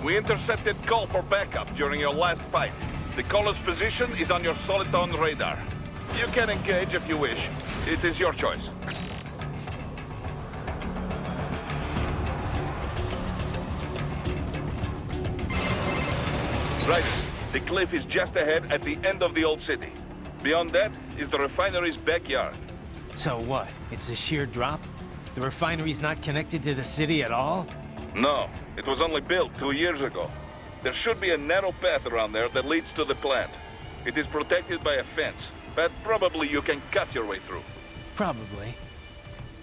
We intercepted call for backup during your last fight. The caller's position is on your Soliton radar. You can engage if you wish. It is your choice. Right. The cliff is just ahead at the end of the old city. Beyond that is the refinery's backyard. So what? It's a sheer drop? The refinery's not connected to the city at all? No, it was only built 2 years ago. There should be a narrow path around there that leads to the plant. It is protected by a fence, but probably you can cut your way through. Probably.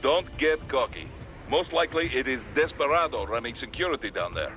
Don't get cocky. Most likely it is Desperado running security down there.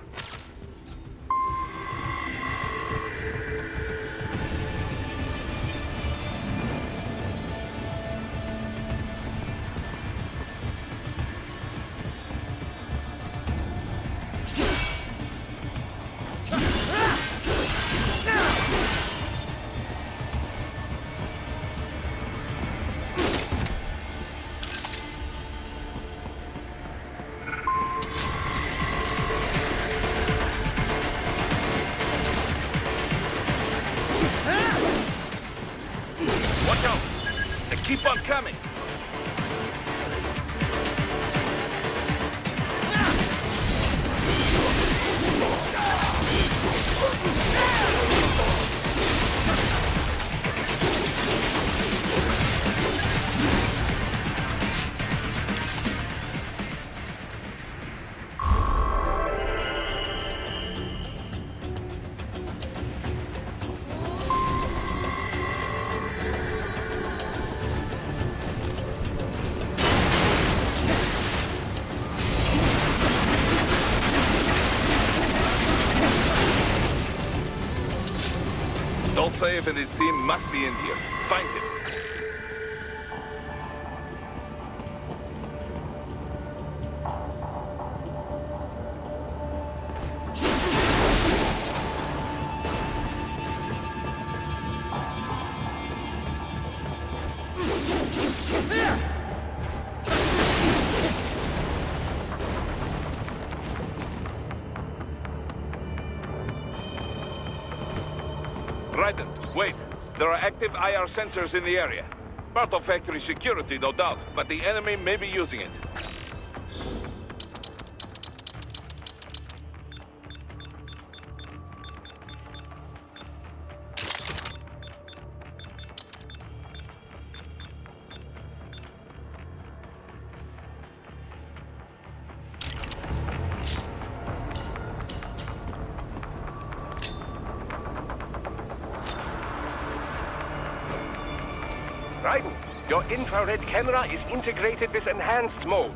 Keep on coming! Dolcev and his team must be in here. Find him. Raiden, wait. There are active IR sensors in the area. Part of factory security, no doubt, but the enemy may be using it. Raiden, your infrared camera is integrated with enhanced mode.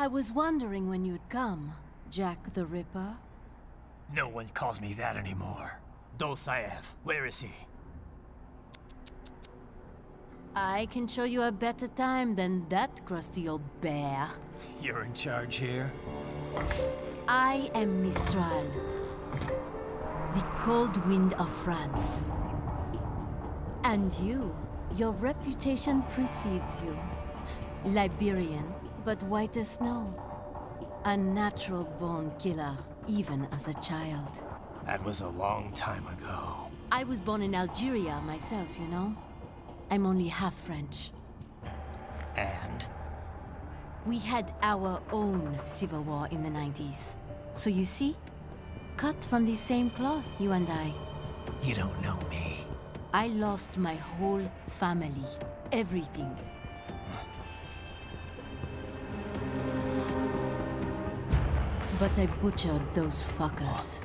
I was wondering when you'd come, Jack the Ripper. No one calls me that anymore. Dolsaev, where is he? I can show you a better time than that crusty old bear. You're in charge here? I am Mistral, the cold wind of France. And you, your reputation precedes you. Liberian, but white as snow. A natural-born killer, even as a child. That was a long time ago. I was born in Algeria myself, you know? I'm only half French. And? We had our own civil war in the 90s. So you see? Cut from the same cloth, you and I. You don't know me. I lost my whole family. Everything. But I butchered those fuckers.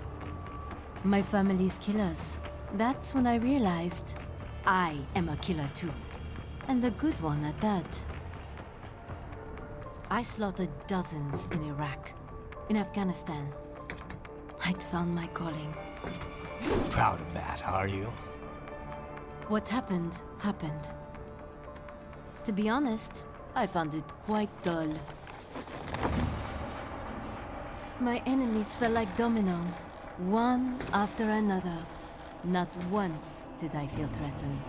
My family's killers. That's when I realized I am a killer too. And a good one at that. I slaughtered dozens in Iraq, in Afghanistan. I'd found my calling. Proud of that, are you? What happened, happened. To be honest, I found it quite dull. My enemies fell like domino, one after another. Not once did I feel threatened.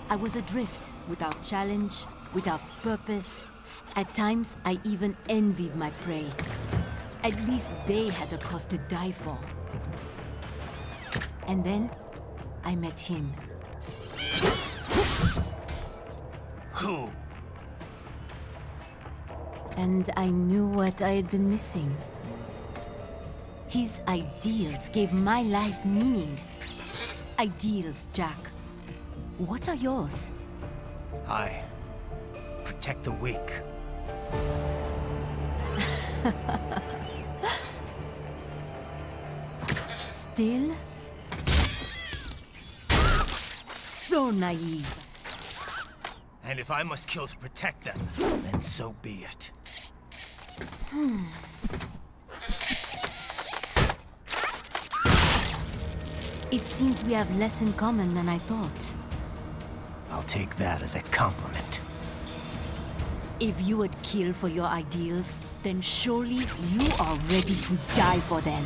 I was adrift, without challenge, without purpose. At times, I even envied my prey. At least they had a cause to die for. And then, I met him. Who? And I knew what I had been missing. His ideals gave my life meaning. Ideals, Jack. What are yours? I protect the weak. Still? So naive. And if I must kill to protect them, then so be it. It seems we have less in common than I thought. I'll take that as a compliment. If you would kill for your ideals, then surely you are ready to die for them.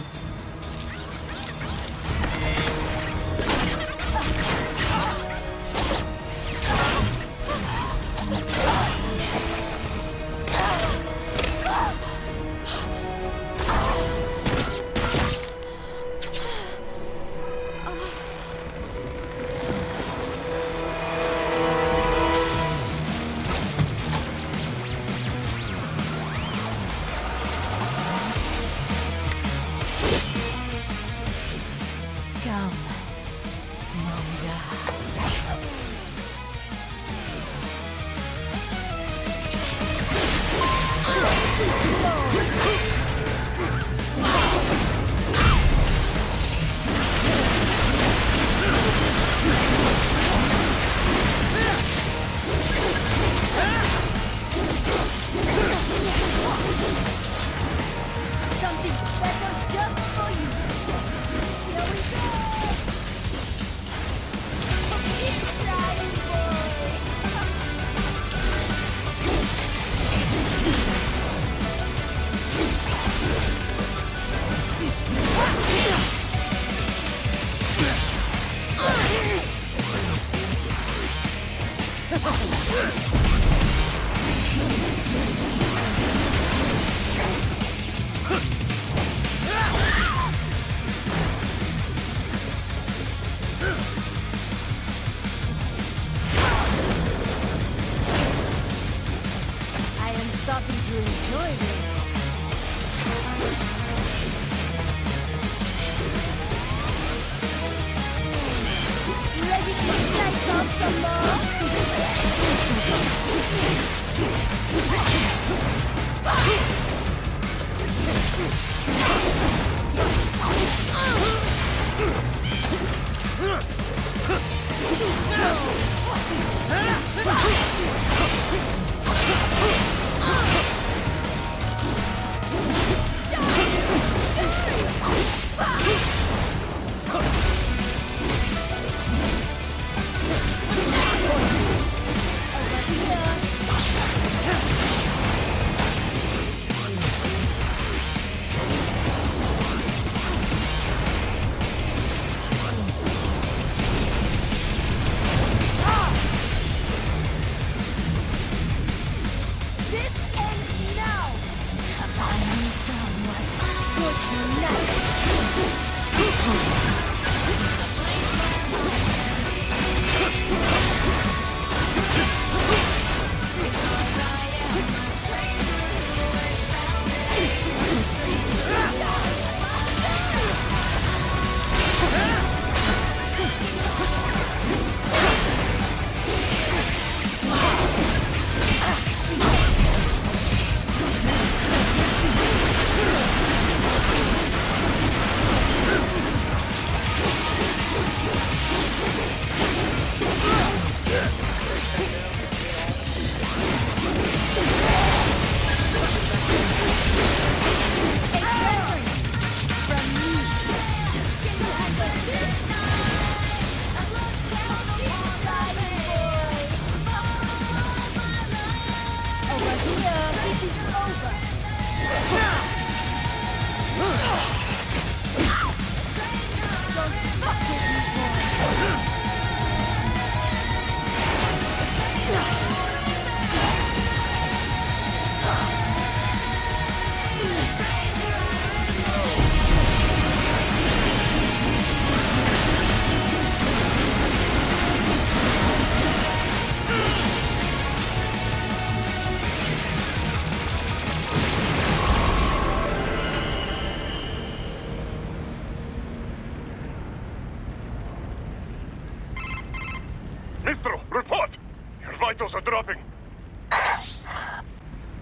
vitals are dropping.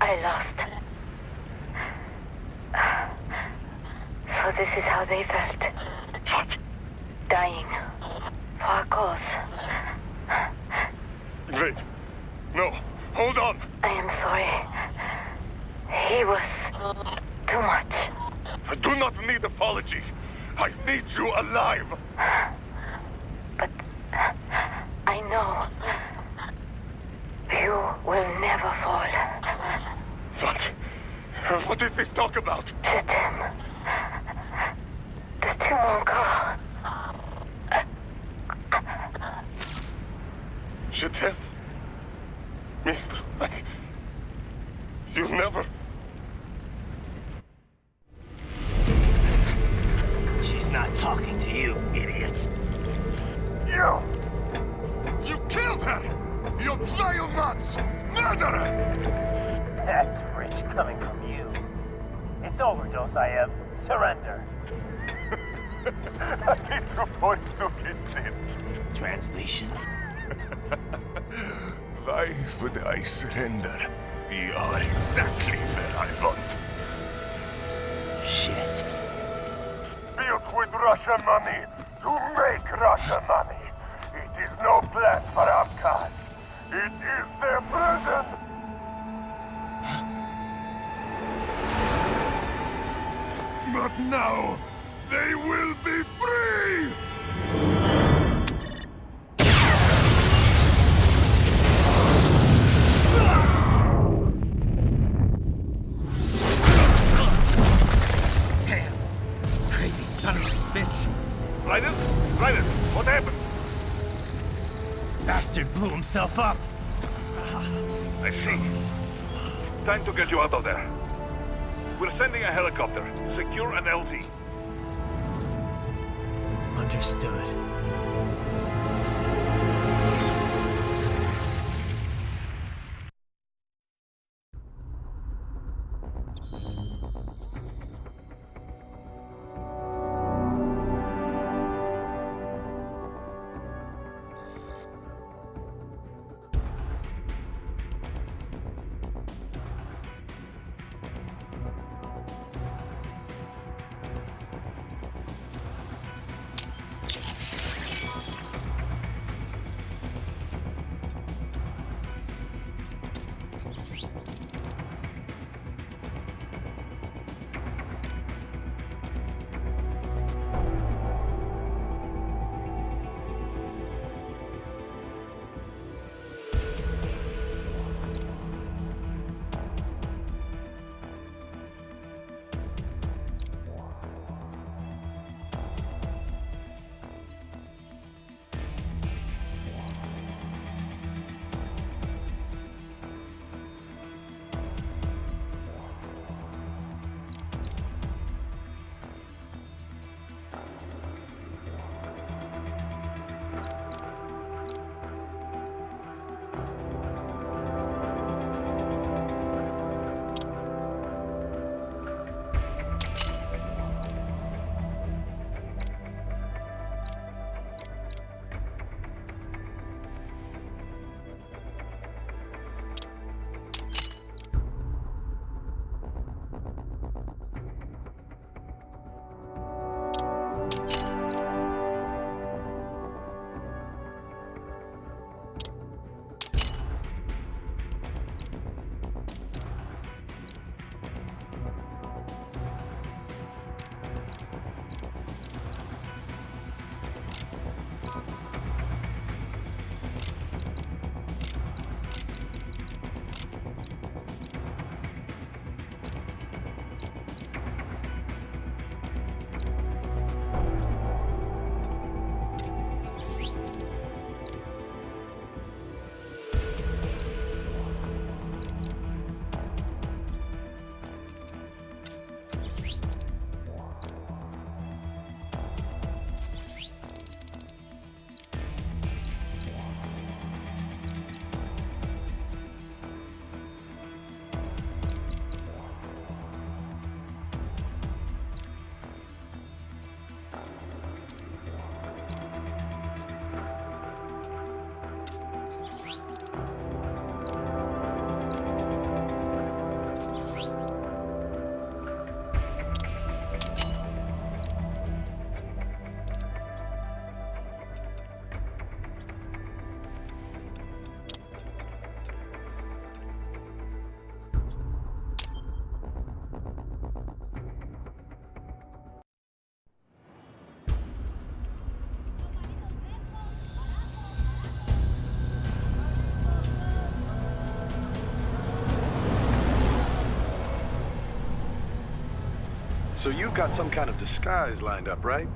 I lost. So this is how they felt. What? Dying. For a cause. Wait. No. Hold on. I am sorry. He was too much. I do not need apology. I need you alive. But I know you will never fall. What? What is this talk about? Je t'aime. De tout mon corps. Je t'aime. Mister, you never... She's not talking to you, idiot. You! You killed her! You trial nuts! Murderer! That's rich coming from you. It's overdose, I am. Surrender. Translation? Why would I surrender? We are exactly where I want. Shit. Built with Russian money to make Russian money. It is no plan for outcasts. It is their prison. But now, they will be free! Damn. Crazy son of a bitch. Ryder? Ryder, what happened? Bastard blew himself up. I see. Time to get you out of there. We're sending a helicopter. Secure an LZ. Understood. you've got some kind of disguise lined up, right?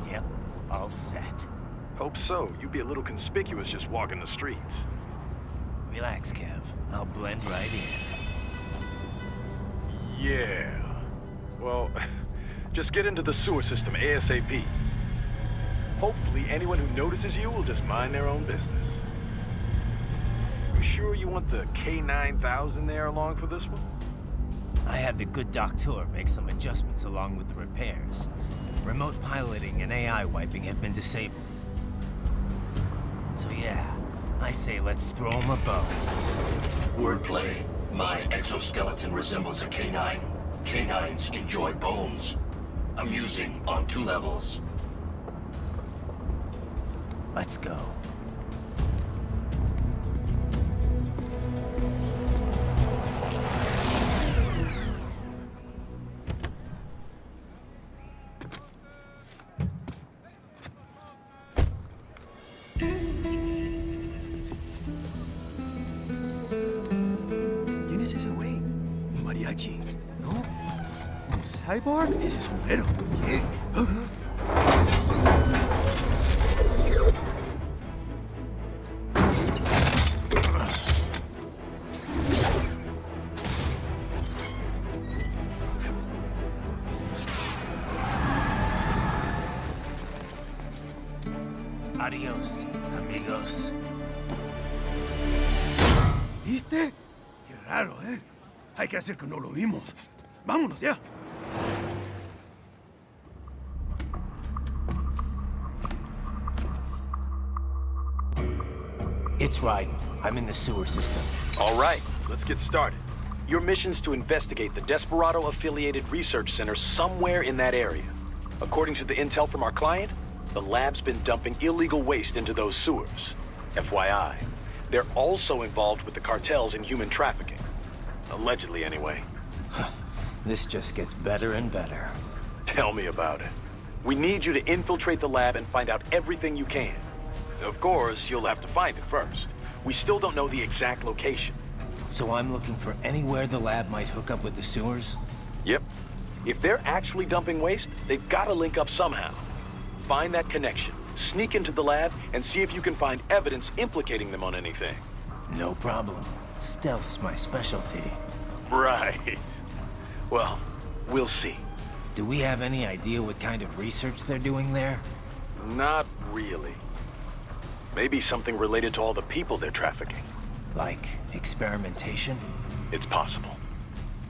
Yep, all set. Hope so. You'd be a little conspicuous just walking the streets. Relax, Kev. I'll blend right in. Yeah. Well, just get into the sewer system ASAP. Hopefully anyone who notices you will just mind their own business. You sure you want the K9000 there along for this one? I had the good doctor make some adjustments along with the repairs. Remote piloting and AI wiping have been disabled. So yeah, I say let's throw him a bone. Wordplay. My exoskeleton resembles a canine. Canines enjoy bones. Amusing on 2 levels. Let's go. ¿Quién es ese güey? ¿Un mariachi? ¿No? ¿Un cyborg? Ese sombrero. ¿Qué? Adios, amigos. ¿Viste? Qué raro, ¿eh? Hay que hacer que no lo vimos. Vámonos ya. It's right. I'm in the sewer system. All right, let's get started. Your mission's to investigate the Desperado-affiliated research center somewhere in that area. According to the intel from our client, the lab's been dumping illegal waste into those sewers. FYI, they're also involved with the cartels in human trafficking. Allegedly, anyway. This just gets better and better. Tell me about it. We need you to infiltrate the lab and find out everything you can. Of course, you'll have to find it first. We still don't know the exact location. So I'm looking for anywhere the lab might hook up with the sewers? Yep. If they're actually dumping waste, they've got to link up somehow. Find that connection, sneak into the lab, and see if you can find evidence implicating them on anything. No problem. Stealth's my specialty. Right. Well, we'll see. Do we have any idea what kind of research they're doing there? Not really. Maybe something related to all the people they're trafficking. Like experimentation? It's possible.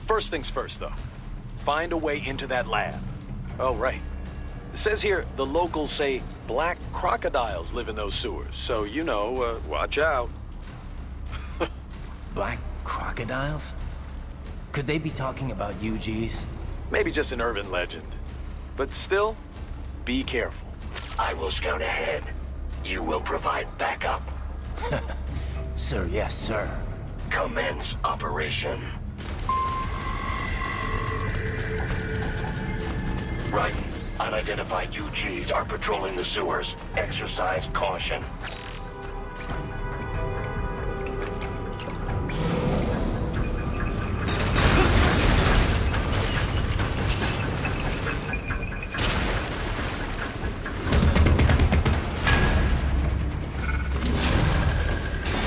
First things first, though. Find a way into that lab. Oh, right. It says here the locals say black crocodiles live in those sewers, so you know, watch out. Black crocodiles? Could they be talking about UGs? Maybe just an urban legend. But still, be careful. I will scout ahead. You will provide backup. Sir, yes, sir. Commence operation. Right. Unidentified UGs are patrolling the sewers. Exercise caution.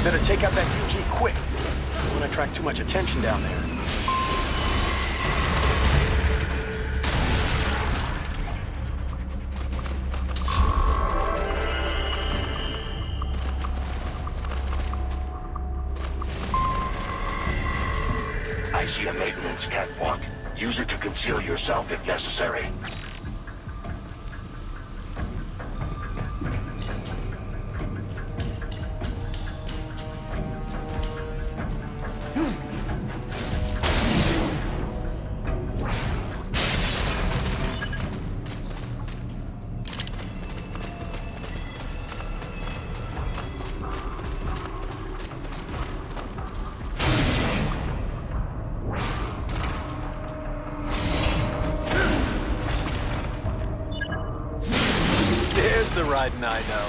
Better take out that UG quick. Don't want to attract too much attention down there. I see a maintenance catwalk. Use it to conceal yourself if necessary. There's the riding I know.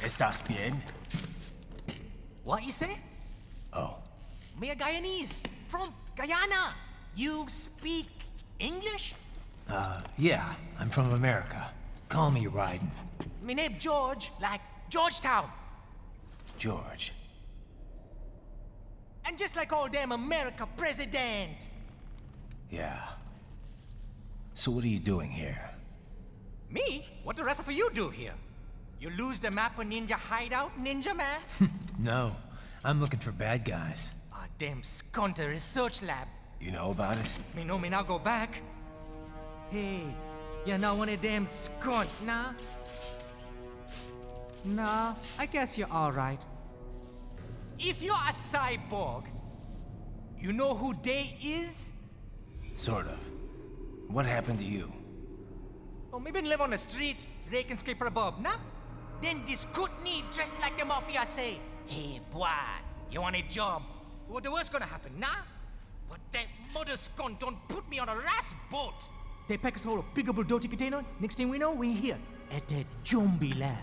¿Estás bien? What you say? Oh. Me a Guyanese from Guyana. You speak English? Yeah, I'm from America. Call me Ryden. Me name George, like Georgetown. George. And just like all damn America president. Yeah. So what are you doing here? Me? What the rest of you do here? You lose the map of Ninja hideout, Ninja man? No, I'm looking for bad guys. Ah, damn skunter research lab. You know about it? Me know me now go back. Hey, you're not one of them skunt, nah? Nah, I guess you're alright. If you're a cyborg, you know who they is? Sort of. What happened to you? Oh, me been live on the street, rake and scrape for a bob, nah? Then this good need dressed like the mafia say, hey boy, you want a job? What the worst gonna happen, nah? But that mother scum don't put me on a ras boat. They pack us all a big old dirty container. Next thing we know, we're here at that zombie lab.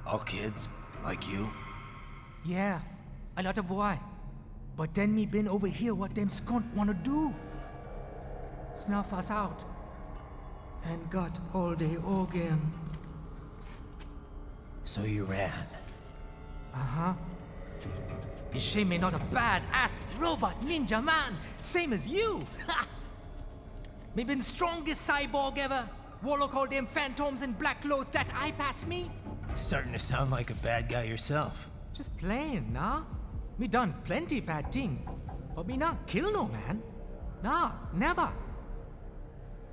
All kids? Like you? Yeah, a lot of boy. But then me been over here what them skunt wanna do. Snuff us out. And got all day organ. So you ran? Uh-huh. You shame me not a bad-ass robot ninja man, same as you. Me been strongest cyborg ever. Warlock all them phantoms in black clothes that eye pass me. Starting to sound like a bad guy yourself. Just playing, nah? Me done plenty bad thing. But me not kill no man. Nah, never.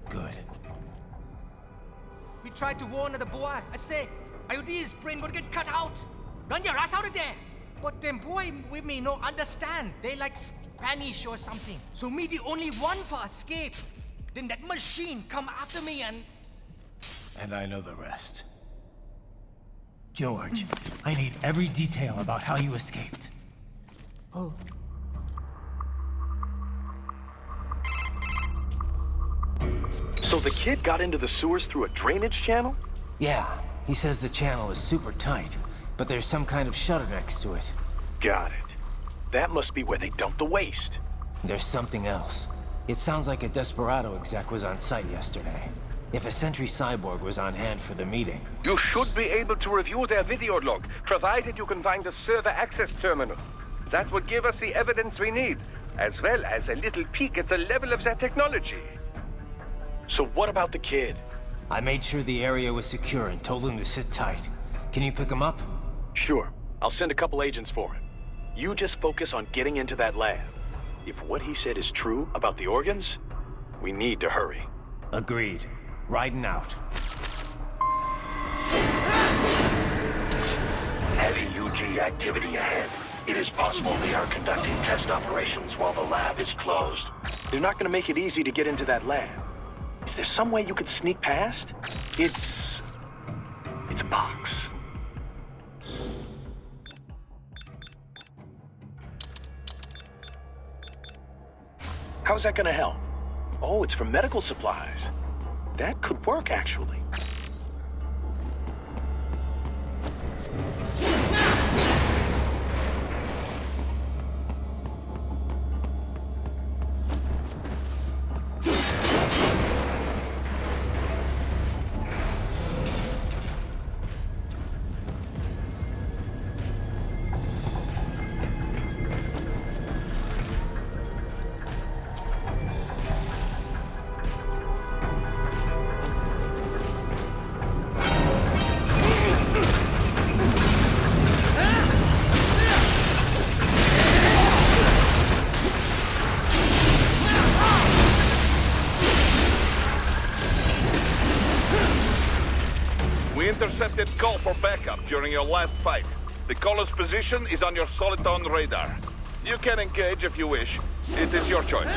Good. We tried to warn the boy. I say, IOD's brain gonna get cut out. Run your ass out of there. But them boy with me no understand. They like Spanish or something. So me the only one for escape. Then that machine come after me and... And I know the rest. George, I need every detail about how you escaped. Oh. So the kid got into the sewers through a drainage channel? Yeah, he says the channel is super tight, but there's some kind of shutter next to it. Got it. That must be where they dumped the waste. There's something else. It sounds like a Desperado exec was on site yesterday. If a Sentry Cyborg was on hand for the meeting. You should be able to review their video log, provided you can find the server access terminal. That would give us the evidence we need, as well as a little peek at the level of their technology. So what about the kid? I made sure the area was secure and told him to sit tight. Can you pick him up? Sure. I'll send a couple agents for him. You just focus on getting into that lab. If what he said is true about the organs, we need to hurry. Agreed. Riding out. Heavy UG activity ahead. It is possible they are conducting test operations while the lab is closed. They're not gonna make it easy to get into that lab. Is there some way you could sneak past? It's a box. How's that gonna help? Oh, it's for medical supplies. That could work, actually. Intercepted call for backup during your last fight. The caller's position is on your Soliton radar. You can engage if you wish. It is your choice.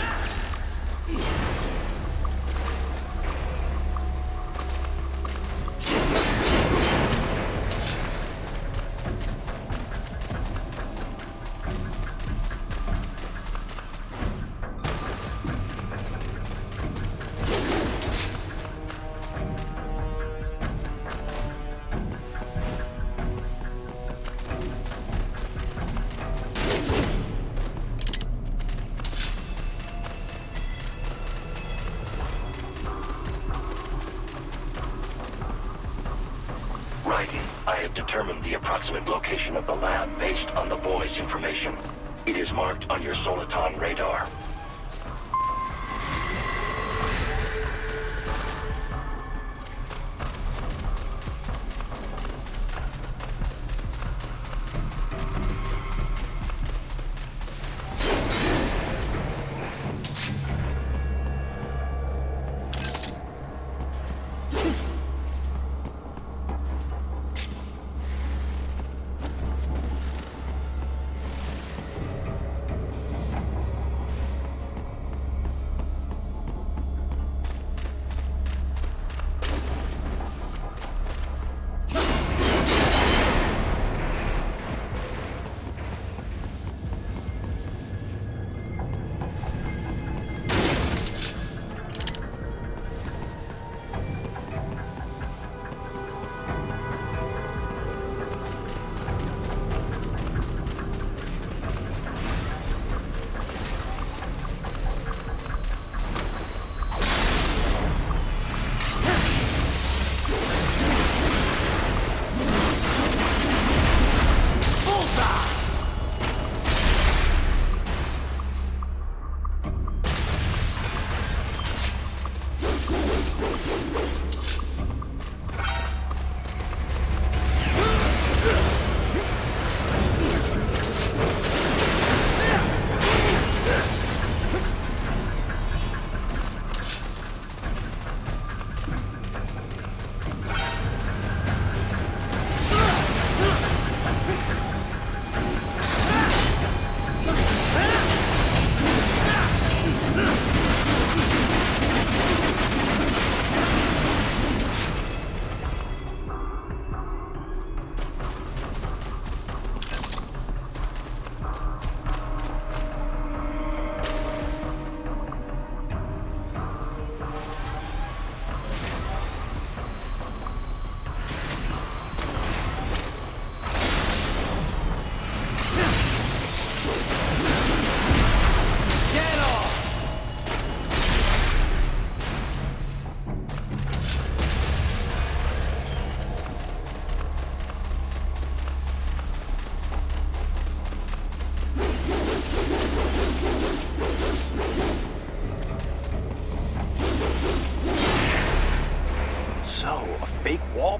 writing. I have determined the approximate location of the lab based on the boy's information. It is marked on your Soliton radar.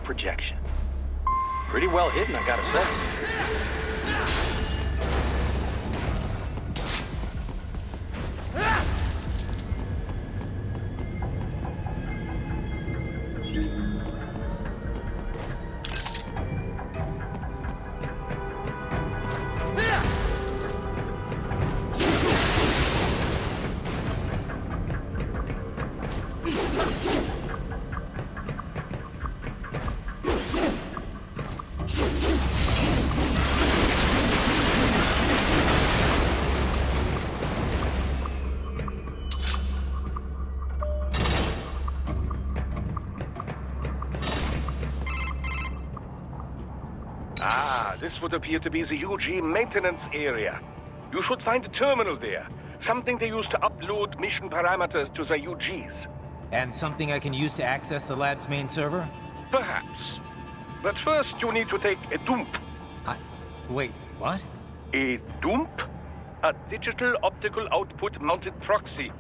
Projection. Pretty well hidden, I gotta say. This would appear to be the UG maintenance area. You should find a terminal there. Something they use to upload mission parameters to the UGs. And something I can use to access the lab's main server? Perhaps. But first you need to take a dump. Wait, what? A dump? A digital optical output mounted proxy.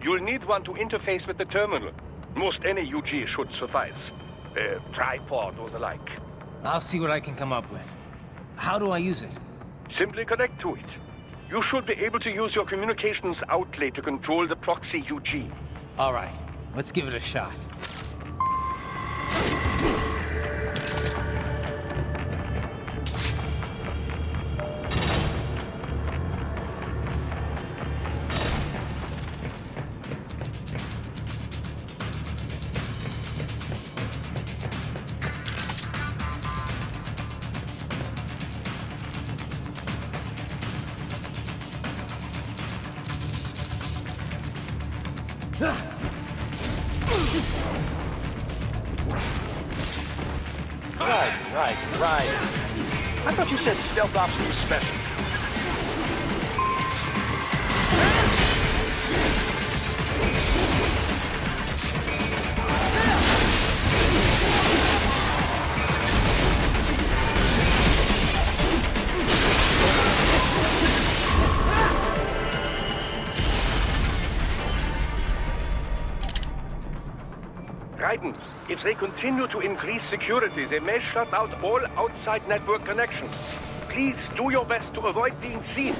You'll need one to interface with the terminal. Most any UG should suffice. A tripod or the like. I'll see what I can come up with. How do I use it? Simply connect to it. You should be able to use your communications outlet to control the proxy UG. All right, let's give it a shot. Right. I thought you said stealth ops was special. Raiden, if they continue to increase security, they may shut out all outside network connections. Please do your best to avoid being seen.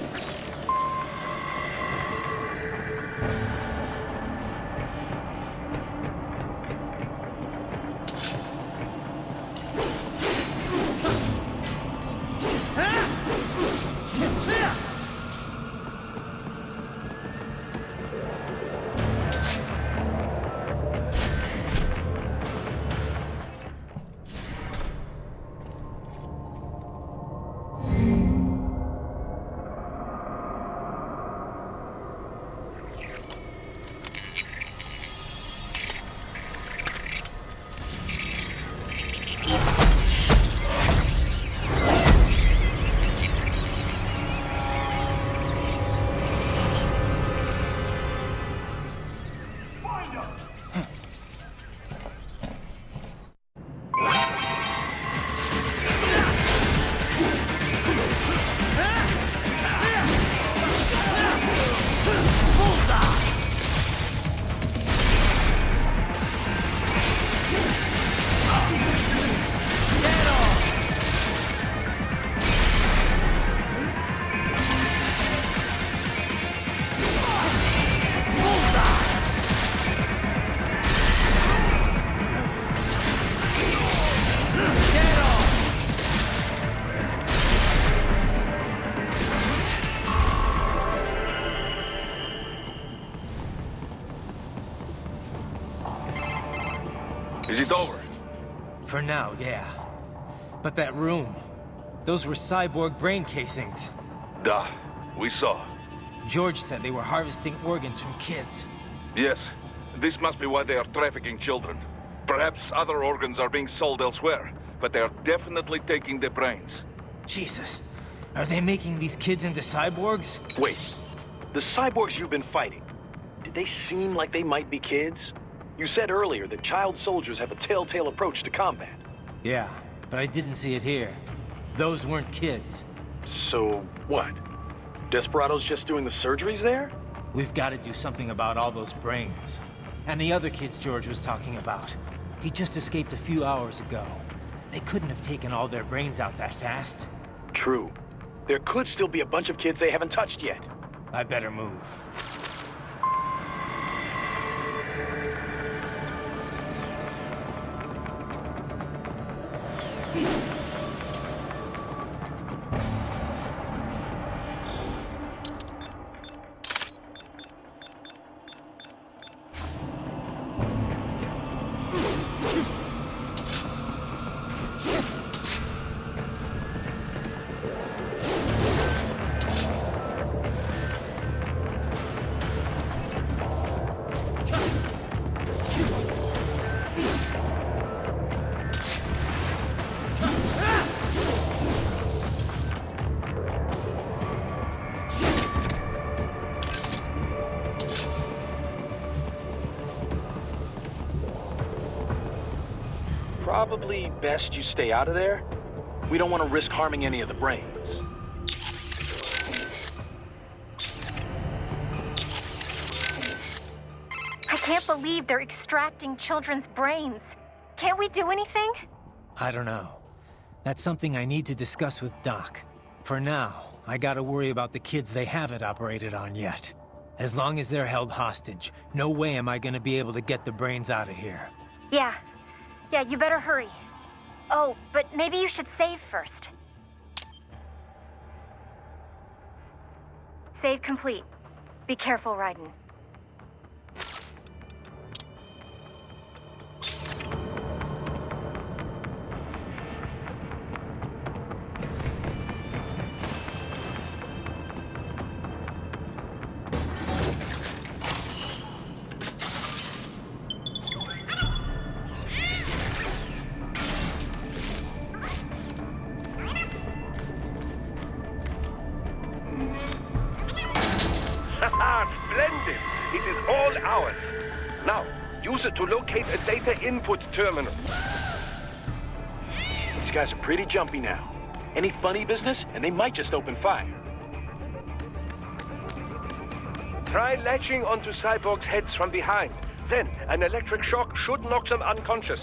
Is it over? For now, yeah. But that room, those were cyborg brain casings. Duh, we saw. George said they were harvesting organs from kids. Yes, this must be why they are trafficking children. Perhaps other organs are being sold elsewhere, but they are definitely taking the brains. Jesus, are they making these kids into cyborgs? Wait, the cyborgs you've been fighting, did they seem like they might be kids? You said earlier that child soldiers have a telltale approach to combat. Yeah, but I didn't see it here. Those weren't kids. So, what? Desperado's just doing the surgeries there? We've got to do something about all those brains. And the other kids George was talking about. He just escaped a few hours ago. They couldn't have taken all their brains out that fast. True. There could still be a bunch of kids they haven't touched yet. I better move. Probably best you stay out of there. We don't want to risk harming any of the brains. I can't believe they're extracting children's brains. Can't we do anything? I don't know. That's something I need to discuss with Doc. For now, I gotta worry about the kids they haven't operated on yet. As long as they're held hostage, no way am I gonna be able to get the brains out of here. Yeah, you better hurry. Oh, but maybe you should save first. Save complete. Be careful, Raiden. Splendid! It is all ours. Now, use it to locate a data input terminal. These guys are pretty jumpy now. Any funny business, and they might just open fire. Try latching onto cyborgs' heads from behind. Then, an electric shock should knock them unconscious.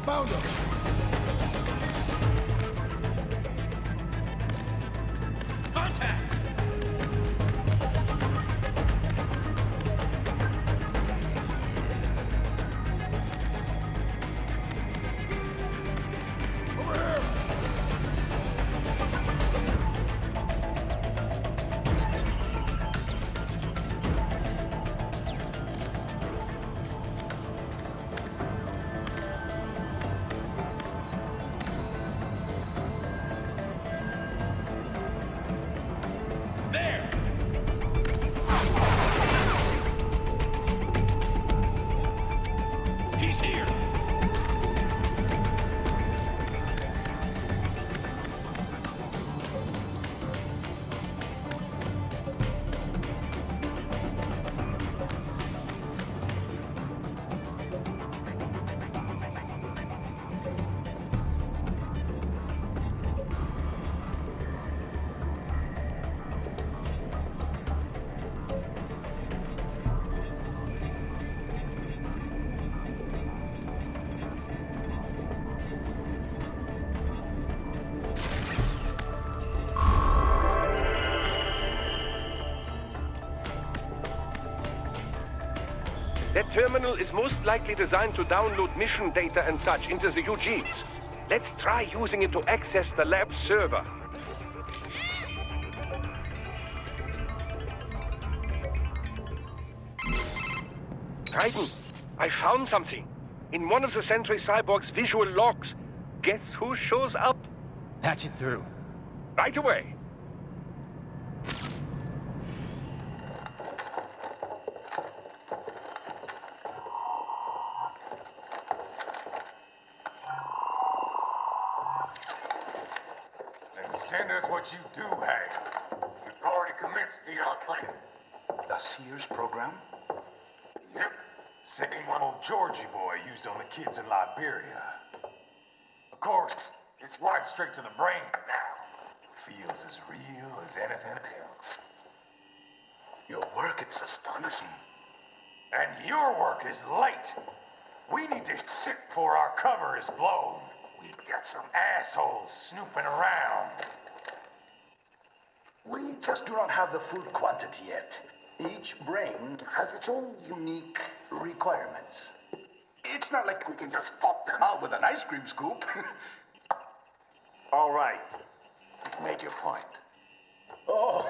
Found him! Contact! Over here! That terminal is most likely designed to download mission data and such into the UGs. Let's try using it to access the lab server. Raiden, I found something. In one of the Sentry Cyborg's visual logs. Guess who shows up? Patch it through. Right away. Then send us what you do have. You've already commenced the outplanning. The Sears program? Yep. Same one old Georgie boy used on the kids in Liberia. Of course, it's right straight to the brain now. Feels as real as anything else. Your work is astonishing. And your work is late. We need to shit before our cover is blown. We've got some assholes snooping around. We just do not have the full quantity yet. Each brain has its own unique requirements. It's not like we can just pop them out with an ice cream scoop. All right. You've made your point. Oh,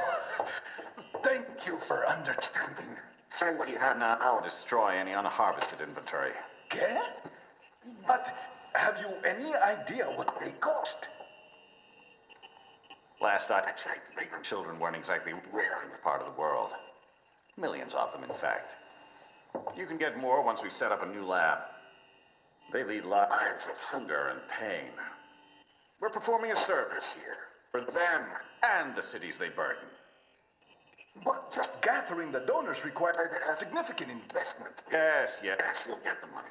thank you for understanding. Say what you have now. I'll destroy any unharvested inventory. Okay? But have you any idea what they cost? Last I checked, children weren't exactly rare in this part of the world. Millions of them, in fact. You can get more once we set up a new lab. They lead lives of hunger and pain. We're performing a service here for them and the cities they burden. But just gathering the donors required a significant investment. Yes, you'll get the money.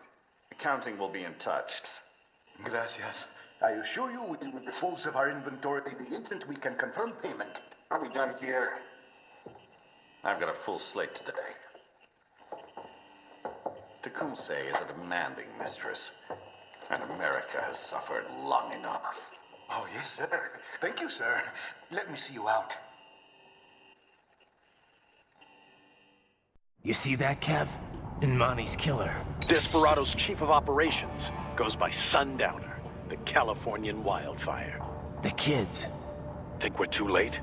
Accounting will be in touch. Gracias. I assure you we will dispose of our inventory the instant we can confirm payment. Are we done here? I've got a full slate today. Tecumseh is a demanding mistress, and America has suffered long enough. Oh, yes, sir. Thank you, sir. Let me see you out. You see that, Kev? Imani's killer. Desperado's chief of operations goes by Sundowner, the Californian wildfire. The kids. Think we're too late?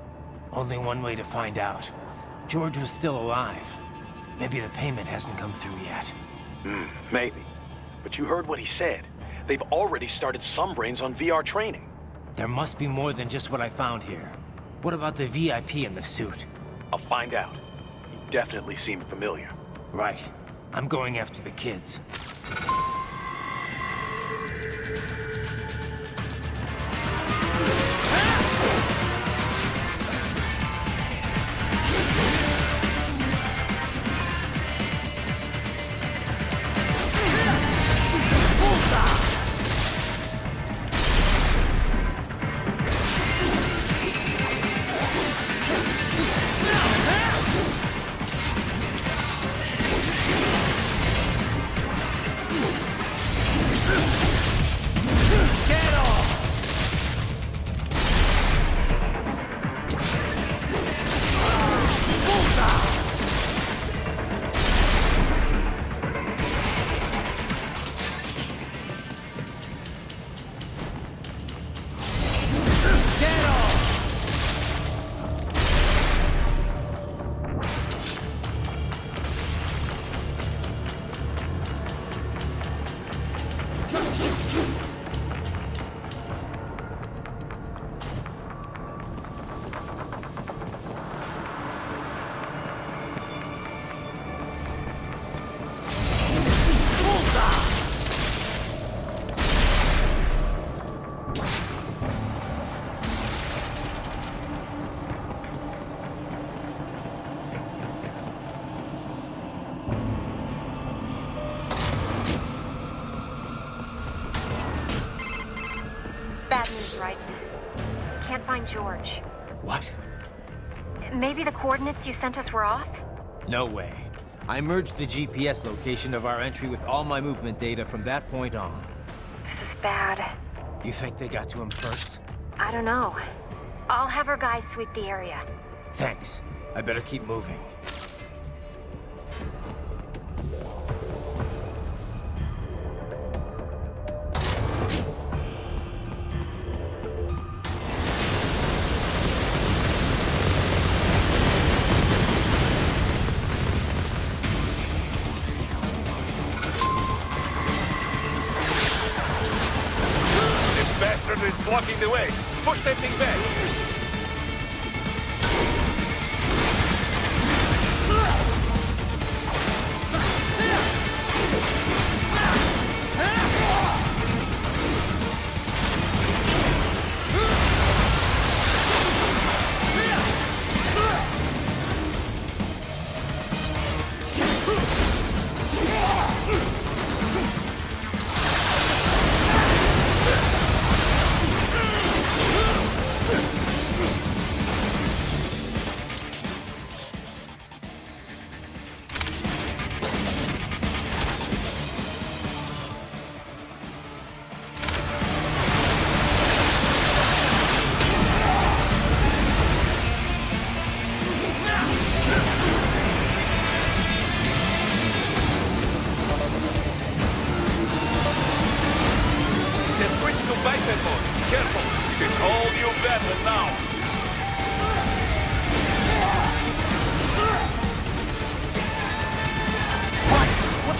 Only one way to find out. George was still alive. Maybe the payment hasn't come through yet. Maybe. But you heard what he said. They've already started some brains on VR training. There must be more than just what I found here. What about the VIP in the suit? I'll find out. He definitely seemed familiar. Right. I'm going after the kids. George. What? Maybe the coordinates you sent us were off? No way. I merged the GPS location of our entry with all my movement data from that point on. This is bad. You think they got to him first? I don't know. I'll have our guys sweep the area. Thanks. I better keep moving. Blocking the way. Push that thing back.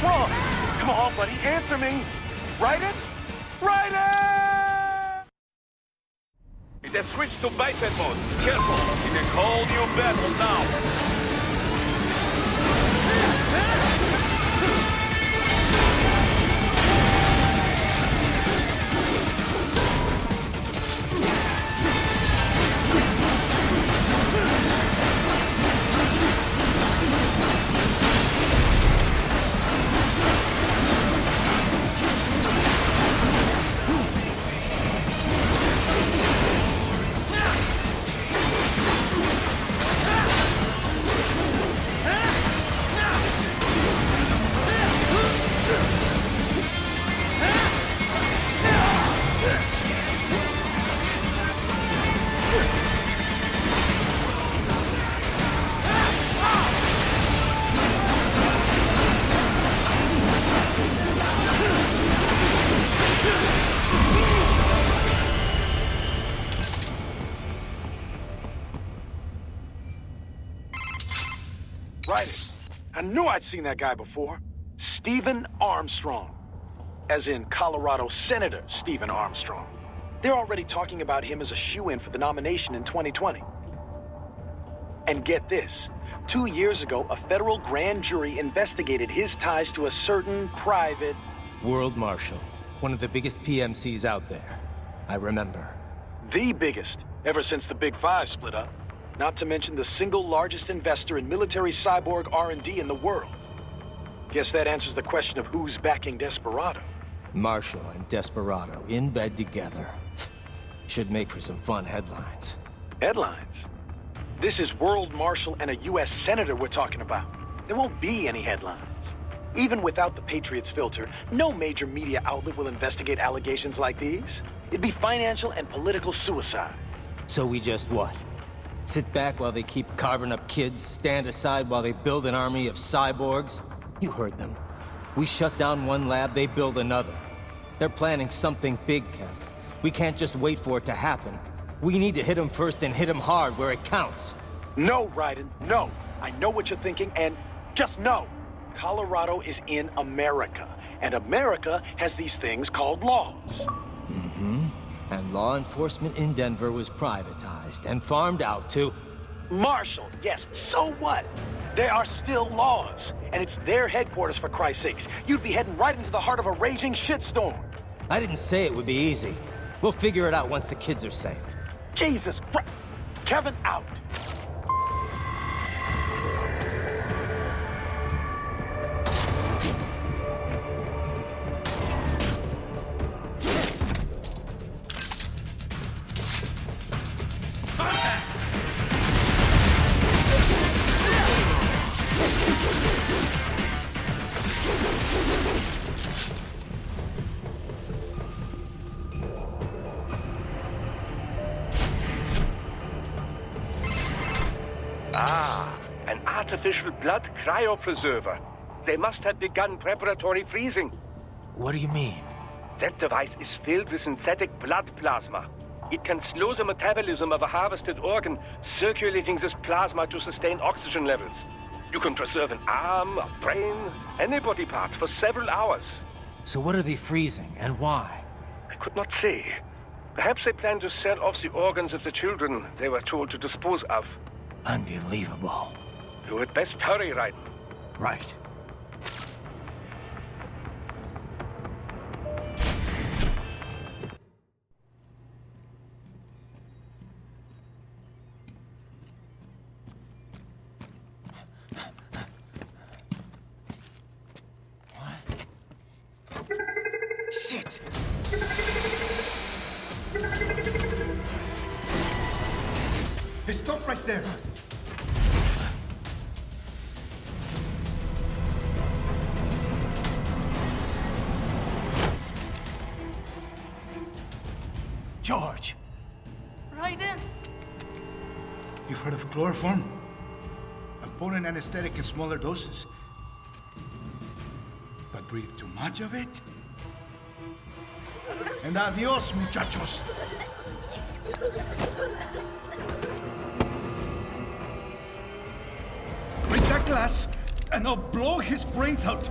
wrong? Come on, buddy, answer me. Raiden? Raiden! It has switched to biped mode. Careful, in a whole new battle now. Raiden. I knew I'd seen that guy before. Stephen Armstrong. As in Colorado Senator Stephen Armstrong. They're already talking about him as a shoo-in for the nomination in 2020. And get this. 2 years ago, a federal grand jury investigated his ties to a certain private... World Marshal. One of the biggest PMCs out there. I remember. The biggest, ever since the Big Five split up. Not to mention the single largest investor in military cyborg R&D in the world. Guess that answers the question of who's backing Desperado. Marshall and Desperado in bed together. Should make for some fun headlines. Headlines? This is World Marshal and a U.S. Senator we're talking about. There won't be any headlines. Even without the Patriots filter, no major media outlet will investigate allegations like these. It'd be financial and political suicide. So we just what? Sit back while they keep carving up kids, stand aside while they build an army of cyborgs? You heard them. We shut down one lab, they build another. They're planning something big, Kev. We can't just wait for it to happen. We need to hit them first and hit them hard where it counts. No, Raiden, no. I know what you're thinking, and just know. Colorado is in America, and America has these things called laws. Mm-hmm. And law enforcement in Denver was privatized and farmed out to... Marshall, yes, so what? There are still laws, and it's their headquarters, for Christ's sakes. You'd be heading right into the heart of a raging shitstorm. I didn't say it would be easy. We'll figure it out once the kids are safe. Jesus Christ. Kevin, out. Ah, an artificial blood cryopreserver. They must have begun preparatory freezing. What do you mean? That device is filled with synthetic blood plasma. It can slow the metabolism of a harvested organ, circulating this plasma to sustain oxygen levels. You can preserve an arm, a brain, any body part for several hours. So what are they freezing, and why? I could not say. Perhaps they plan to sell off the organs of the children they were told to dispose of. Unbelievable. You had best hurry, Raiden. Right. Shit! Hey, stop right there! George! Raiden! You've heard of chloroform? A potent anesthetic in smaller doses. But breathe too much of it? And adios, muchachos! Break that glass, and I'll blow his brains out!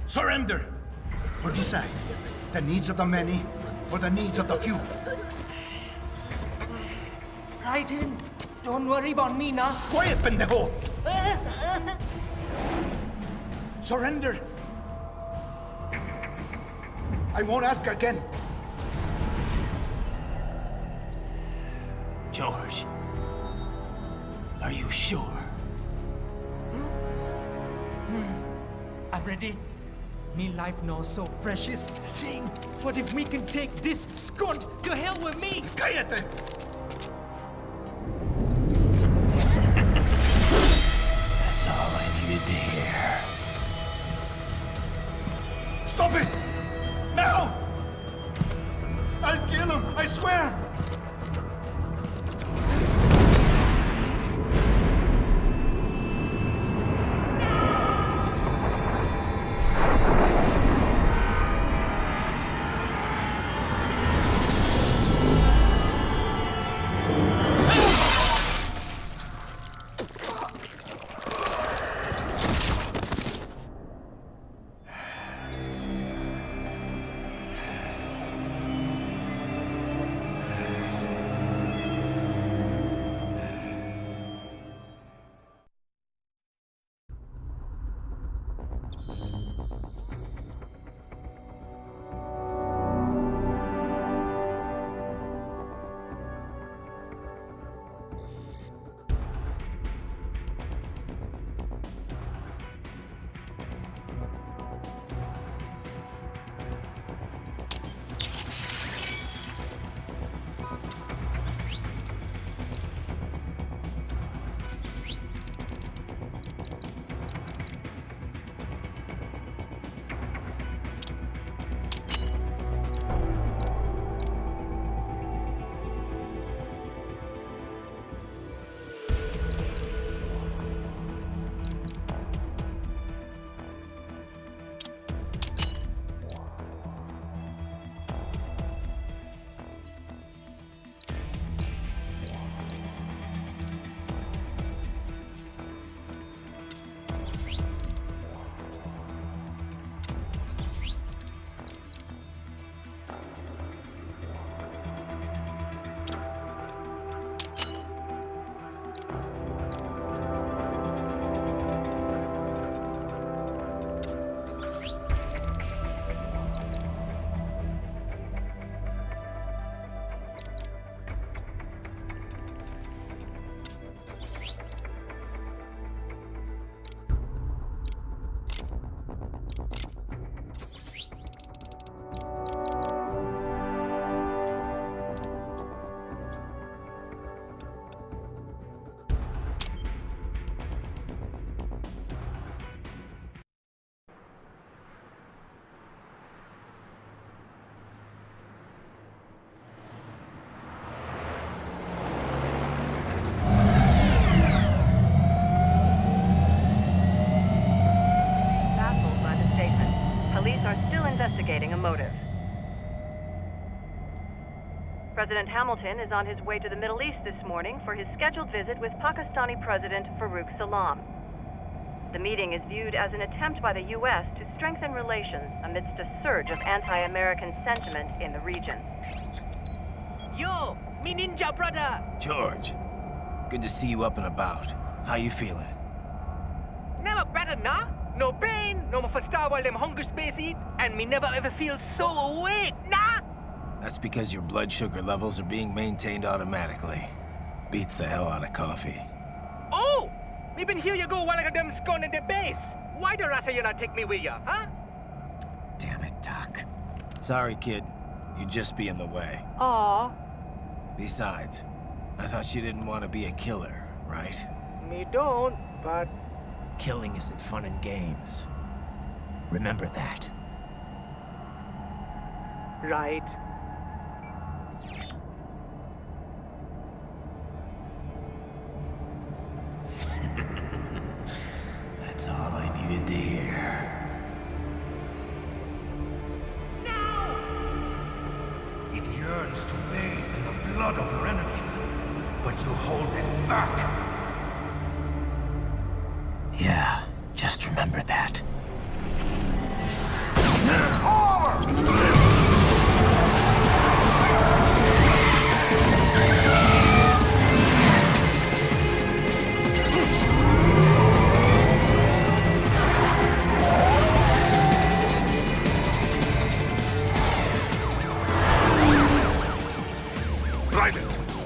Surrender! Or decide. The needs of the many, or the needs of the few. Right in. Don't worry about me, nah. Quiet, pendejo! Surrender! I won't ask again. George, are you sure? I'm ready. Me life now so precious. Ting, what if we can take this skunt to hell with me? Cállate! That's all I needed to hear. Stop it! Now! I'll kill him, I swear! Investigating a motive. President Hamilton is on his way to the Middle East this morning for his scheduled visit with Pakistani President Farouk Salam. The meeting is viewed as an attempt by the U.S. to strengthen relations amidst a surge of anti-American sentiment in the region. Yo, me ninja brother! George, good to see you up and about. How you feeling? Never better, nah? No pain, no more starve while them hunger space eat, and me never ever feel so awake, nah? That's because your blood sugar levels are being maintained automatically. Beats the hell out of coffee. Oh! Me been here you go while I got them scone in the base. Why the rasta you not take me with ya, huh? Damn it, Doc. Sorry, kid. You'd just be in the way. Aw. Besides, I thought you didn't want to be a killer, right? Me don't, but... Killing isn't fun and games. Remember that. Right. That's all I needed to hear. Now! It yearns to bathe in the blood of your enemies, but you hold it back. Yeah, just remember that.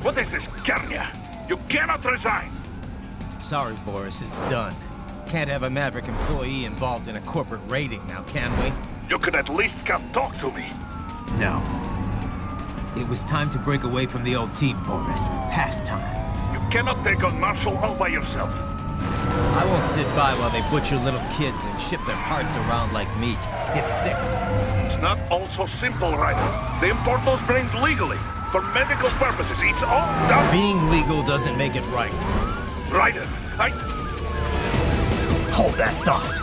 What is this, Garnia? You cannot resign! Sorry, Boris, it's done. Can't have a Maverick employee involved in a corporate raiding now, can we? You could at least come talk to me. No. It was time to break away from the old team, Boris. Past time. You cannot take on Marshall all by yourself. I won't sit by while they butcher little kids and ship their parts around like meat. It's sick. It's not all so simple, Ryder. They import those brains legally. For medical purposes, it's all done. Being legal doesn't make it right. Ryder, Hold that thought.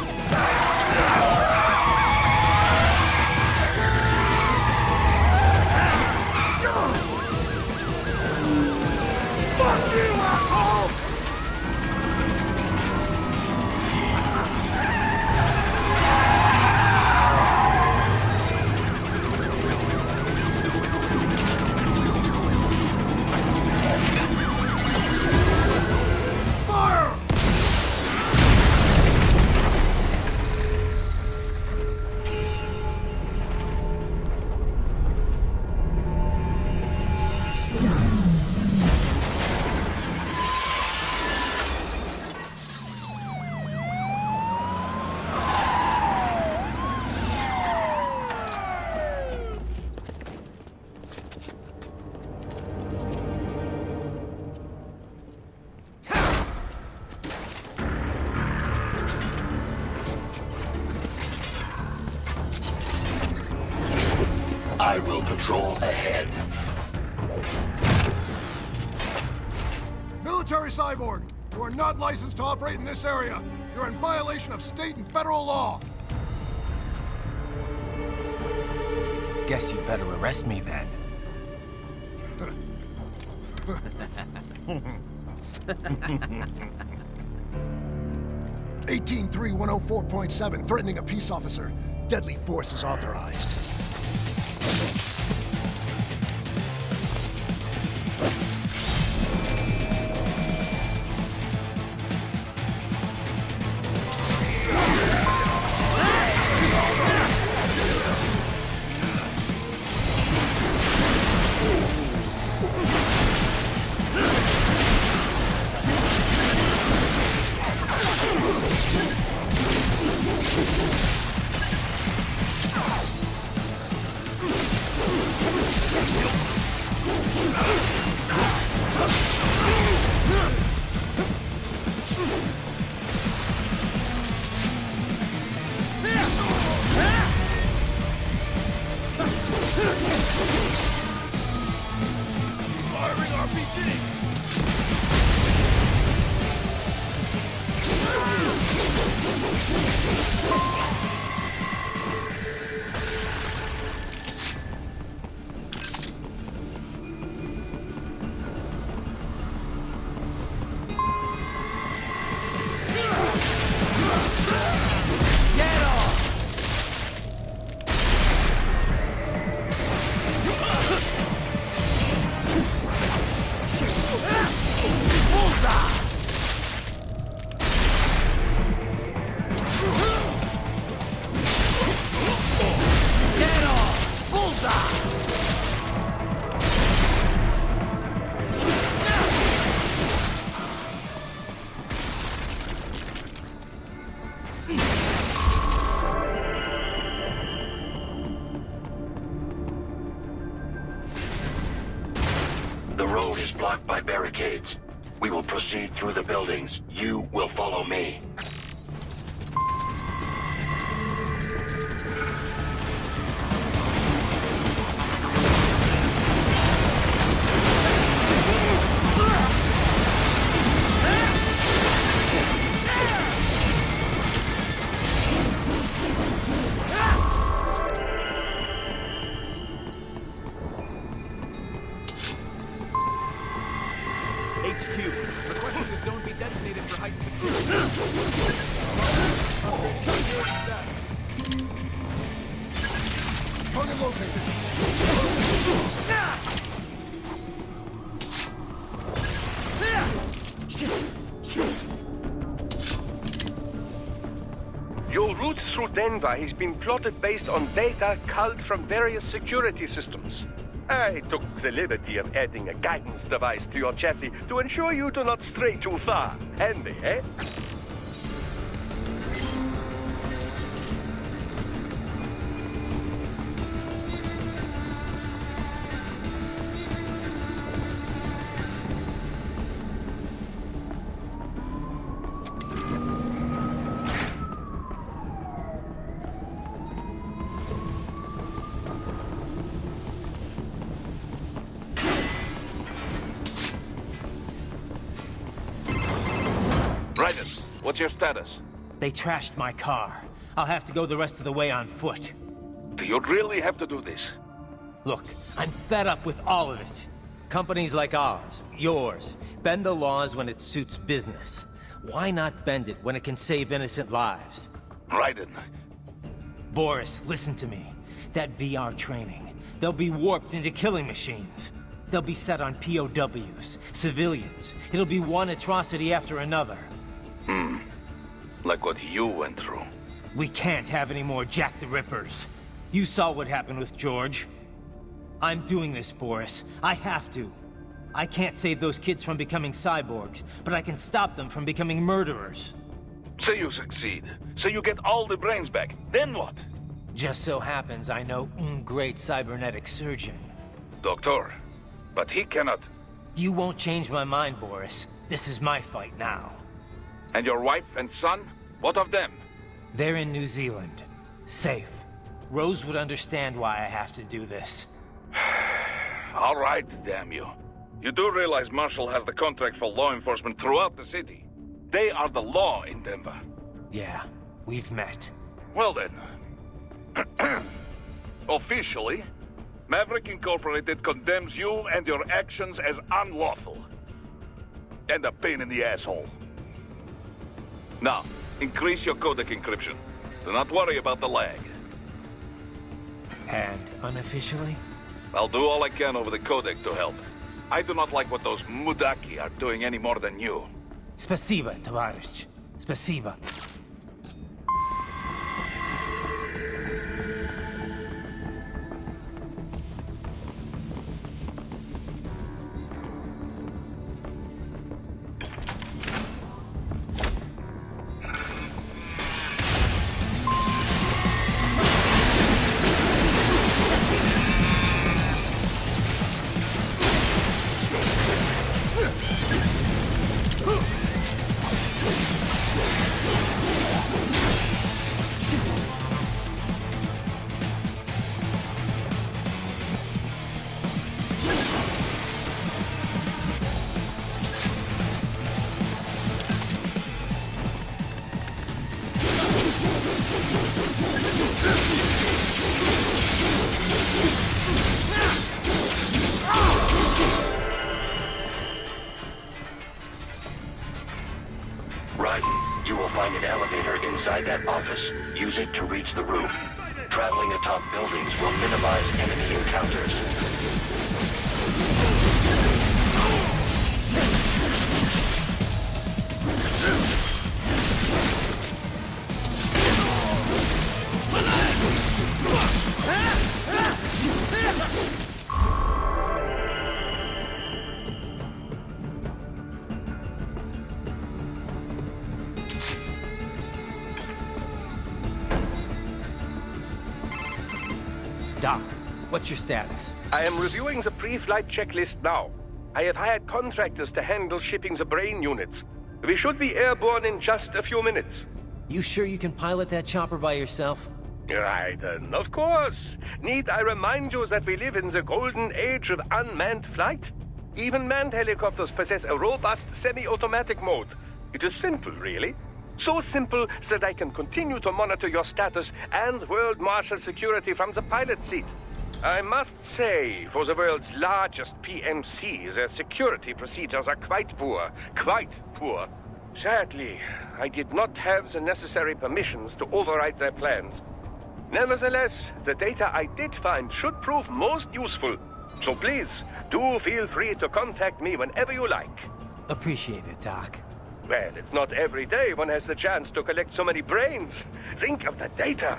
Fuck you, asshole! I will patrol ahead. Military cyborg, you are not licensed to operate in this area. You're in violation of state and federal law. Guess you better arrest me then. 18-3104.7, threatening a peace officer. Deadly force is authorized. The road is blocked by barricades. We will proceed through the buildings. You will follow me. Target located. Your route through Denver has been plotted based on data culled from various security systems. I took the liberty of adding a guidance device to your chassis to ensure you do not stray too far. Handy, eh? What's your status? They trashed my car. I'll have to go the rest of the way on foot. Do you really have to do this? Look, I'm fed up with all of it. Companies like ours, yours, bend the laws when it suits business. Why not bend it when it can save innocent lives? Raiden. Boris, listen to me. That VR training, they'll be warped into killing machines. They'll be set on POWs, civilians. It'll be one atrocity after another. Like what you went through. We can't have any more Jack the Rippers. You saw what happened with George. I'm doing this, Boris. I have to. I can't save those kids from becoming cyborgs, but I can stop them from becoming murderers. Say you succeed. Say you get all the brains back. Then what? Just so happens I know un great cybernetic surgeon. Doctor, but he cannot... You won't change my mind, Boris. This is my fight now. And your wife and son? What of them? They're in New Zealand. Safe. Rose would understand why I have to do this. All right, damn you. You do realize Marshall has the contract for law enforcement throughout the city. They are the law in Denver. Yeah, we've met. Well then. Officially, Maverick Incorporated condemns you and your actions as unlawful. And a pain in the asshole. Now, increase your codec encryption. Do not worry about the lag. And unofficially? I'll do all I can over the codec to help. I do not like what those Mudaki are doing any more than you. Spasiba, Tavarish. Spasiba. You will find an elevator inside that office. Use it to reach the roof. Traveling atop buildings will minimize enemy encounters. Doc, what's your status? I am reviewing the pre-flight checklist now. I have hired contractors to handle shipping the brain units. We should be airborne in just a few minutes. You sure you can pilot that chopper by yourself? Raiden, of course. Need I remind you that we live in the golden age of unmanned flight? Even manned helicopters possess a robust semi-automatic mode. It is simple, really. So simple that I can continue to monitor your status and world marshal security from the pilot seat. I must say, for the world's largest PMC, their security procedures are quite poor. Quite poor. Sadly, I did not have the necessary permissions to override their plans. Nevertheless, the data I did find should prove most useful. So please, do feel free to contact me whenever you like. Appreciate it, Doc. Well, it's not every day one has the chance to collect so many brains. Think of the data,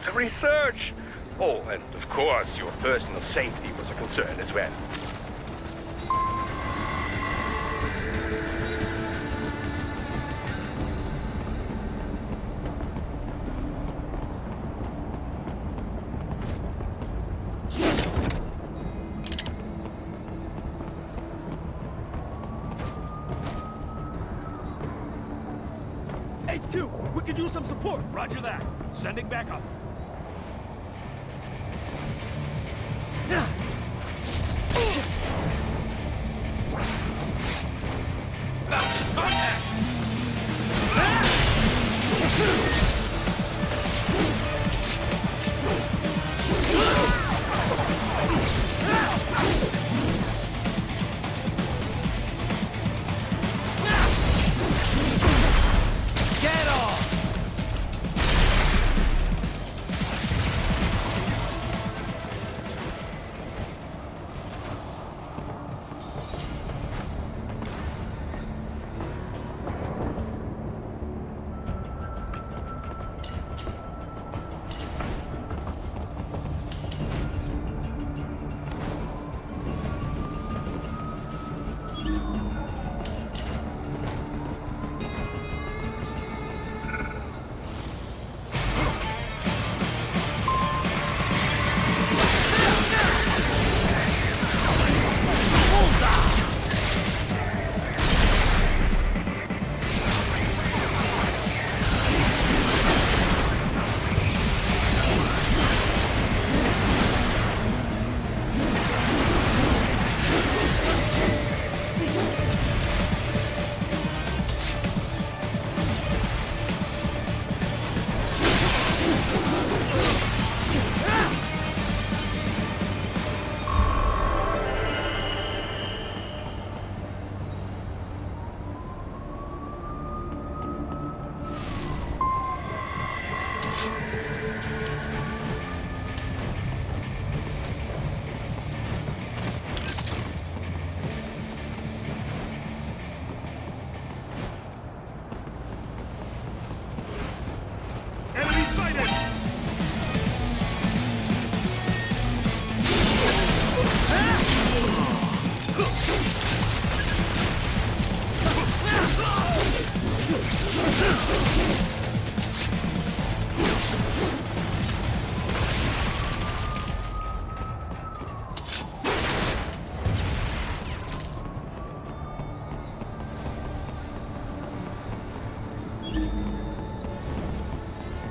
the research. Oh, and of course, your personal safety was a concern as well. HQ, we could use some support. Roger that. Sending backup.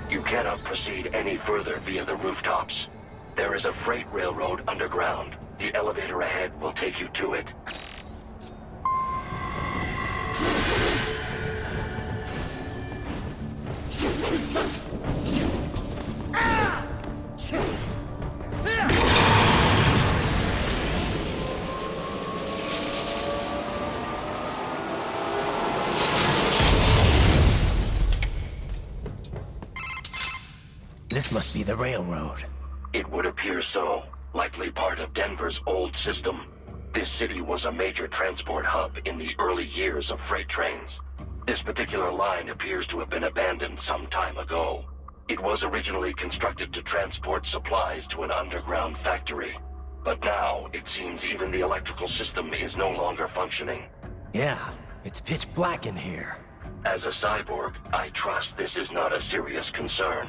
You cannot proceed any further via the rooftops. There is a freight railroad underground. The elevator ahead will take you to it. This must be the railroad. It would appear so. Likely part of Denver's old system. This city was a major transport hub in the early years of freight trains. This particular line appears to have been abandoned some time ago. It was originally constructed to transport supplies to an underground factory. But now, it seems even the electrical system is no longer functioning. Yeah, it's pitch black in here. As a cyborg, I trust this is not a serious concern.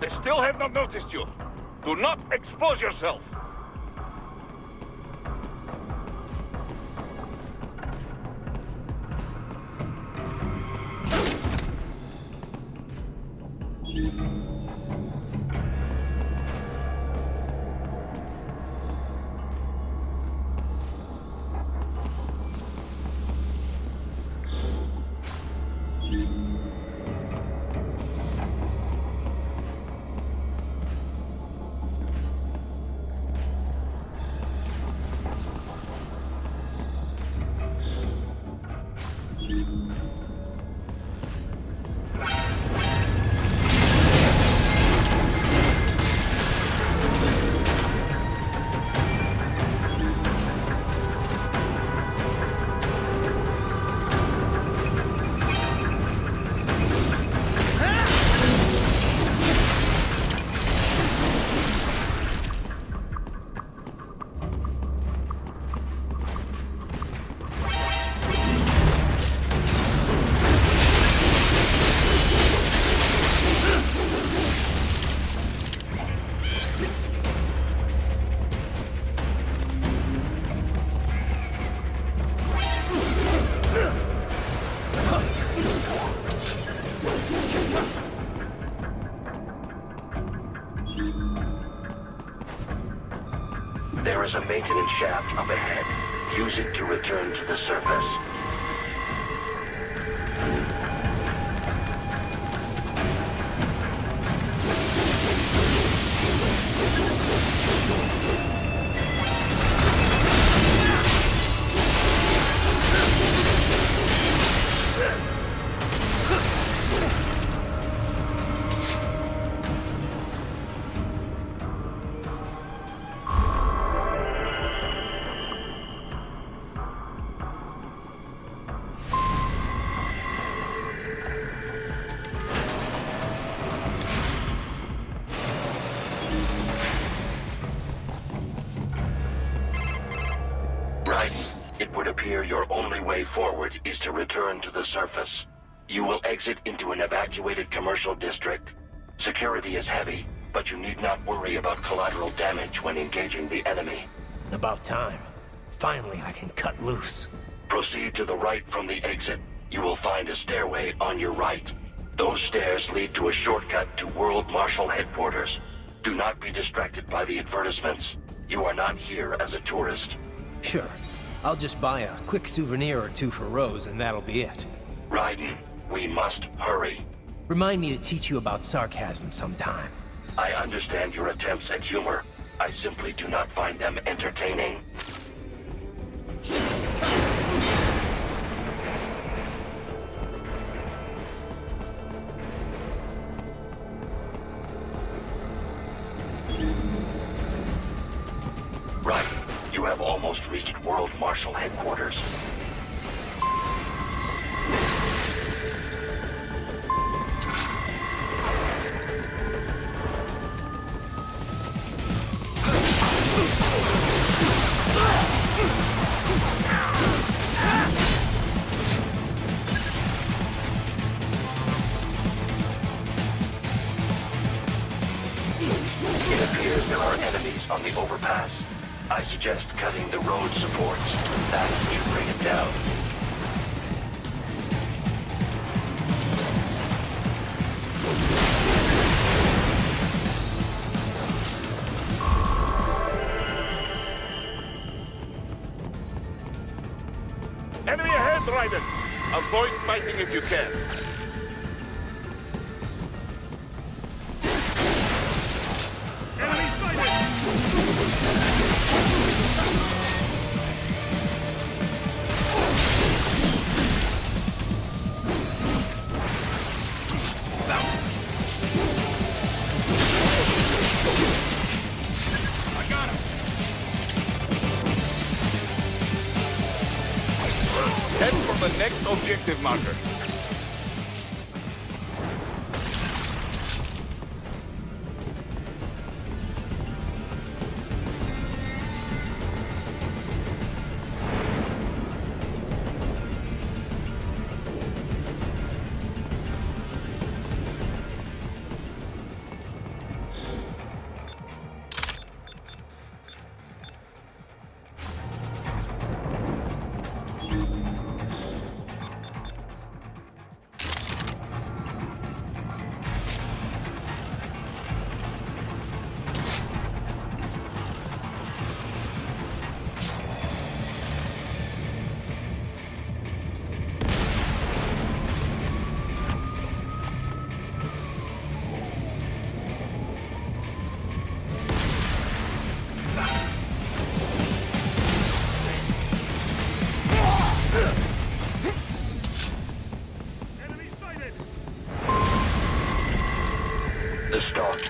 They still have not noticed you. Do not expose yourself. There is a maintenance shaft up ahead. Use it to return to the surface. It would appear your only way forward is to return to the surface. You will exit into an evacuated commercial district. Security is heavy, but you need not worry about collateral damage when engaging the enemy. About time. Finally, I can cut loose. Proceed to the right from the exit. You will find a stairway on your right. Those stairs lead to a shortcut to World Marshal Headquarters. Do not be distracted by the advertisements. You are not here as a tourist. Sure. I'll just buy a quick souvenir or two for Rose, and that'll be it. Raiden, we must hurry. Remind me to teach you about sarcasm sometime. I understand your attempts at humor. I simply do not find them entertaining. Right. You have almost reached World Marshal Headquarters. It appears there are enemies on the overpass. I suggest cutting the road supports. That should bring it down. Enemy ahead, Raiden! Avoid fighting if you can. Enemy sighted! I got him! Head for the next objective marker.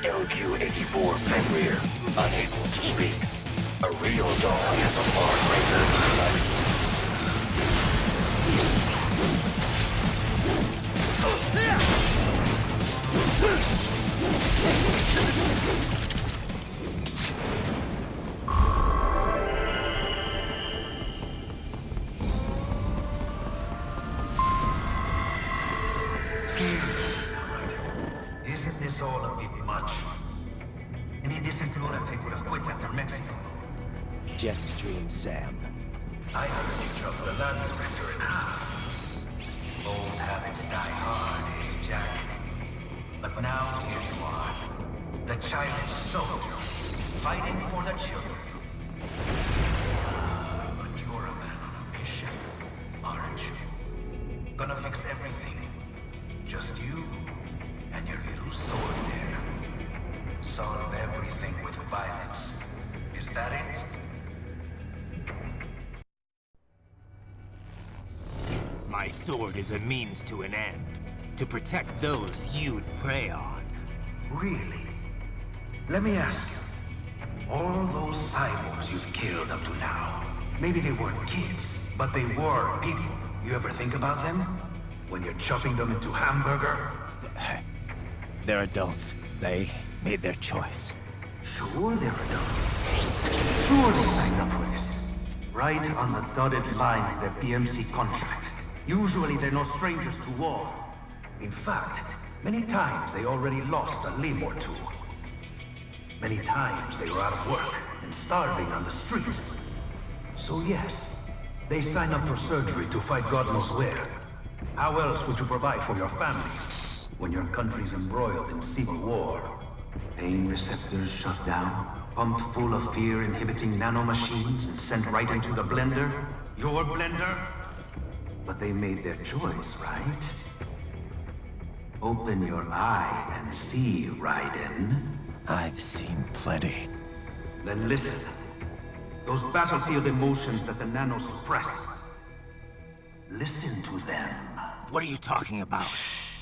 LQ-84 Fenrir, unable to speak. A real dog has a far greater life. Isn't this all a bit much? Any decent lunatic would have quit after Mexico. Jetstream, Sam. I heard you drove the land director in half. Old habits die hard, eh, Jack? But now here you are. The childish soldier, fighting for the children. But you're a man on a mission, aren't you? Gonna fix everything. Just you and your little sword there. Solve everything with violence. Is that it? My sword is a means to an end. To protect those you'd prey on. Really? Let me ask you. All those cyborgs you've killed up to now, maybe they weren't kids, but they were people. You ever think about them? When you're chopping them into hamburger? They're adults. They made their choice. Sure they're adults. Sure they signed up for this. Right on the dotted line of their BMC contract. Usually they're no strangers to war. In fact, many times they already lost a limb or two. Many times they were out of work and starving on the street. So yes, they sign up for surgery to fight God knows where. How else would you provide for your family when your country's embroiled in civil war? Pain receptors shut down, pumped full of fear-inhibiting nanomachines and sent right into the blender? Your blender? But they made their choice, right? Open your eye and see, Raiden. I've seen plenty. Then listen. Those battlefield emotions that the nanos suppress. Listen to them. What are you talking about? Shh.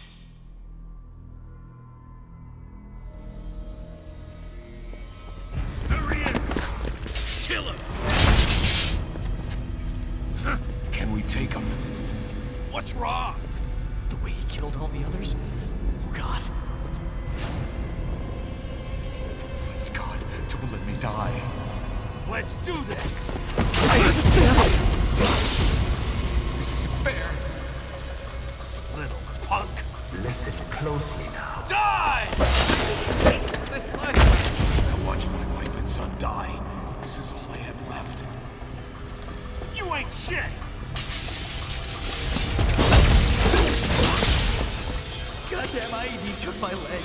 There he is! Kill him! Can we take him? What's wrong? The way he killed all the others? Oh God. Please God, don't let me die. Let's do this! This isn't fair. Little punk! Listen closely now. Die! This life. I watched my wife and son die. This is all I had left. You ain't shit! Goddamn IED took my leg.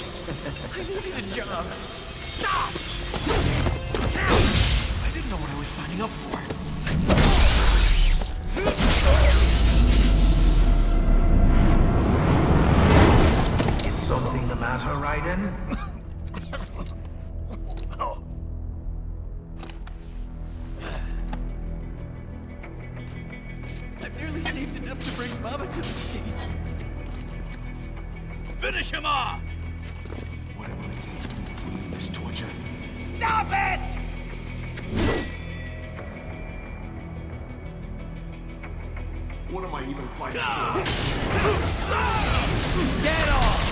I needed a job. Stop! I didn't know what I was signing up for. Is something the matter, Raiden? I've nearly saved enough to bring Mama to the States. Finish him off! Whatever it takes to be free of this torture. Stop it! What am I even fighting for? Get off!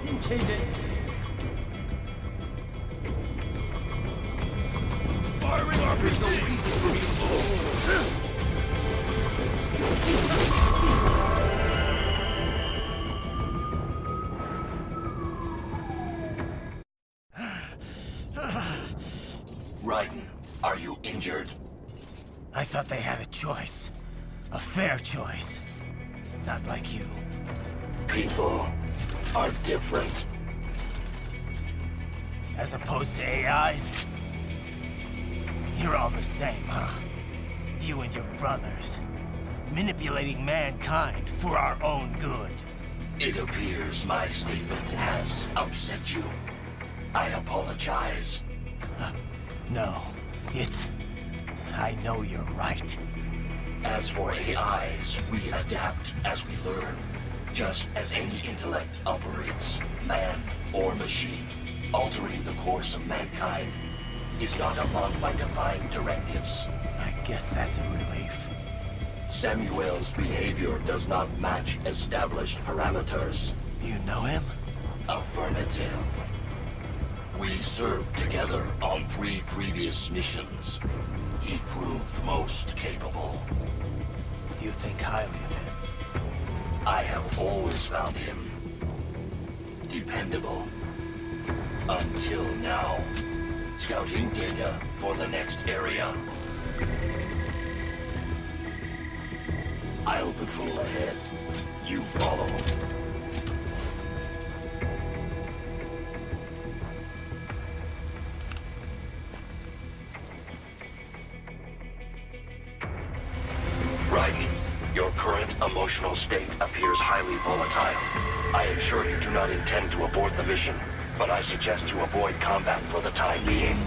Didn't change it. Firing RPG! Raiden, are you injured? I thought they had a choice. A fair choice. Not like you. People are different. as opposed to AIs? You're all the same, huh? You and your brothers. Manipulating mankind for our own good. It appears my statement has upset you. I apologize. No, I know you're right. As for AIs, we adapt as we learn. Just as any intellect operates, man or machine. Altering the course of mankind is not among my defined directives. I guess that's a relief. Samuel's behavior does not match established parameters. You know him? Affirmative. We served together on 3 previous missions. He proved most capable. You think highly of him? I have always found him dependable. Until now. Scouting data for the next area. I'll patrol ahead. You follow. Raiden, your current emotional state appears highly volatile. I am sure you do not intend to abort the mission, but I suggest you avoid combat for the time being.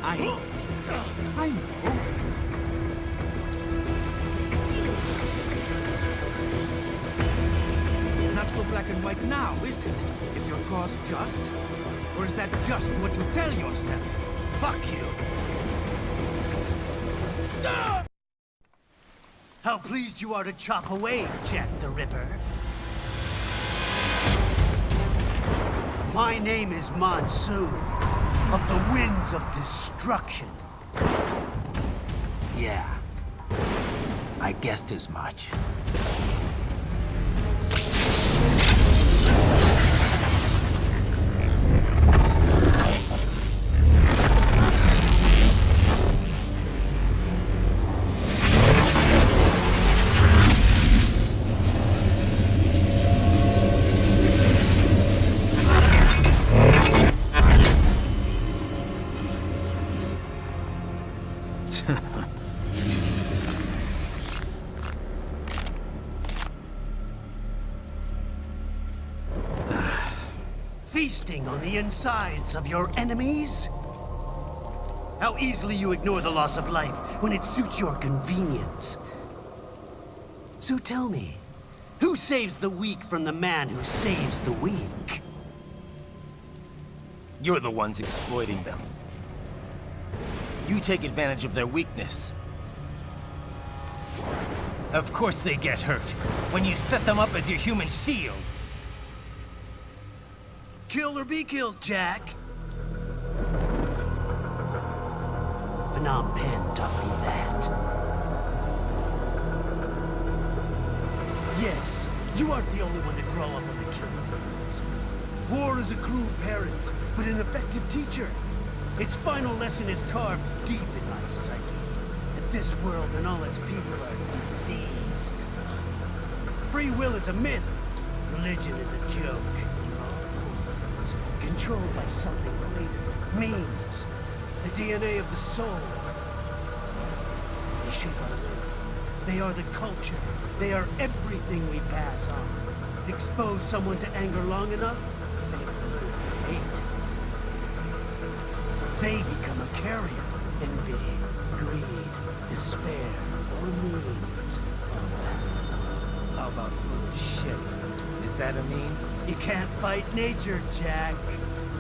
I know. Not so black and white now, is it? Is your cause just? Or is that just what you tell yourself? Fuck you! How pleased you are to chop away, Jack the Ripper. My name is Monsoon, of the Winds of Destruction. Yeah. I guessed as much. Feasting on the insides of your enemies? How easily you ignore the loss of life when it suits your convenience. So tell me, who saves the weak from the man who saves the weak? You're the ones exploiting them. You take advantage of their weakness. Of course they get hurt when you set them up as your human shield. Kill or be killed, Jack. Phnom Penh taught me that. Yes, you aren't the only one to grow up on the killing fields. War is a cruel parent, but an effective teacher. Its final lesson is carved deep in my psyche. That this world and all its people are diseased. Free will is a myth. Religion is a joke. Controlled by something greater. Memes. The DNA of the soul. They shape our life. They are the culture. They are everything we pass on. Expose someone to anger long enough, they will learn to hate. They become a carrier. Envy, greed, despair, or means. How about foolish shit? Is that a meme? You can't fight nature, Jack.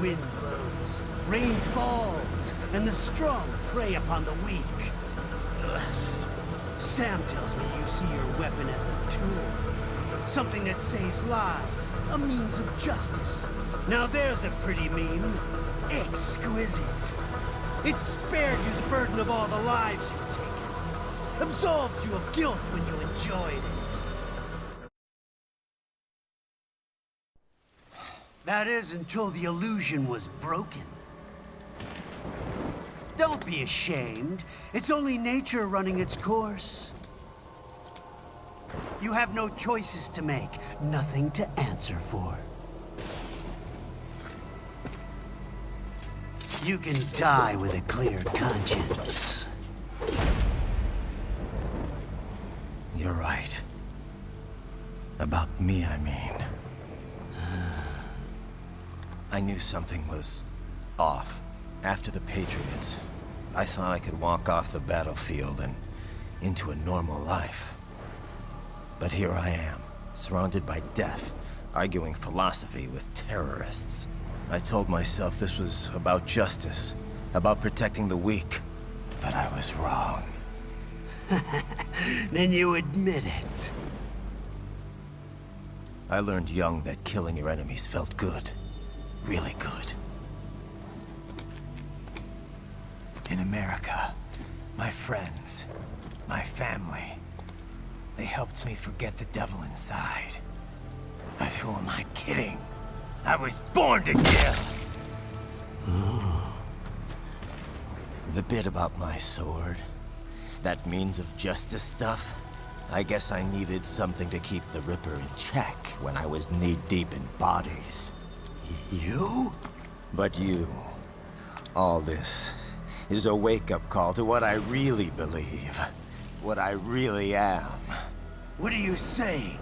Wind blows, rain falls, and the strong prey upon the weak. Ugh. Sam tells me you see your weapon as a tool. Something that saves lives, a means of justice. Now there's a pretty meme. Exquisite. It spared you the burden of all the lives you've taken. Absolved you of guilt when you enjoyed it. That is until the illusion was broken. Don't be ashamed. It's only nature running its course. You have no choices to make, nothing to answer for. You can die with a clear conscience. You're right. About me, I mean. I knew something was off. After the Patriots, I thought I could walk off the battlefield and into a normal life. But here I am, surrounded by death, arguing philosophy with terrorists. I told myself this was about justice, about protecting the weak. But I was wrong. Then you admit it. I learned young that killing your enemies felt good. Really good. In America, my friends, my family, they helped me forget the devil inside. But who am I kidding? I was born to kill! The bit about my sword, that means of justice stuff, I guess I needed something to keep the Ripper in check when I was knee-deep in bodies. You? But you, all this, is a wake-up call to what I really believe. What I really am. What are you saying?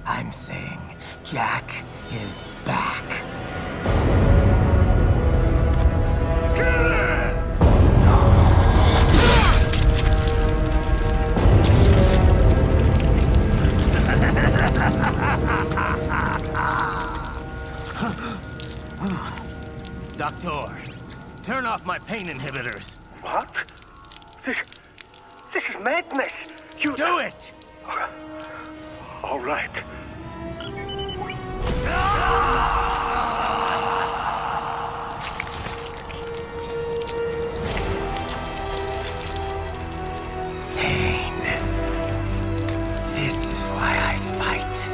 I'm saying Jack is back. Killer! Doctor, turn off my pain inhibitors. What? This is madness. You do it! All right. Pain. This is why I fight.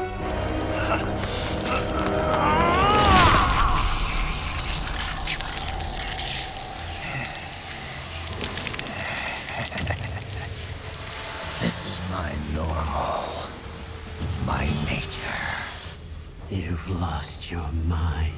This is my normal. My nature. You've lost your mind.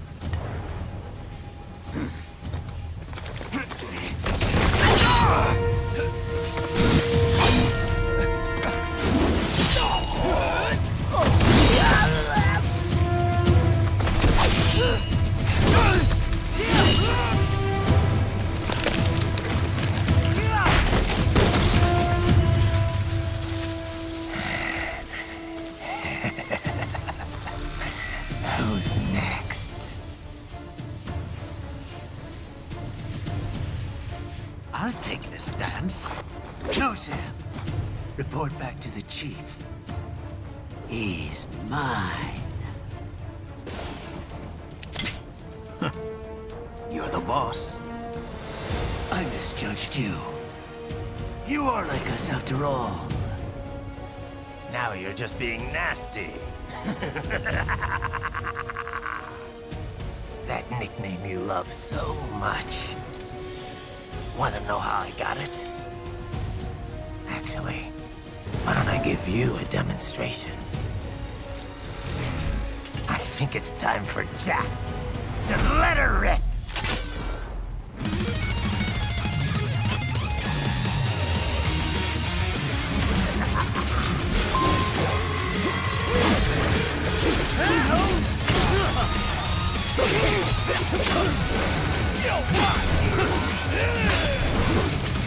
No, Sam. Report back to the chief. He's mine. You're the boss. I misjudged you. You are like us after all. Now you're just being nasty. That nickname you love so much. Wanna know how I got it? Actually, why don't I give you a demonstration? I think it's time for Jack to let her rip.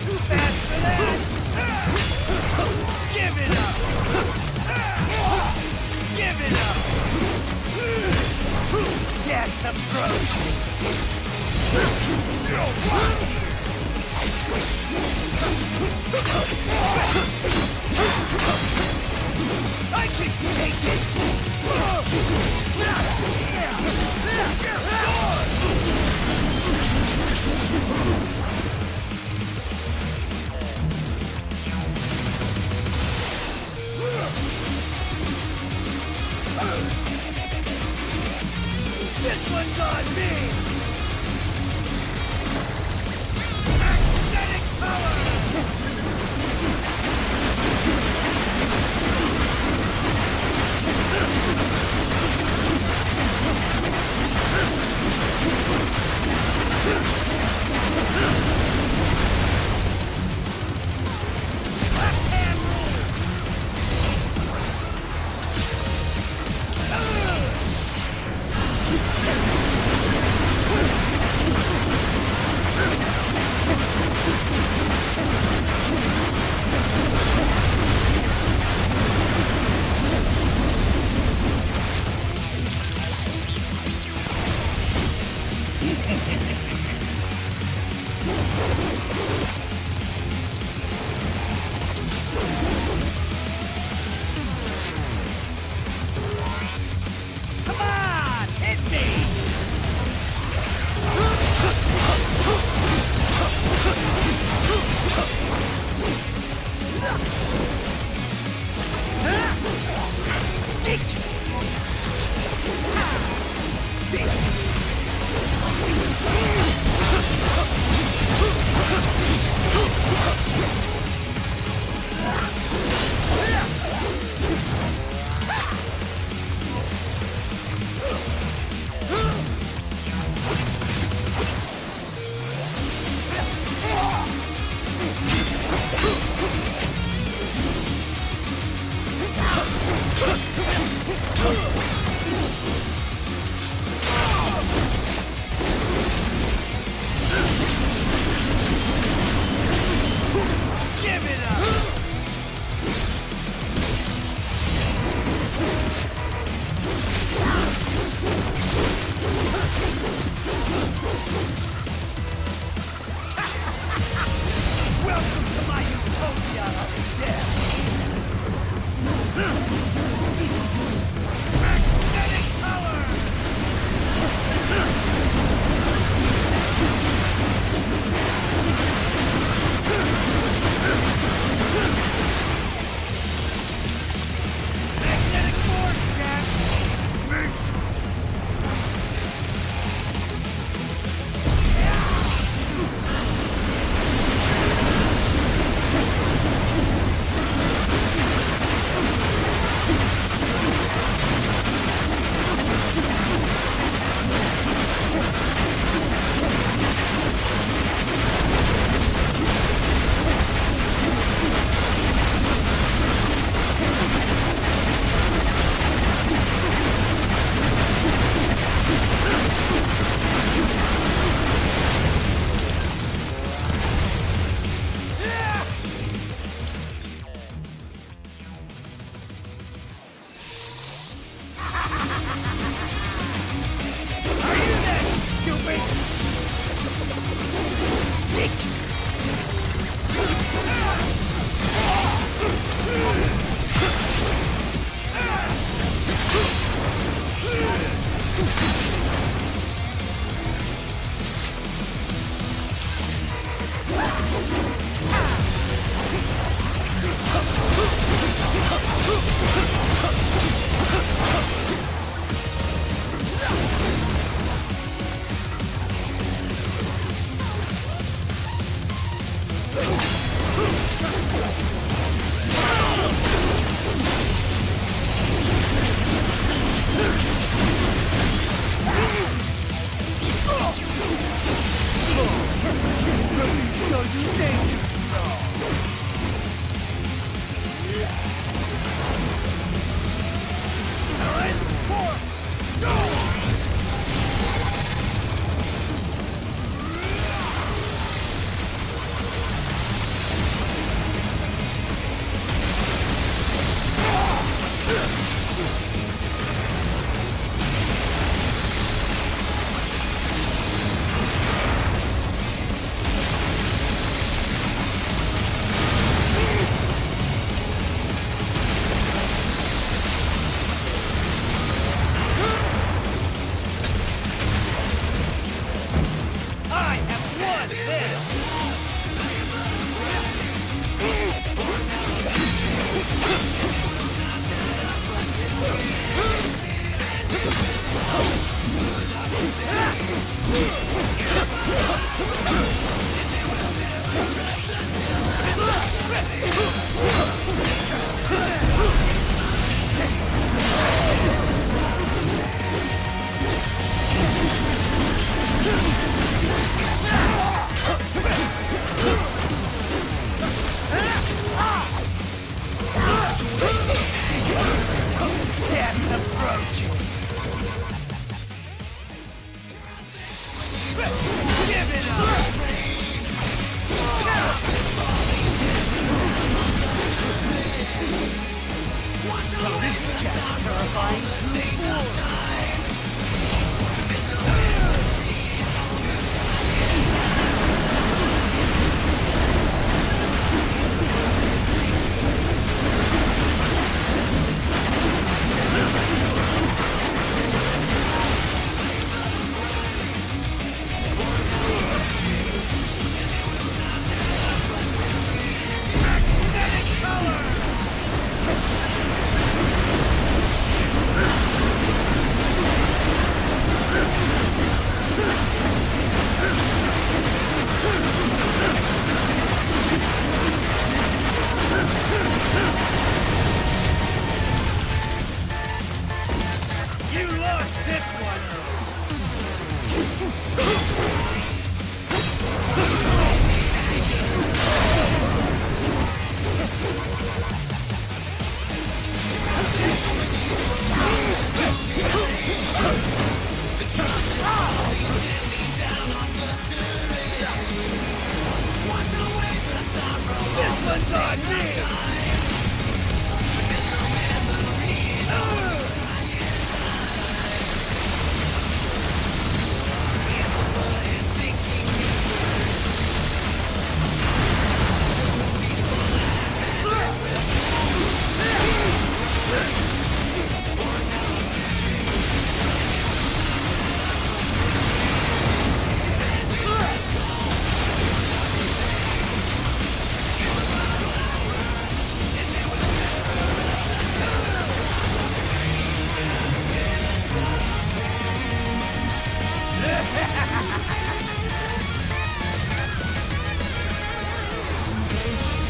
Too fast for that! Give it up! Give it up! Jack's approach! I can take it! This one's on me! Aesthetic power!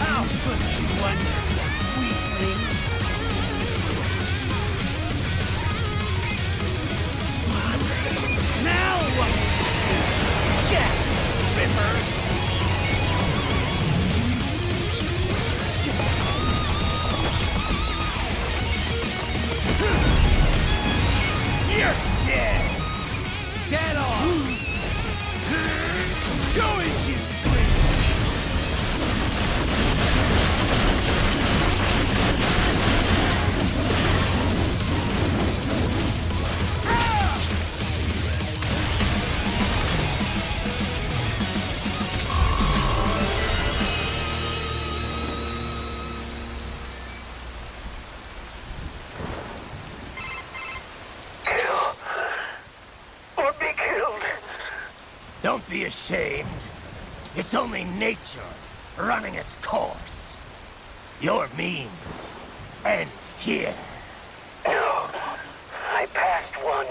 I'll put you under, weakling. Now what? Jack Ripper! You're dead! Dead on! Go as you please! Don't be ashamed. It's only nature running its course. Your means end here. No, I passed one.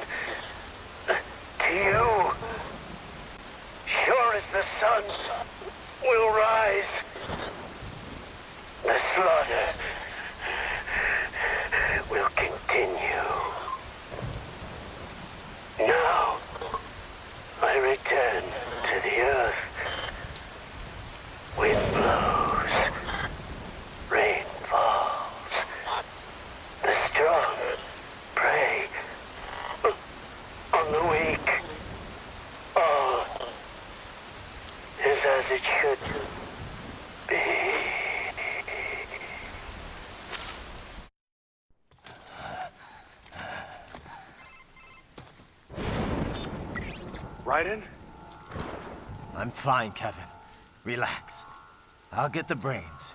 To you. Sure as the sun will rise. The slaughter will continue. Now, I return to the earth. Wind blows. Rain falls. The strong prey on the weak. All is as it should be. Raiden? I'm fine, Kevin. Relax. I'll get the brains.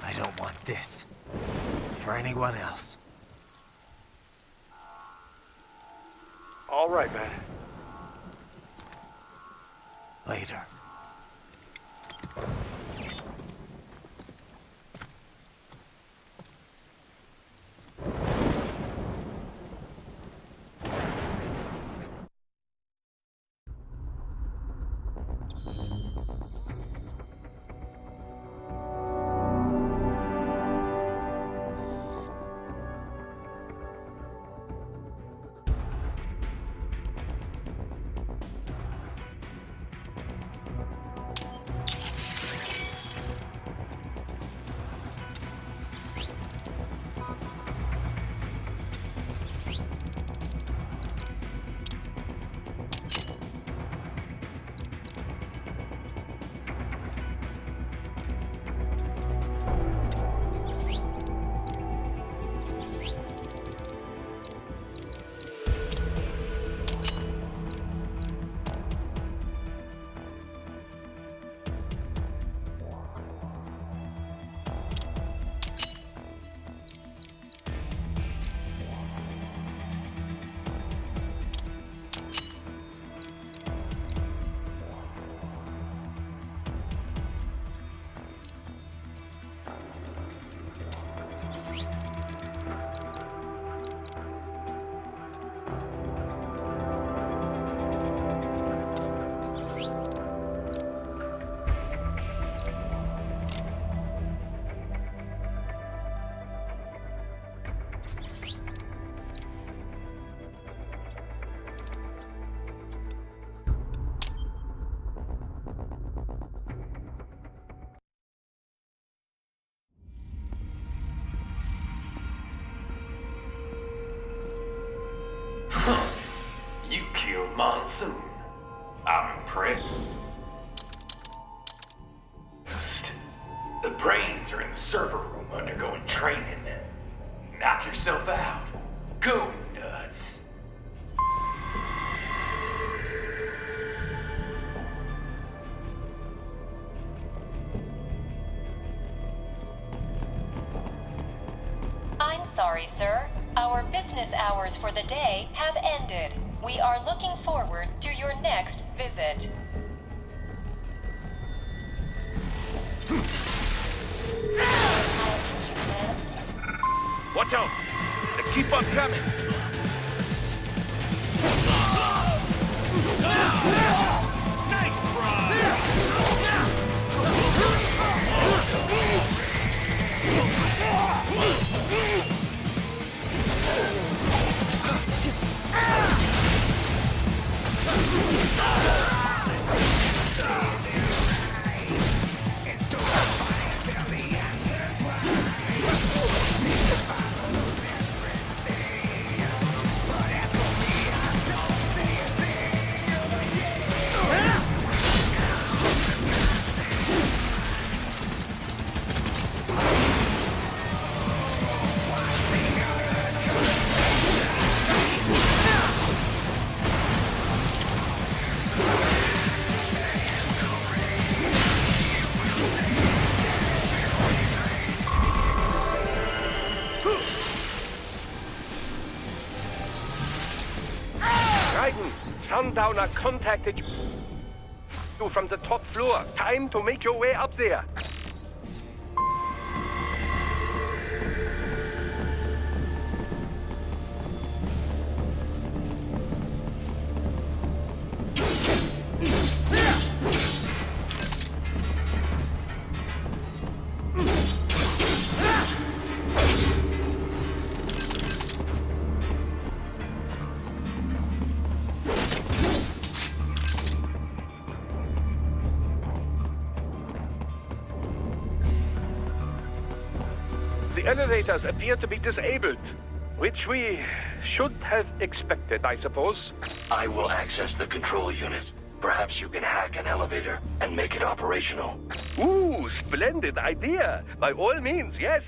I don't want this for anyone else. All right, man. Later. You killed Monsoon. I'm impressed. The brains are in the server room undergoing training. Knock yourself out. Go nuts. I'm sorry, sir. Our business hours for the day have ended. We are looking forward to your next visit. Watch out! They keep on coming! Nice try! Sundowner contacted you from the top floor. Time to make your way up there. The elevators appear to be disabled, which we should have expected, I suppose. I will access the control unit. Perhaps you can hack an elevator and make it operational. Ooh, splendid idea. By all means, yes.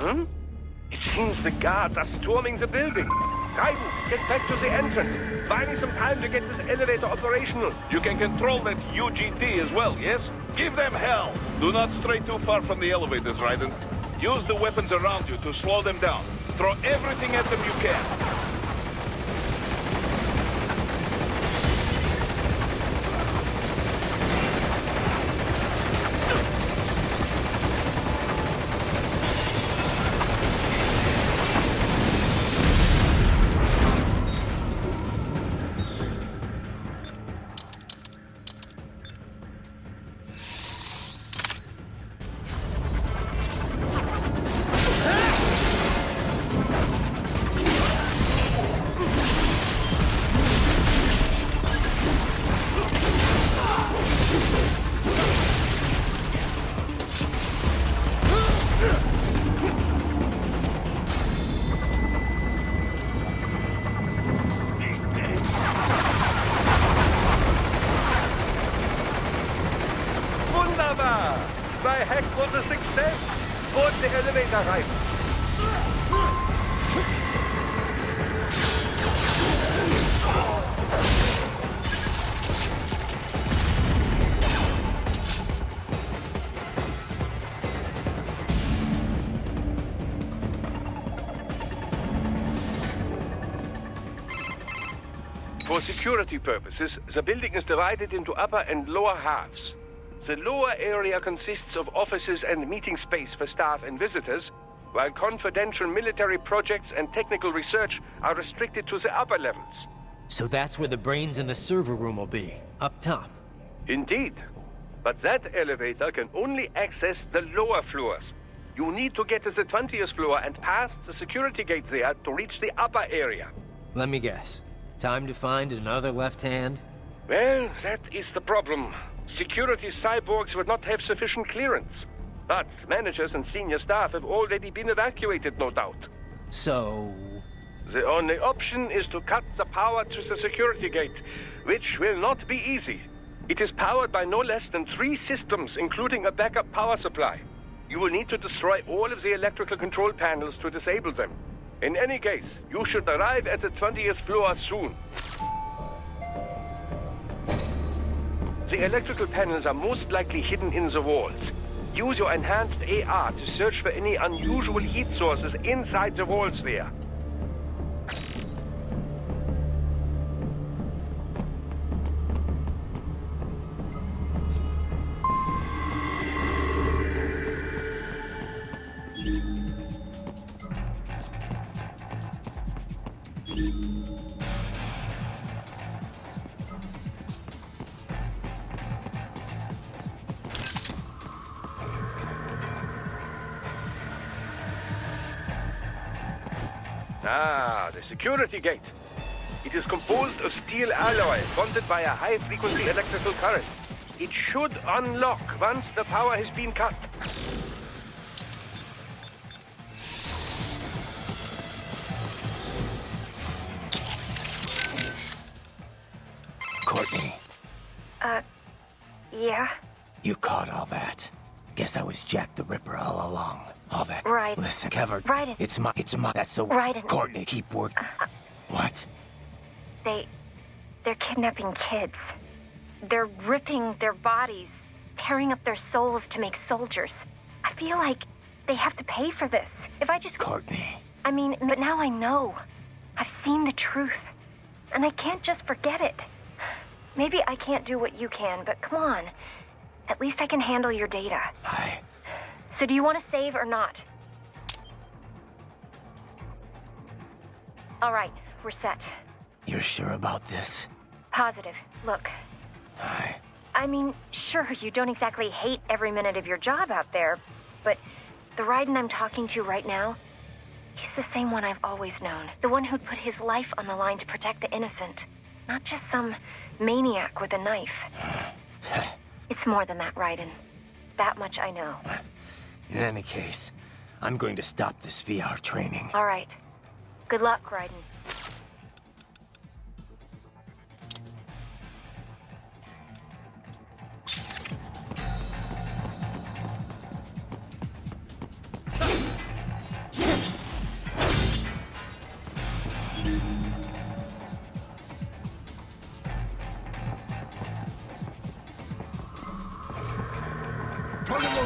It seems the guards are storming the building. Raiden, get back to the entrance. Buy me some time to get this elevator operational. You can control that UGT as well, yes? Give them hell! Do not stray too far from the elevators, Raiden. Use the weapons around you to slow them down. Throw everything at them you can. My hack was a success. Board the elevator right. For security purposes, the building is divided into upper and lower halves. The lower area consists of offices and meeting space for staff and visitors, while confidential military projects and technical research are restricted to the upper levels. So that's where the brains in the server room will be, up top. Indeed. But that elevator can only access the lower floors. You need to get to the 20th floor and past the security gate there to reach the upper area. Let me guess. Time to find another left hand? Well, that is the problem. Security cyborgs would not have sufficient clearance. But managers and senior staff have already been evacuated, no doubt. So... The only option is to cut the power to the security gate. which will not be easy. It is powered by no less than 3 systems, including a backup power supply. You will need to destroy all of the electrical control panels to disable them. In any case, you should arrive at the 20th floor soon. The electrical panels are most likely hidden in the walls. Use your enhanced AR to search for any unusual heat sources inside the walls there. Ah, the security gate. It is composed of steel alloy bonded by a high-frequency electrical current. It should unlock once the power has been cut. Courtney. Yeah? You caught all that. Guess I was Jack the Ripper all along. All that. Right. Listen, covered. Right. It's my, that's the... Right. Courtney, keep work. What? They're kidnapping kids. They're ripping their bodies, tearing up their souls to make soldiers. I feel like they have to pay for this. If I just... Courtney. I mean, but now I know. I've seen the truth. And I can't just forget it. Maybe I can't do what you can, but come on. At least I can handle your data. So do you want to save or not? All right, we're set. You're sure about this? Positive. Look. I mean, sure, you don't exactly hate every minute of your job out there, but the Raiden I'm talking to right now, he's the same one I've always known. The one who'd put his life on the line to protect the innocent. Not just some maniac with a knife. It's more than that, Raiden. That much I know. In any case, I'm going to stop this VR training. All right. Good luck, Raiden.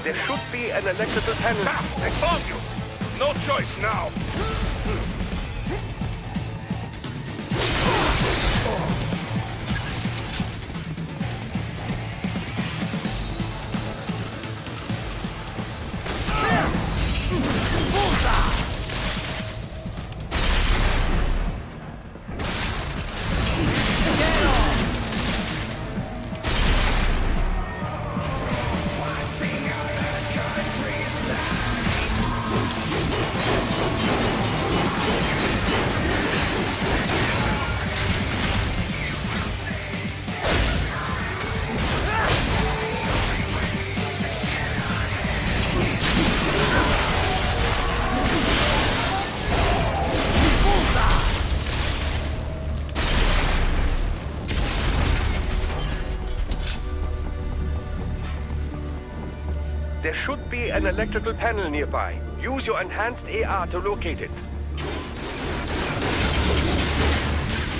There should be an electrical panel. I found you! No choice now! There should be an electrical panel nearby. Use your enhanced AR to locate it.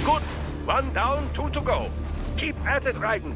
Good. 1 down, 2 to go. Keep at it, Raiden.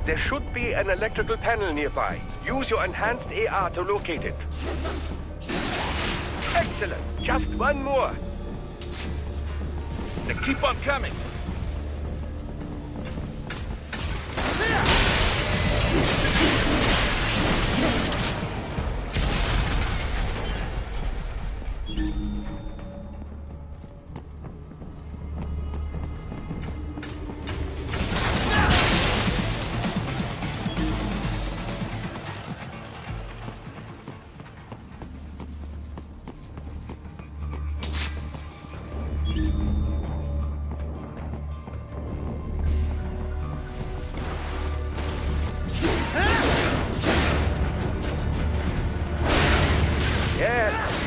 There should be an electrical panel nearby. Use your enhanced AR to locate it. Excellent. Just one more. Now keep on coming.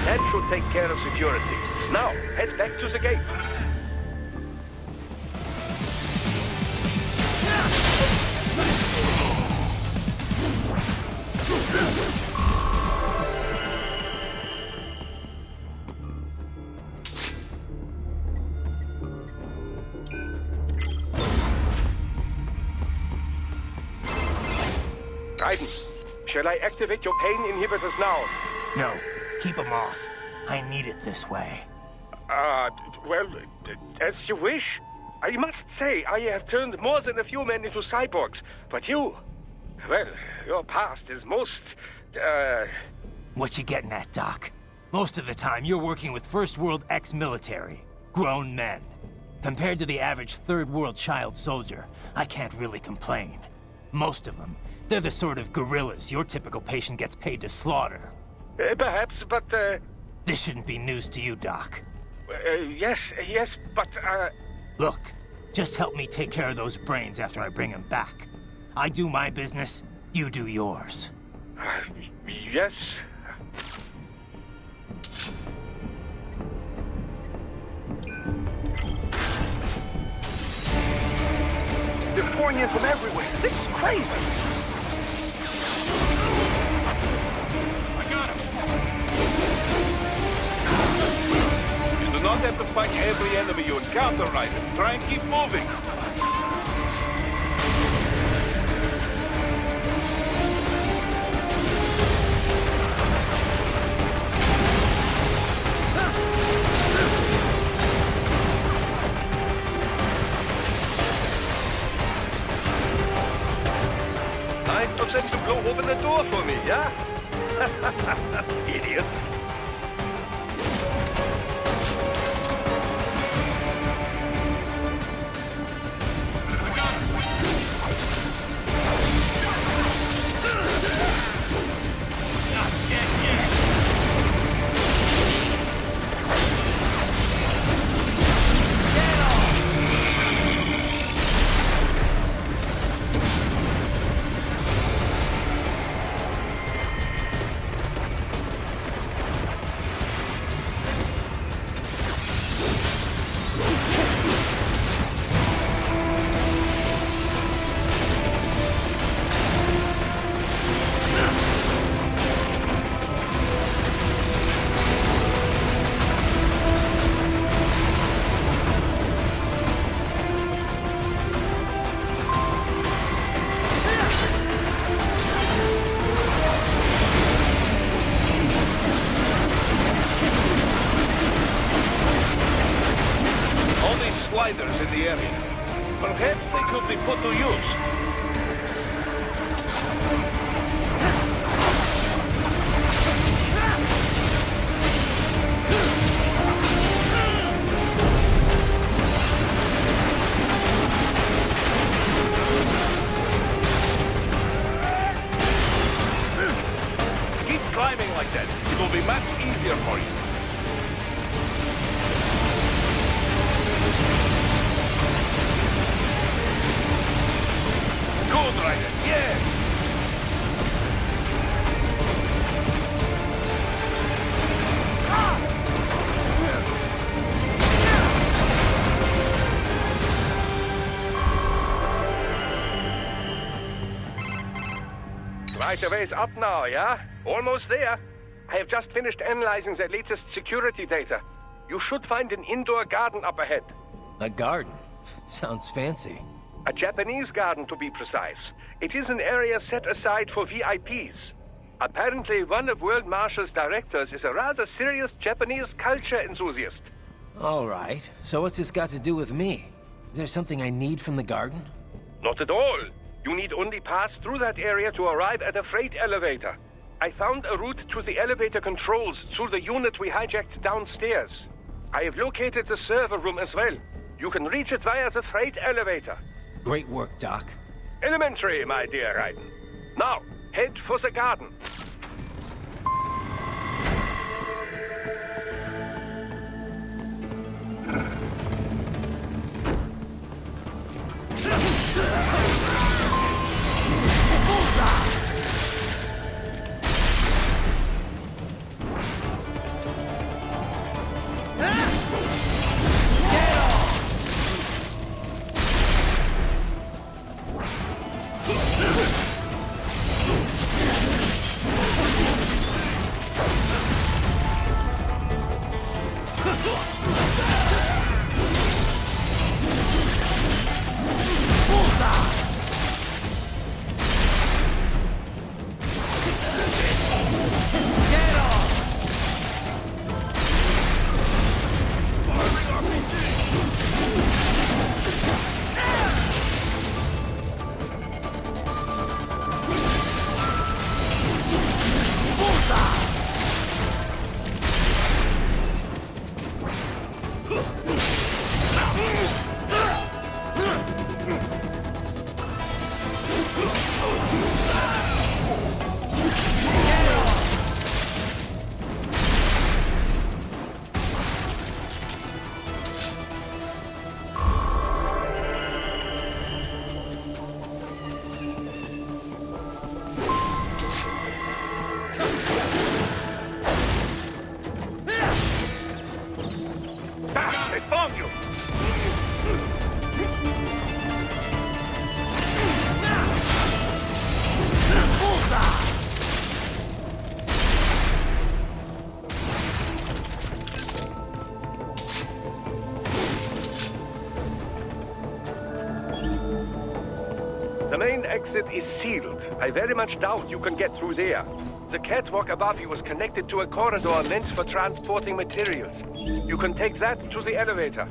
That should take care of security. Now, head back to the gate. Raiden, shall I activate your pain inhibitors now? No, keep them off. I need it this way. Well, as you wish. I must say, I have turned more than a few men into cyborgs, but you... Well, your past is most, What you getting at, Doc? Most of the time, you're working with First World ex-military. Grown men. Compared to the average Third World child soldier, I can't really complain. Most of them, they're the sort of guerrillas your typical patient gets paid to slaughter. Perhaps, but, This shouldn't be news to you, Doc. Yes, but, Look, just help me take care of those brains after I bring them back. I do my business, you do yours. Yes. They're pouring in from everywhere. This is crazy. I got him. You do not have to fight every enemy you encounter, Raiden. Try and keep moving. Nice of them to blow open the door for me, yeah? Idiots. Sliders in the area. Perhaps they could be put to use. Keep climbing like that. It will be much easier for you. Good, Raiden, yes! Right away's up now, yeah? Almost there. I have just finished analyzing the latest security data. You should find an indoor garden up ahead. A garden? Sounds fancy. A Japanese garden, to be precise. It is an area set aside for VIPs. Apparently, one of World Marshal's directors is a rather serious Japanese culture enthusiast. All right. So what's this got to do with me? Is there something I need from the garden? Not at all. You need only pass through that area to arrive at a freight elevator. I found a route to the elevator controls through the unit we hijacked downstairs. I have located the server room as well. You can reach it via the freight elevator. Great work, Doc. Elementary, my dear Raiden. Now, head for the garden. The main exit is sealed. I very much doubt you can get through there. The catwalk above you is connected to a corridor meant for transporting materials. You can take that to the elevator.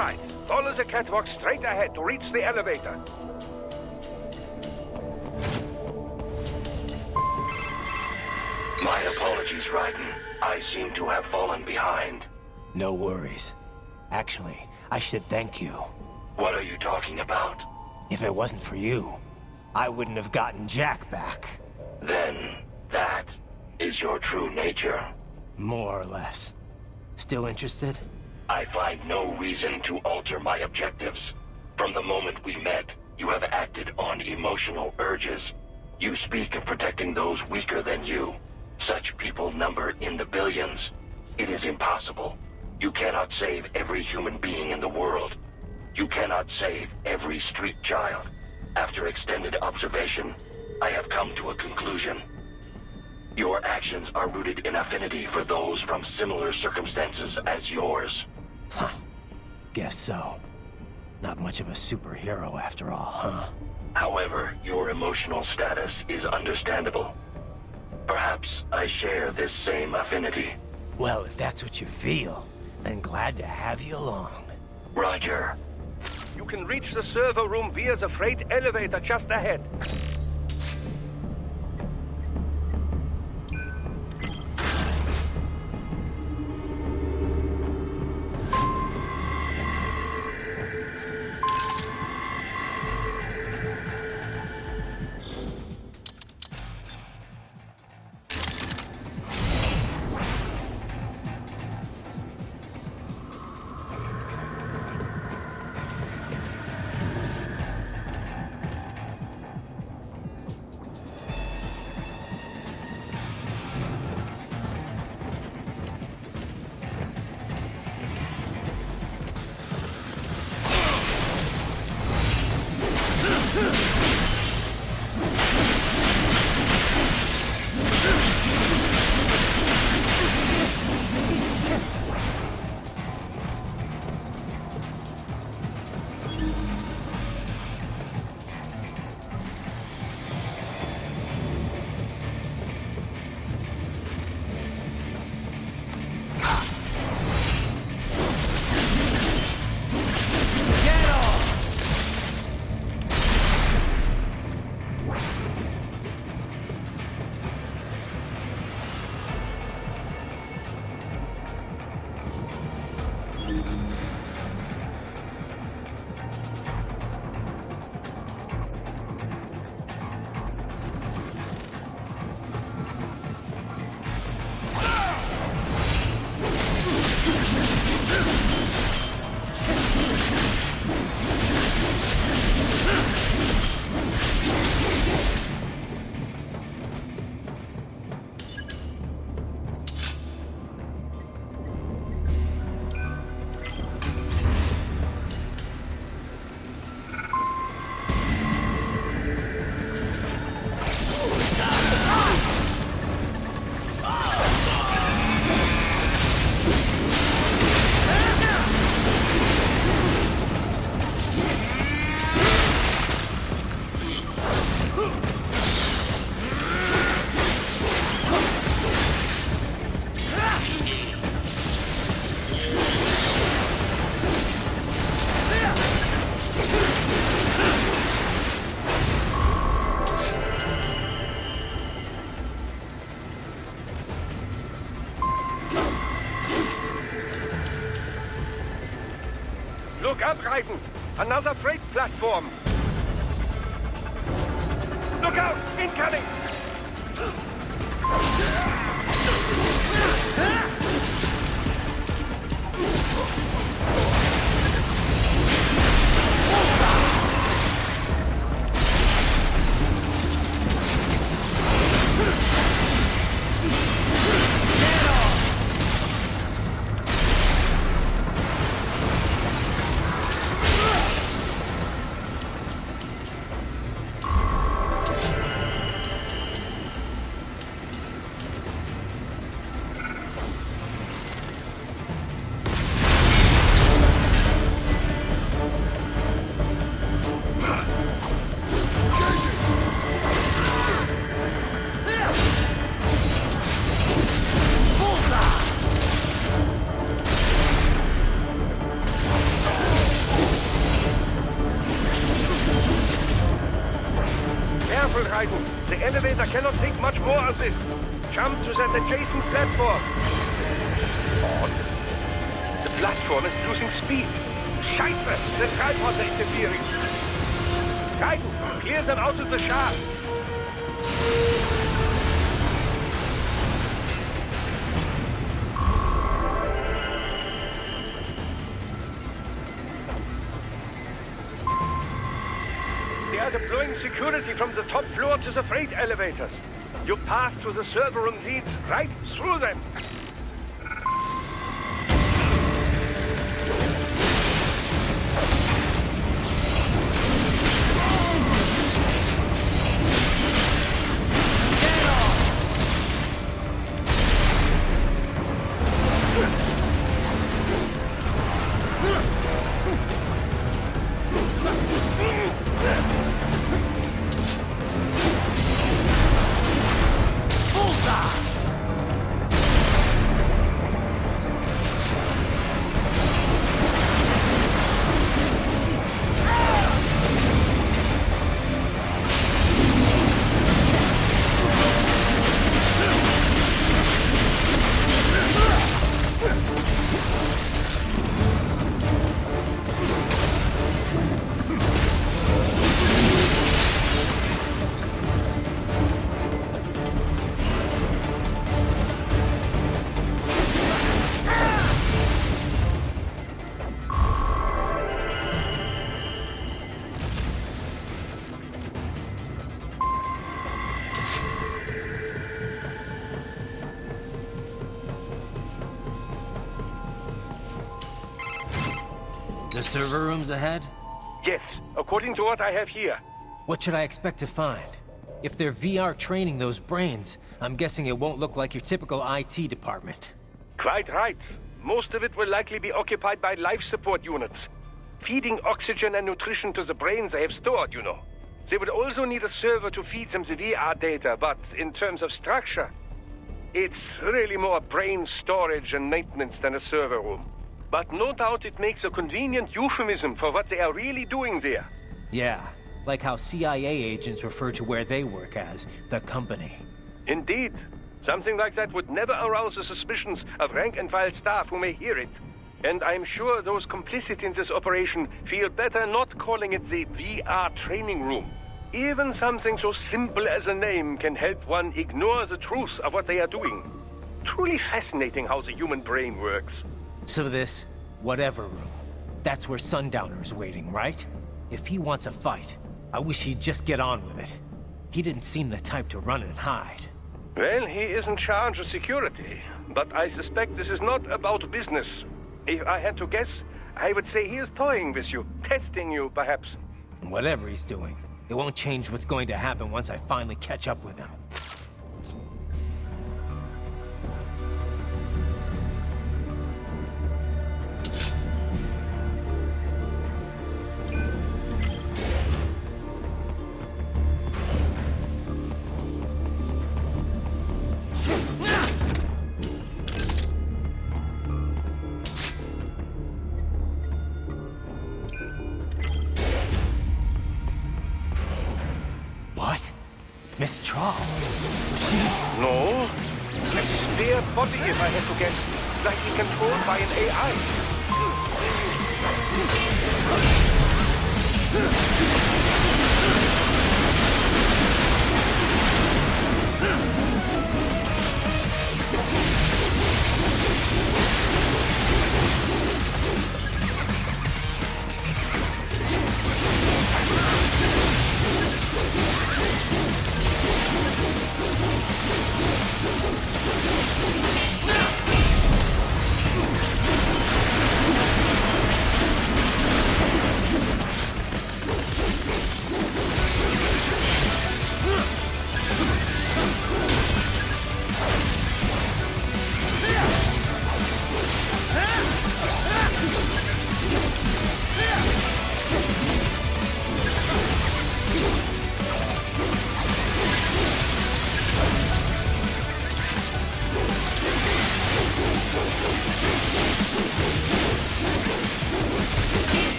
right. Follow the catwalk straight ahead to reach the elevator. My apologies, Raiden. I seem to have fallen behind. No worries. Actually, I should thank you. What are you talking about? If it wasn't for you, I wouldn't have gotten Jack back. Then, that is your true nature. More or less. Still interested? I find no reason to alter my objectives. From the moment we met, you have acted on emotional urges. You speak of protecting those weaker than you. Such people number in the billions. It is impossible. You cannot save every human being in the world. You cannot save every street child. After extended observation, I have come to a conclusion. Your actions are rooted in affinity for those from similar circumstances as yours. Huh. Guess so. Not much of a superhero after all, huh? However, your emotional status is understandable. Perhaps I share this same affinity. Well, if that's what you feel, then glad to have you along. Roger. You can reach the server room via the freight elevator just ahead. Look out, Raiden! Another freight platform! Look out! Incoming! Raiden. The elevator cannot take much more of this. Jump to that adjacent platform. On. The platform is losing speed. Scheiße! The tripods are interfering. Raiden, clear them out of the shaft. They are deploying security from the top floor to the freight elevators. Your path to the server room leads right through them. The server room's ahead? Yes, according to what I have here. What should I expect to find? If they're VR training those brains, I'm guessing it won't look like your typical IT department. Quite right. Most of it will likely be occupied by life support units. Feeding oxygen and nutrition to the brains they have stored, you know. They would also need a server to feed them the VR data, but in terms of structure, it's really more brain storage and maintenance than a server room. But no doubt it makes a convenient euphemism for what they are really doing there. Yeah, like how CIA agents refer to where they work as the company. Indeed. Something like that would never arouse the suspicions of rank-and-file staff who may hear it. And I'm sure those complicit in this operation feel better not calling it the VR training room. Even something so simple as a name can help one ignore the truth of what they are doing. Truly fascinating how the human brain works. So this, whatever room, that's where Sundowner's waiting, right? If he wants a fight, I wish he'd just get on with it. He didn't seem the type to run and hide. Well, he is in charge of security, but I suspect this is not about business. If I had to guess, I would say he is toying with you, testing you, perhaps. Whatever he's doing, it won't change what's going to happen once I finally catch up with him. Miss Traub? She's... No. A spare body, if I had to guess. Likely controlled by an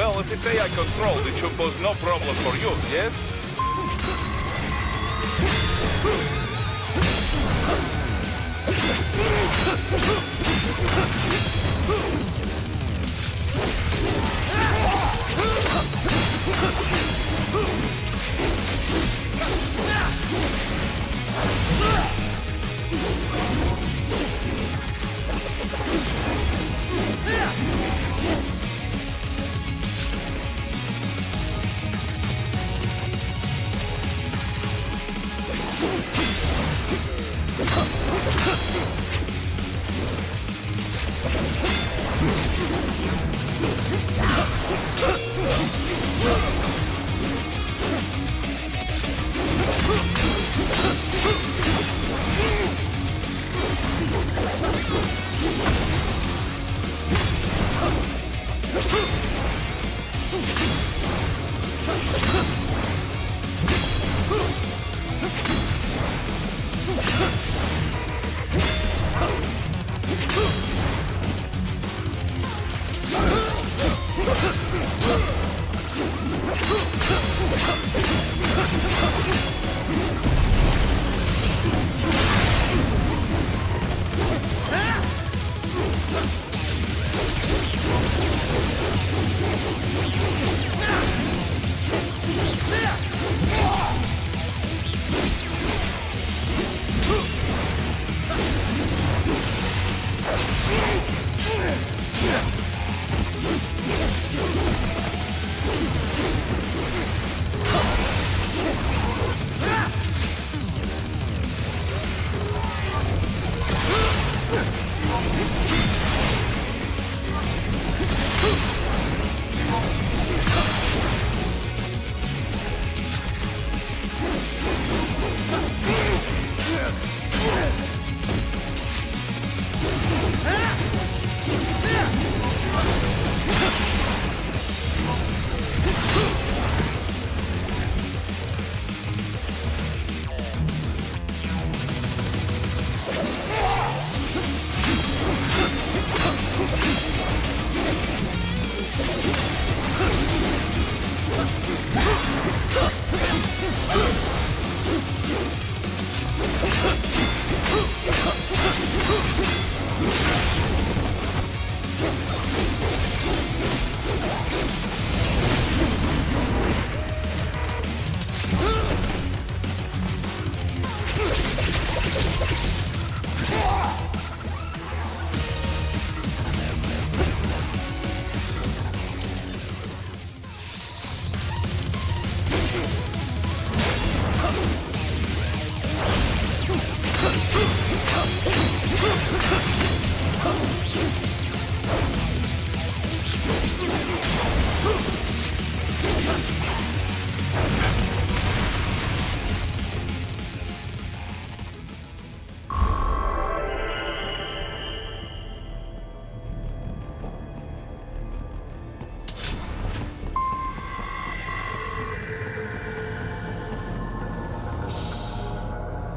Well, if it's AI controlled, it should pose no problem for you, yes?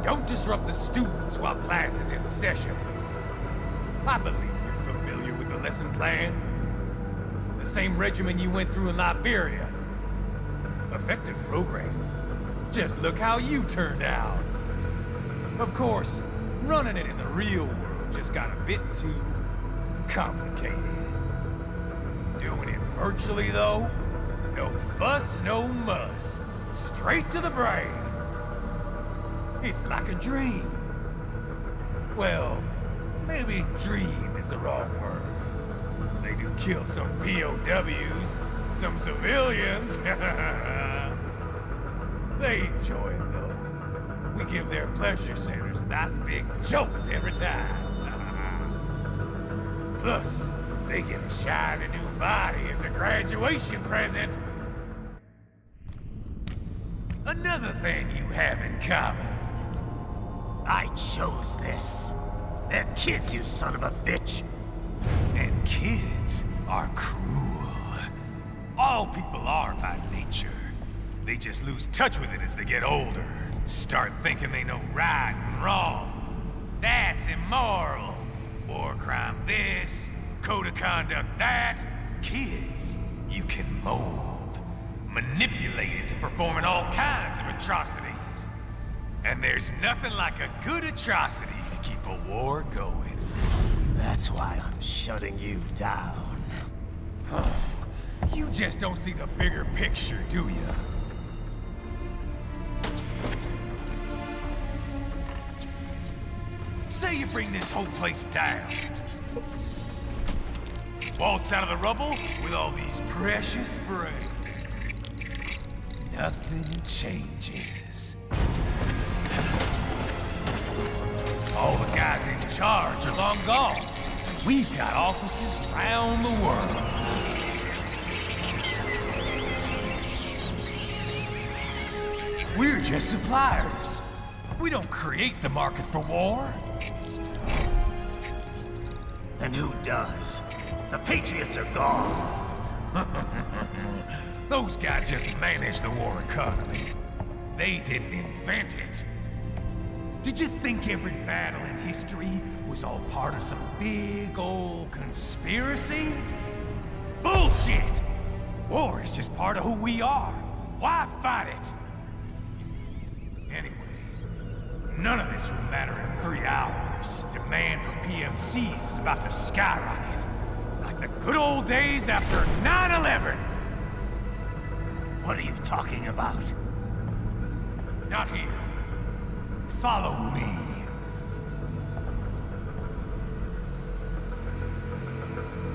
Don't disrupt the students while class is in session. I believe you're familiar with the lesson plan. The same regimen you went through in Liberia. Effective program. Just look how you turned out. Of course, running it in the real world just got a bit too complicated. Doing it virtually, though, no fuss, no muss. Straight to the brain. It's like a dream. Well, maybe dream is the wrong word. They do kill some POWs, some civilians. They enjoy it, though. We give their pleasure centers a nice big jolt every time. Plus, they get a shiny new body as a graduation present. Another thing you have in common. I chose this. They're kids, you son of a bitch. And kids are cruel. All people are by nature. They just lose touch with it as they get older. Start thinking they know right and wrong. That's immoral. War crime this, code of conduct that. Kids, You can mold, manipulate it to performing all kinds of atrocities. And there's nothing like a good atrocity to keep a war going. That's why I'm shutting you down. You just don't see the bigger picture, do you? Say you bring this whole place down. Waltz out of the rubble with all these precious brains. Nothing changes. All the guys in charge are long gone. We've got offices around the world. We're just suppliers. We don't create the market for war. And who does? The Patriots are gone. Those guys just manage the war economy. They didn't invent it. Did you think every battle in history was all part of some big old conspiracy? Bullshit! War is just part of who we are. Why fight it? Anyway, none of this will matter in 3 hours. Demand for PMCs is about to skyrocket. Like the good old days after 9/11. What are you talking about? Not here. Follow me.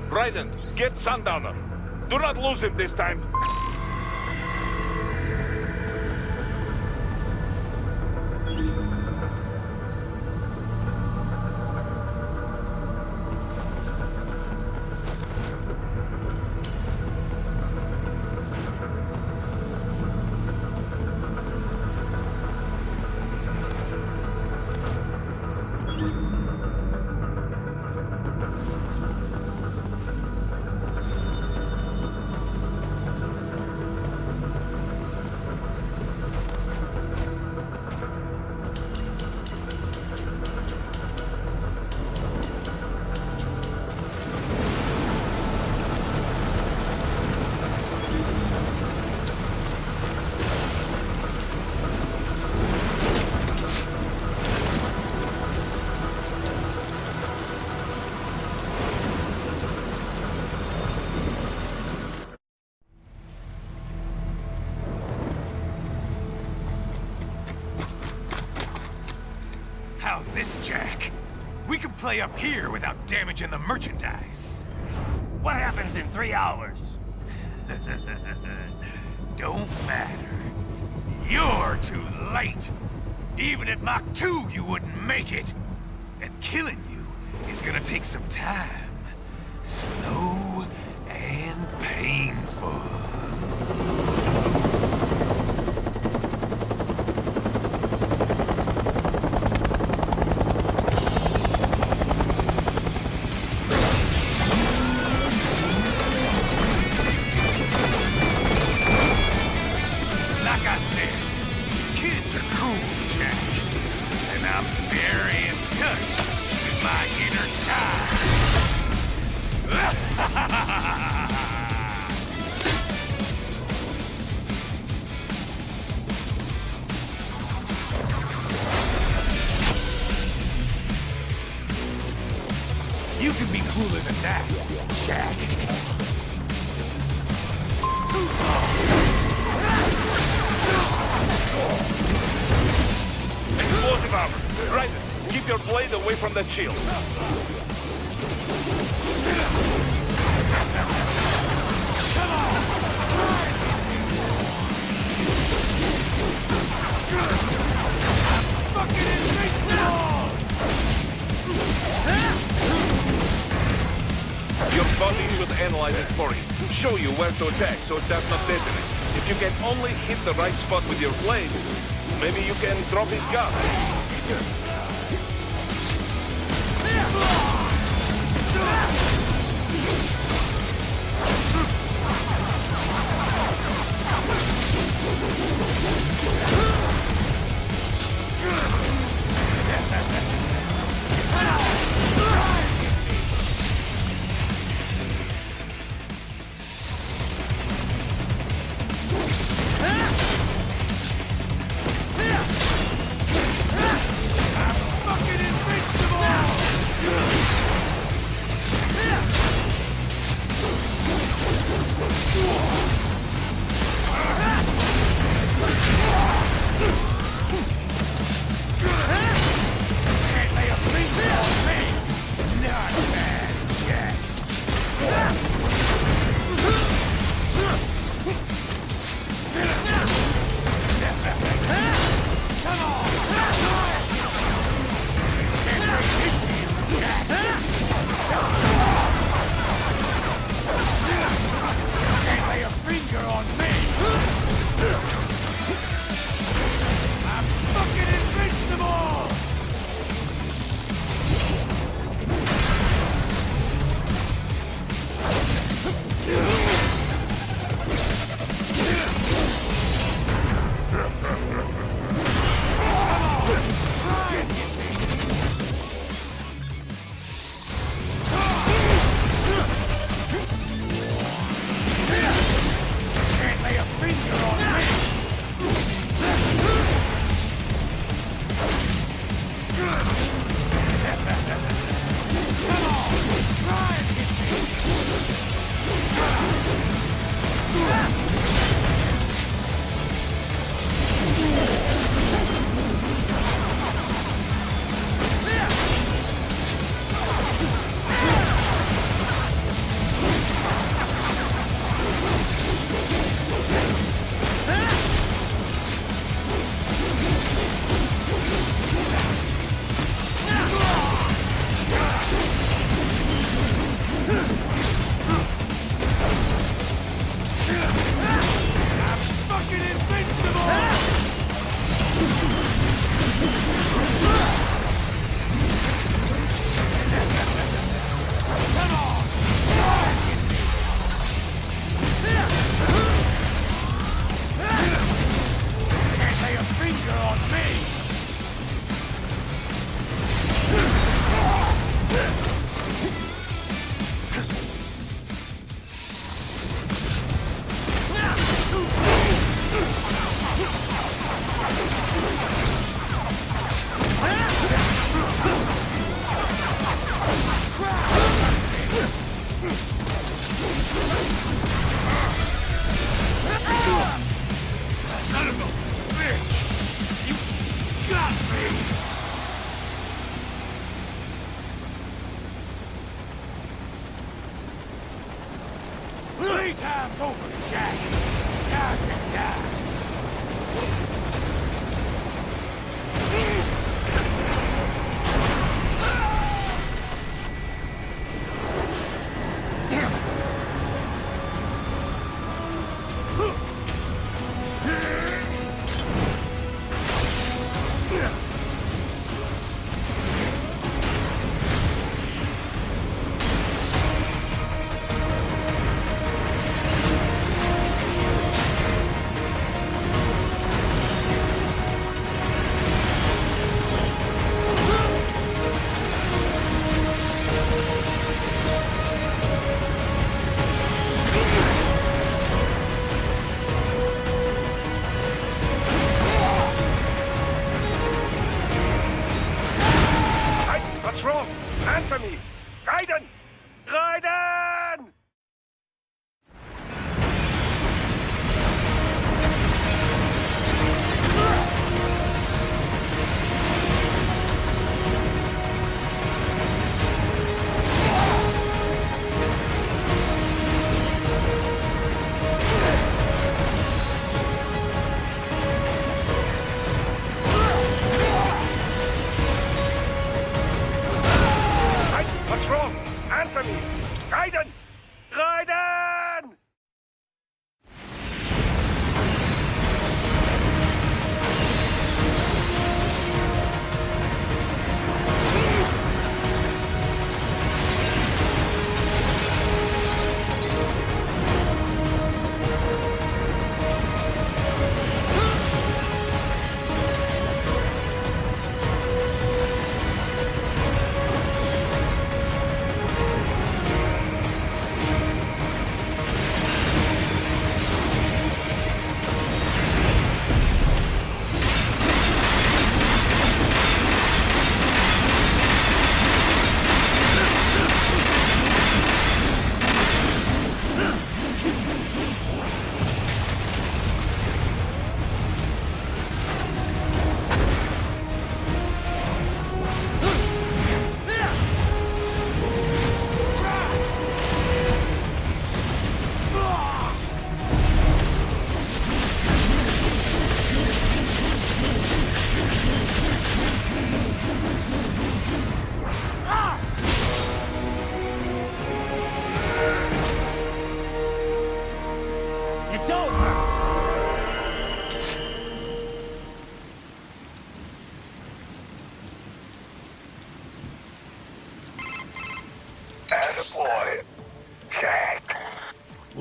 Raiden, get Sundowner. Do not lose him this time. How's this, Jack? We can play up here without damaging the merchandise. What happens in 3 hours? Don't matter. You're too late. Even at Mach 2, you wouldn't make it. And killing you is gonna take some time. Slow and painful. You can be cooler than that, Jack. Explosive armor. Raiden, keep your blade away from that shield. Come on! Fucking invincible! Your body should analyze it for you. Show you where to attack so it does not detonate. If you can only hit the right spot with your blade, maybe you can drop his gun.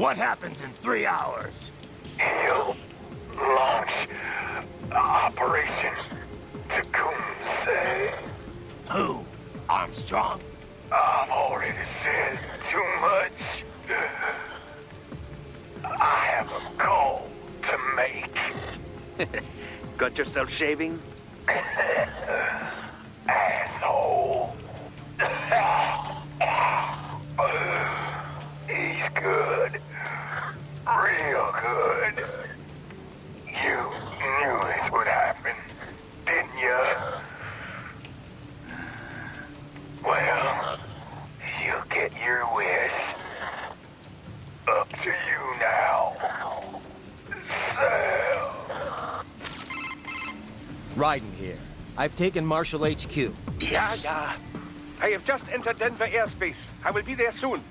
What happens in 3 hours? He'll launch Operation Tecumseh. Who? Armstrong? I've already said too much. I have a call to make. Got yourself shaving? Asshole. He's good. Real good. You knew this would happen, didn't you? Well, you'll get your wish. Up to you now. Sam. Raiden here. I've taken Marshall HQ. Yeah. I have just entered Denver airspace. I will be there soon.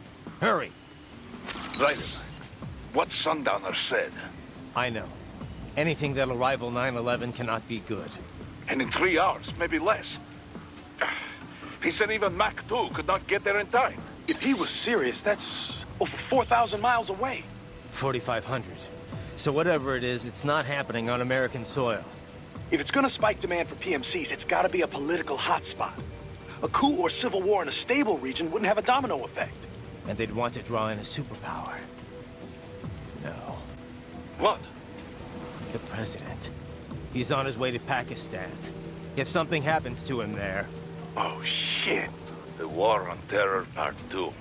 Hurry. Raiden, what Sundowner said. I know. Anything that'll rival 9/11 cannot be good. And in 3 hours, maybe less. He said even Mach 2 could not get there in time. If he was serious, that's over 4,000 miles away. 4,500. So whatever it is, it's not happening on American soil. If it's gonna spike demand for PMCs, it's gotta be a political hotspot. A coup or civil war in a stable region wouldn't have a domino effect. And they'd want to draw in a superpower. No. What? The president. He's on his way to Pakistan. If something happens to him there... Oh, shit. The War on Terror Part 2.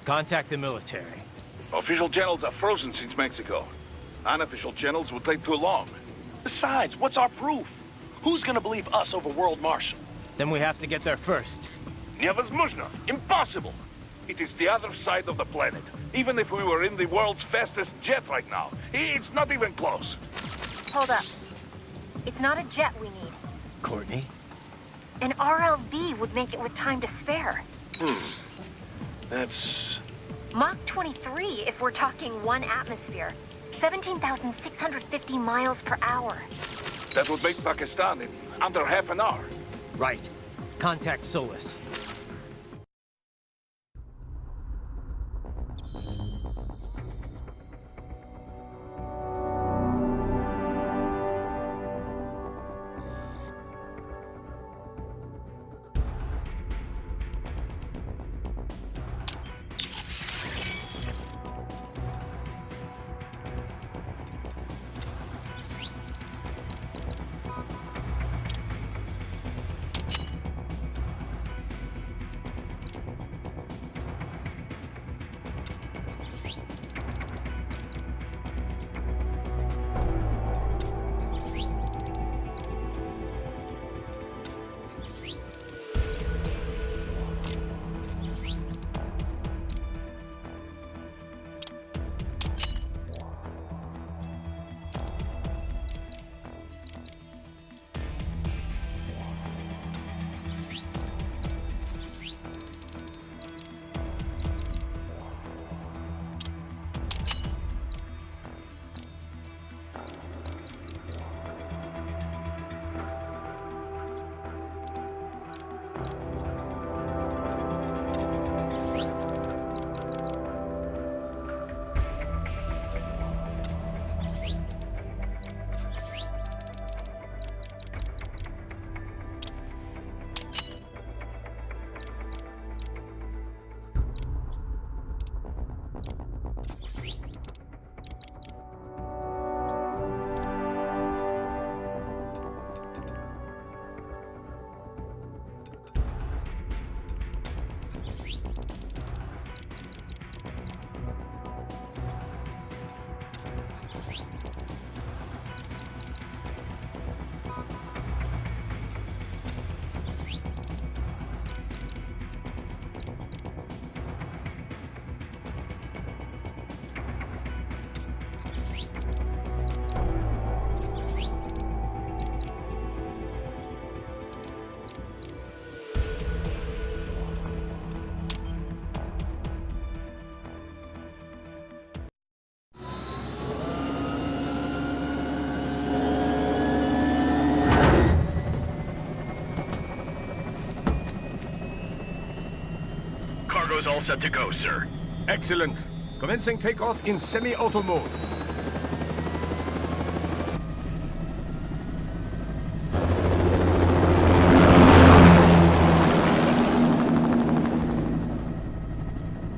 Contact the military. Official channels are frozen since Mexico. Unofficial channels would take too long. Besides, what's our proof? Who's gonna believe us over World Marshal? Then we have to get there first. Невозможно. Impossible. It is the other side of the planet. Even if we were in the world's fastest jet right now, it's not even close. Hold up. It's not a jet we need. Courtney? An RLV would make it with time to spare. That's... Mach 23 if we're talking 1 atmosphere. 17,650 miles per hour. That would make Pakistan in under half an hour. Right. Contact Solus. Cargo's all set to go, sir. Excellent. Commencing takeoff in semi-auto mode.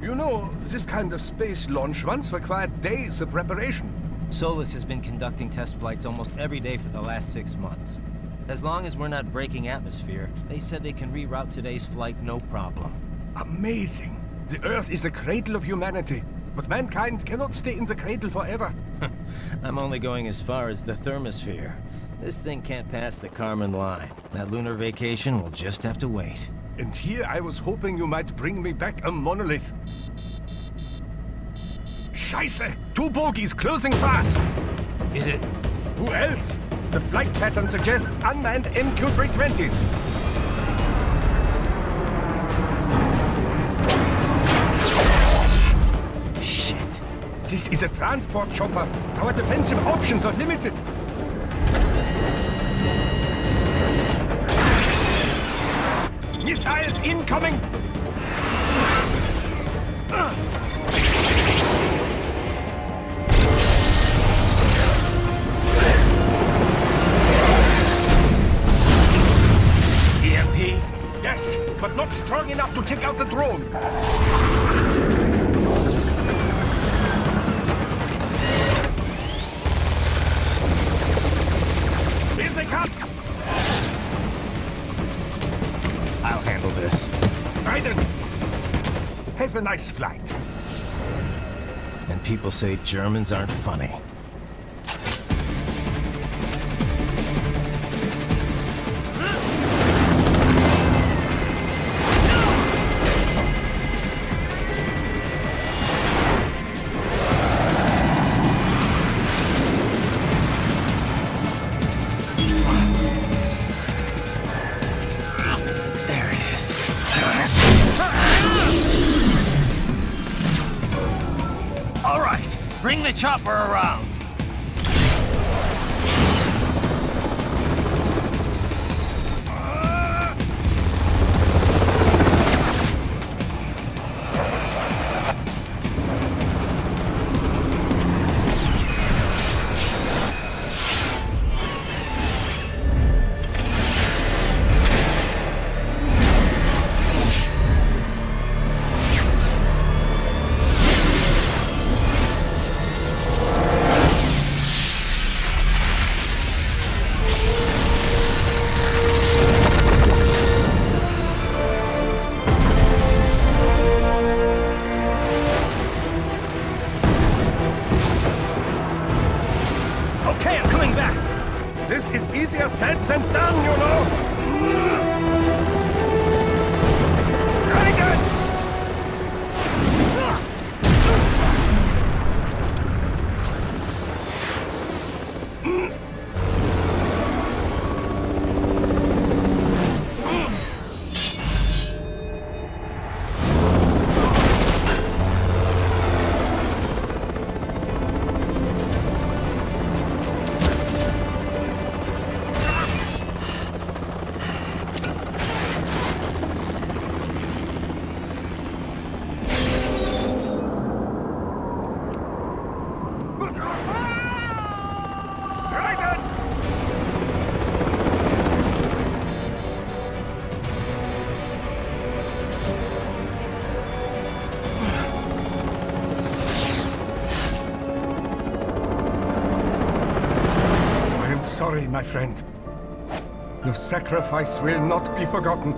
You know, this kind of space launch once required days of preparation. Solus has been conducting test flights almost every day for the last 6 months. As long as we're not breaking atmosphere, they said they can reroute today's flight no problem. Amazing. The Earth is the cradle of humanity, but mankind cannot stay in the cradle forever. I'm only going as far as the thermosphere. This thing can't pass the Kármán line. That lunar vacation will just have to wait. And here I was hoping you might bring me back a monolith. Scheiße! 2 bogies closing fast! Is it? Who else? The flight pattern suggests unmanned MQ-320s. Shit. This is a transport chopper. Our defensive options are limited. Missiles incoming! EMP? Yes, but not strong enough to take out the drone. Here they come! I'll handle this. Raiden! Have a nice flight. And people say Germans aren't funny. Bring the chopper around! Easier said than done, you know! Very good! Sorry, my friend. Your sacrifice will not be forgotten.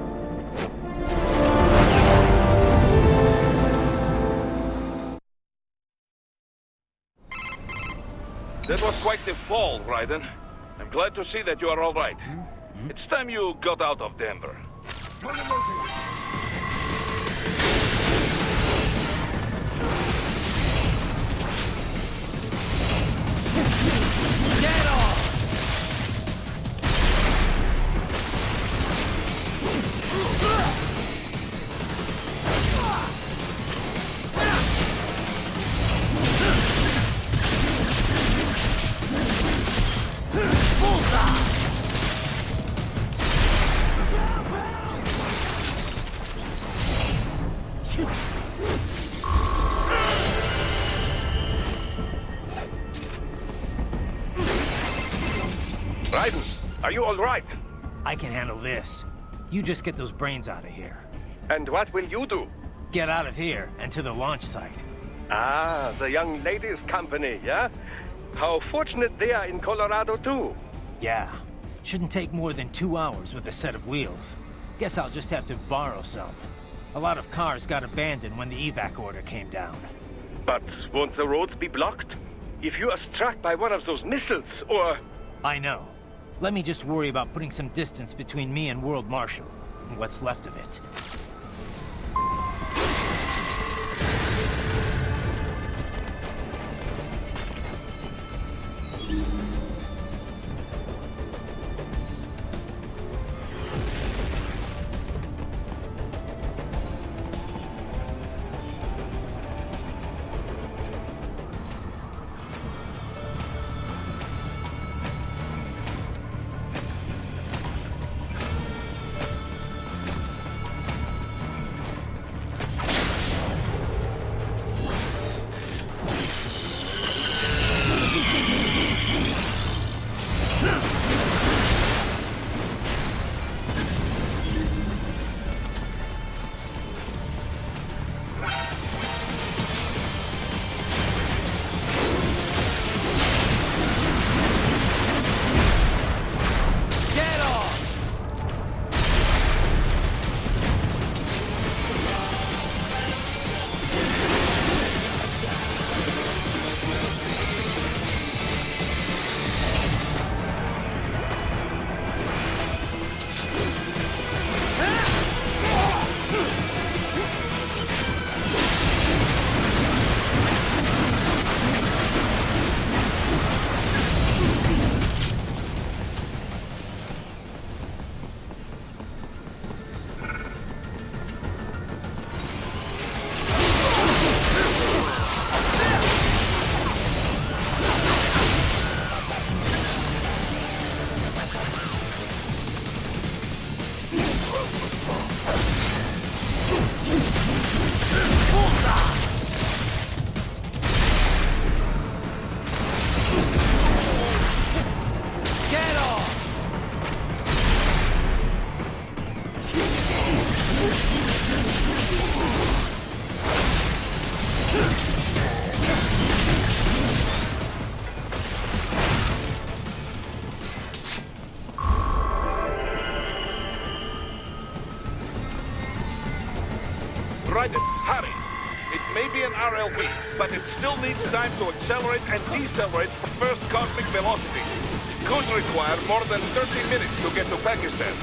That was quite the fall, Raiden. I'm glad to see that you are all right. It's time you got out of Denver. Get off! Raiden, are you all right? I can handle this. You just get those brains out of here. And what will you do? Get out of here and to the launch site. Ah, the young ladies' company, yeah? How fortunate they are in Colorado, too. Yeah. Shouldn't take more than 2 hours with a set of wheels. Guess I'll just have to borrow some. A lot of cars got abandoned when the evac order came down. But won't the roads be blocked? If you are struck by one of those missiles, or... I know. Let me just worry about putting some distance between me and World Marshal, and what's left of it. Raiden, hurry! It may be an RLV, but it still needs time to accelerate and decelerate for first cosmic velocity. It could require more than 30 minutes to get to Pakistan.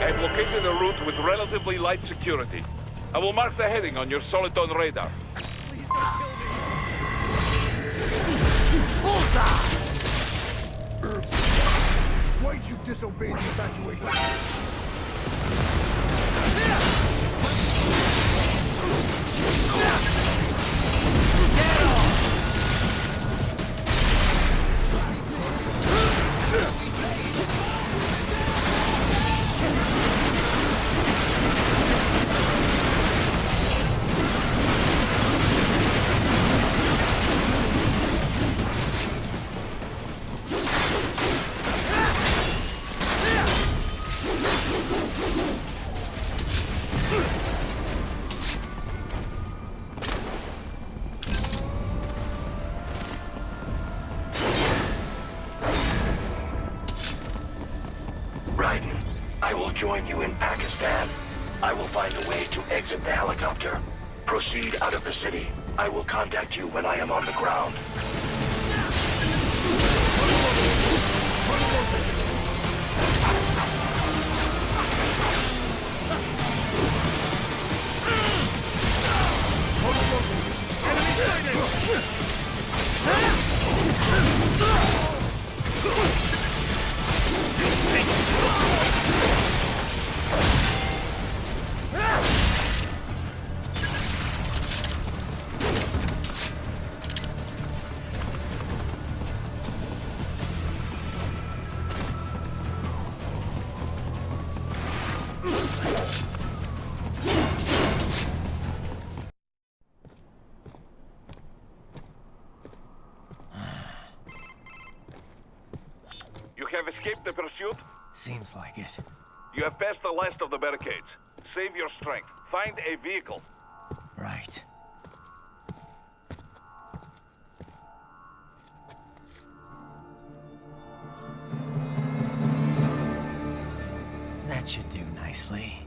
I've located a route with relatively light security. I will mark the heading on your Soliton radar. Why'd you disobey the evacuation? Raiden, I will join you in Pakistan. I will find a way to exit the helicopter. Proceed out of the city. I will contact you when I am on the ground. Enemy sighted! You have escaped the pursuit? Seems like it. You have passed the last of the barricades. Save your strength. Find a vehicle. Right. That should do nicely.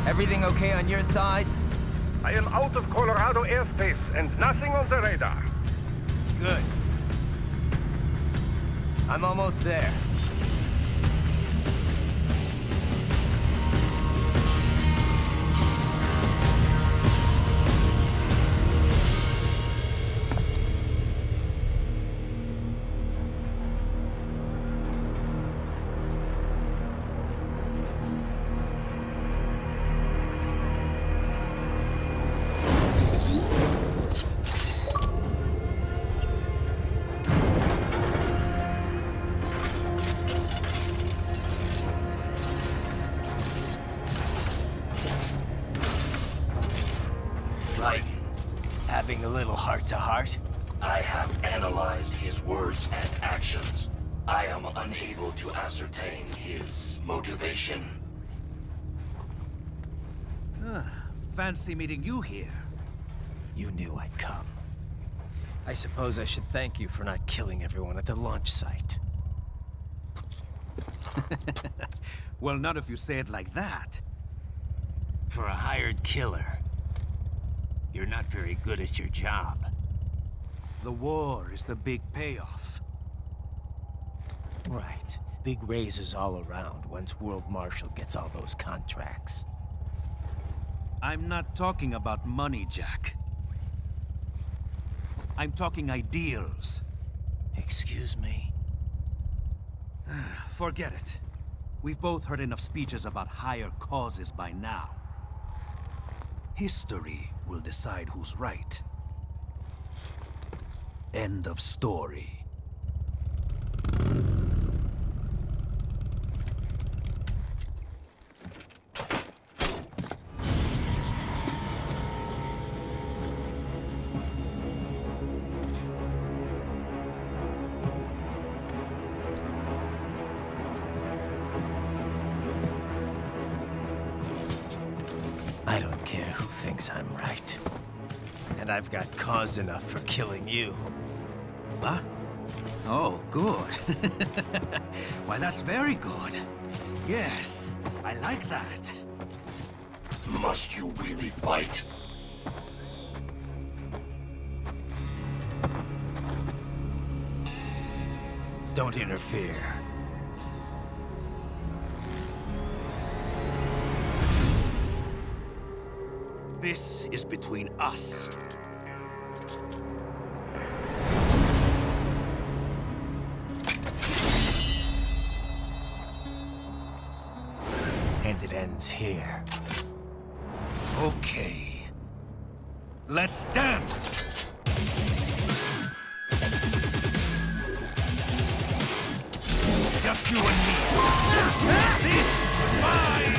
Everything okay on your side? I am out of Colorado airspace and nothing on the radar. Good. I'm almost there. Having a little heart-to-heart? I have analyzed his words and actions. I am unable to ascertain his motivation. Fancy meeting you here. You knew I'd come. I suppose I should thank you for not killing everyone at the launch site. Well, not if you say it like that. For a hired killer, you're not very good at your job. The war is the big payoff. Right. Big raises all around once World Marshal gets all those contracts. I'm not talking about money, Jack. I'm talking ideals. Excuse me? Forget it. We've both heard enough speeches about higher causes by now. History will decide who's right. End of story. I don't care who thinks I'm right. And I've got cause enough for killing you. Huh? Oh, good. Why, that's very good. Yes, I like that. Must you really fight? Don't interfere. This is between us. And it ends here. Okay. Let's dance! Just you and me. This is mine!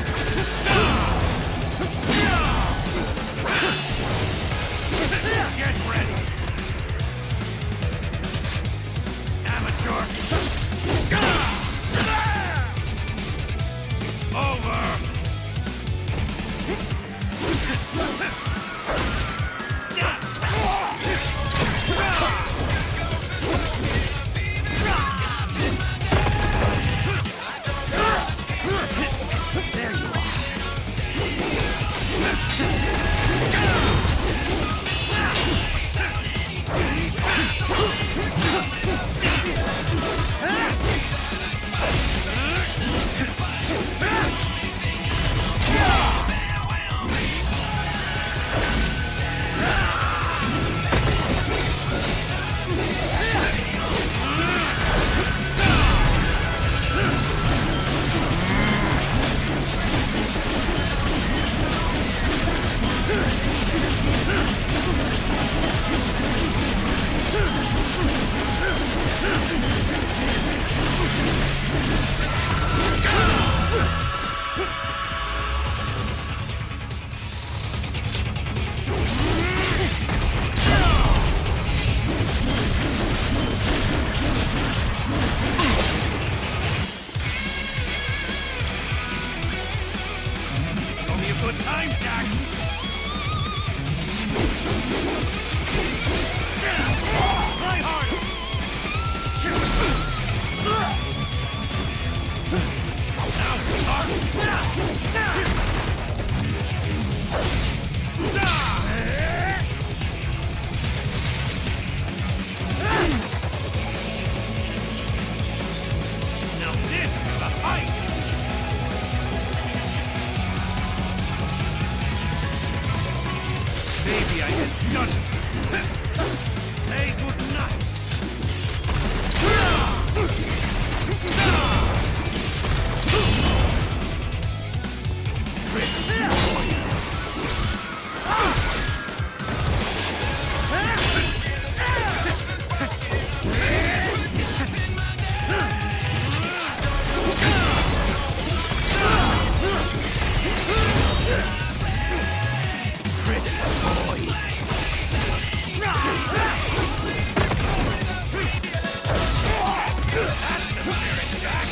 Get ready! Amateur! It's over! There you are. Good time, Jack! Try harder! Now this is a fight! Maybe I misjudged you. Say goodnight. That's the spirit, Jack!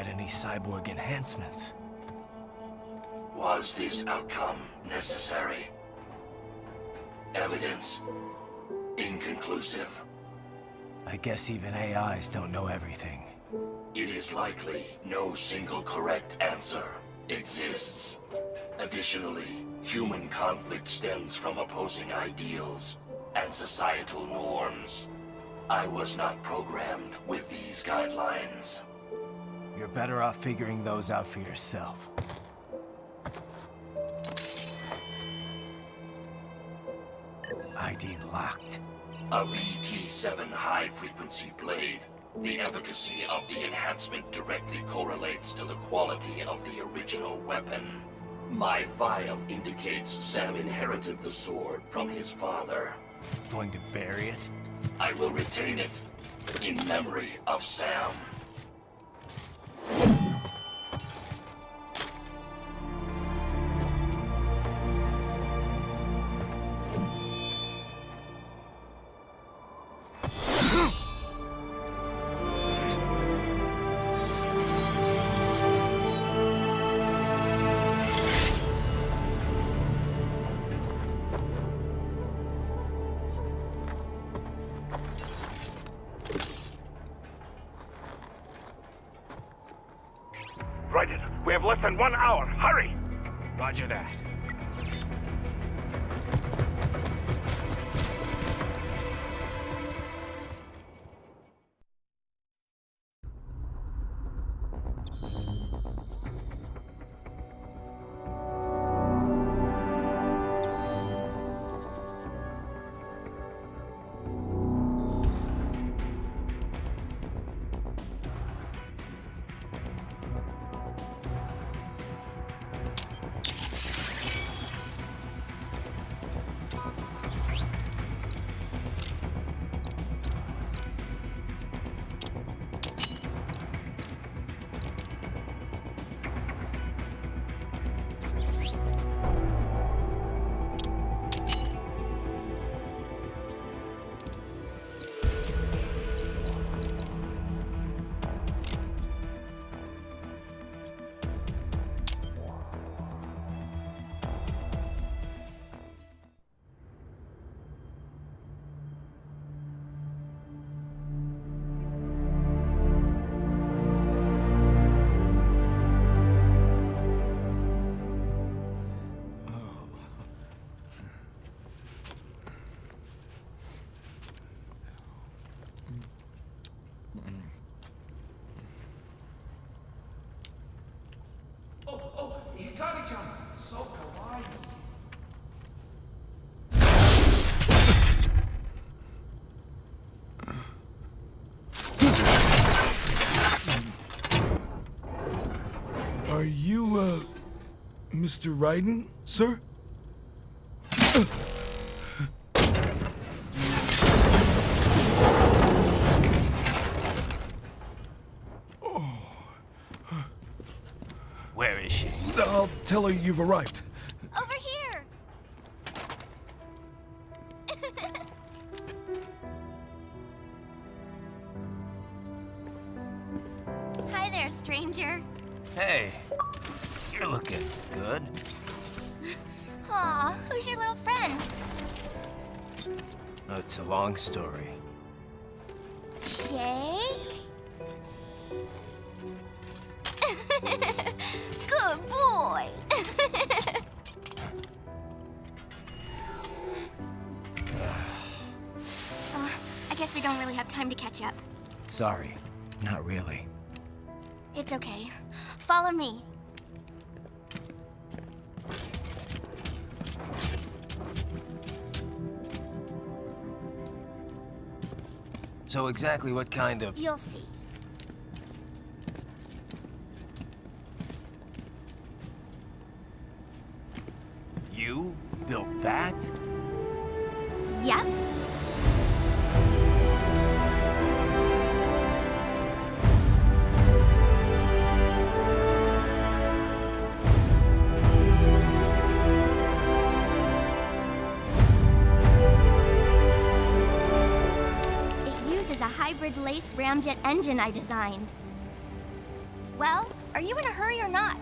had any cyborg enhancements. Was this outcome necessary? Evidence inconclusive. I guess even AIs don't know everything. It is likely no single correct answer exists. Additionally, human conflict stems from opposing ideals and societal norms. I was not programmed with these guidelines. You're better off figuring those out for yourself. ID locked. A VT7 high-frequency blade. The efficacy of the enhancement directly correlates to the quality of the original weapon. My file indicates Sam inherited the sword from his father. Going to bury it? I will retain it in memory of Sam. Raiden, we have less than 1 hour. Hurry! Roger that. Hikari-chan, so kawaii. Are you, Mr. Raiden, sir? Where is she? I'll tell her you've arrived. Over here! Hi there, stranger. Hey, you're looking good. Aw, who's your little friend? Oh, it's a long story. Shake? Good boy. I guess we don't really have time to catch up. Sorry, not really. It's okay. Follow me. So exactly what kind of... You'll see. You built that? Yep. It uses a hybrid lace ramjet engine I designed. Well, are you in a hurry or not?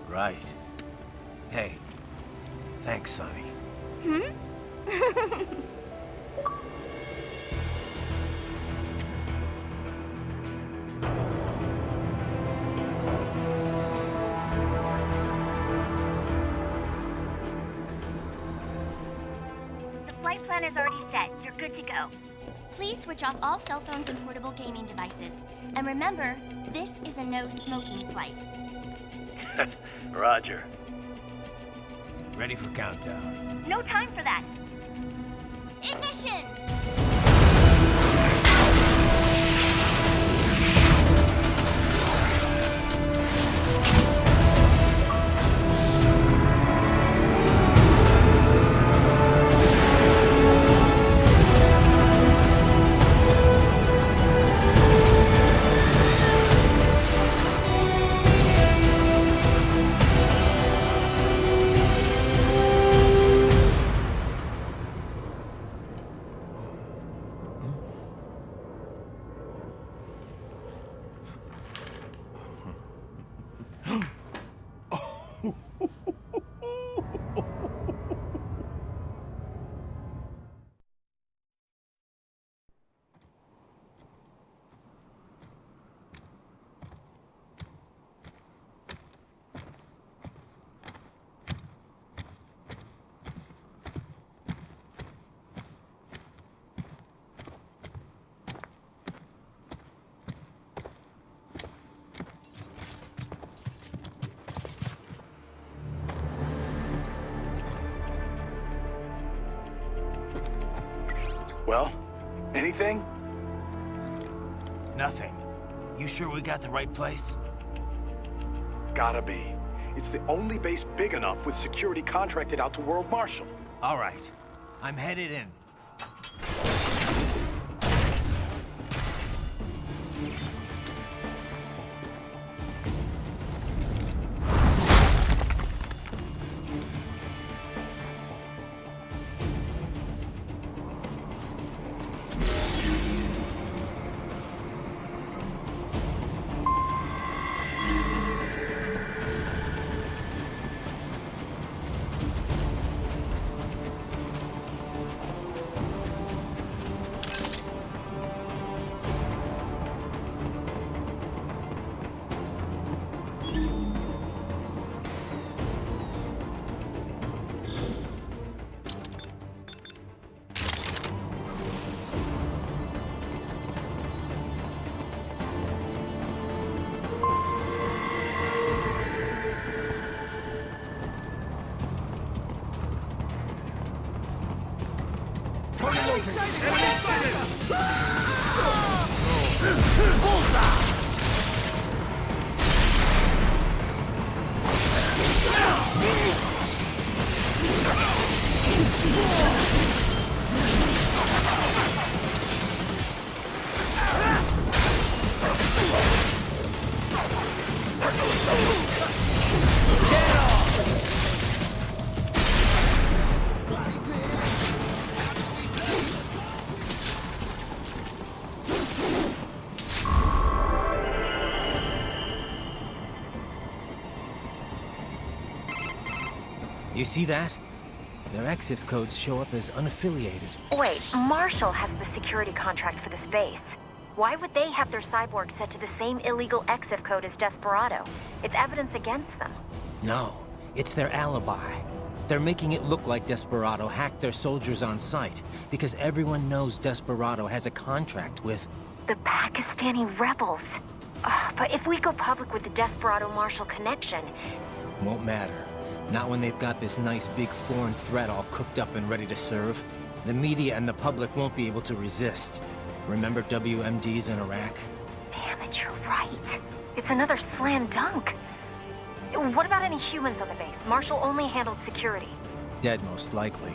Right. Hey, thanks, Sonny. Hmm? The flight plan is already set. You're good to go. Please switch off all cell phones and portable gaming devices. And remember, this is a no-smoking flight. Roger. Ready for countdown. No time for that. Ignition! Well, anything? Nothing. You sure we got the right place? Gotta be. It's the only base big enough with security contracted out to World Marshal. All right. I'm headed in. You see that? Their EXIF codes show up as unaffiliated. Wait, Marshall has the security contract for this base. Why would they have their cyborg set to the same illegal EXIF code as Desperado? It's evidence against them. No, it's their alibi. They're making it look like Desperado hacked their soldiers on site, because everyone knows Desperado has a contract with... the Pakistani rebels. But if we go public with the Desperado-Marshall connection... Won't matter. Not when they've got this nice big foreign threat all cooked up and ready to serve. The media and the public won't be able to resist. Remember WMDs in Iraq? Damn it, you're right. It's another slam dunk. What about any humans on the base? Marshall only handled security. Dead, most likely.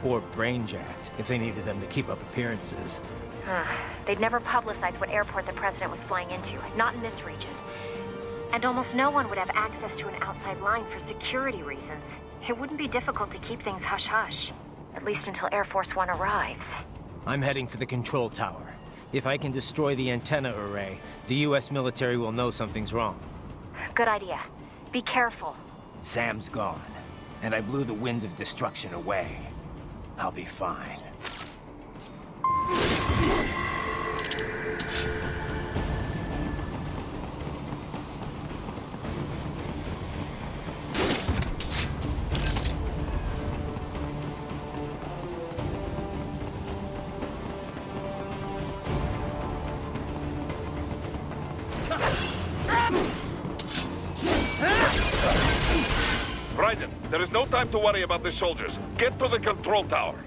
Or brain-jacked, if they needed them to keep up appearances. They'd never publicize what airport the president was flying into, not in this region. And almost no one would have access to an outside line for security reasons. It wouldn't be difficult to keep things hush-hush. At least until Air Force One arrives. I'm heading for the control tower. If I can destroy the antenna array, the US military will know something's wrong. Good idea. Be careful. Sam's gone, and I blew the winds of destruction away. I'll be fine. Raiden, there is no time to worry about the soldiers. Get to the control tower.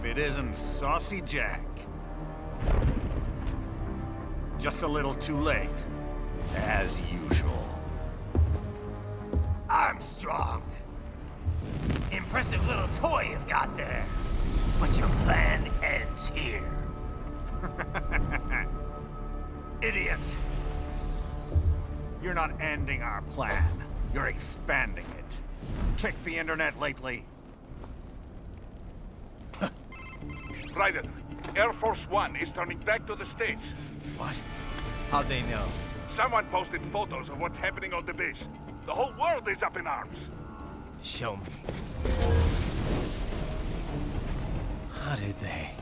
if it isn't Saucy Jack. Just a little too late, as usual. Armstrong. Impressive little toy you've got there. But your plan ends here. Idiot! You're not ending our plan. You're expanding it. Check the internet lately. Ryder, Air Force One is turning back to the States. What? How'd they know? Someone posted photos of what's happening on the base. The whole world is up in arms. Show me. How did they?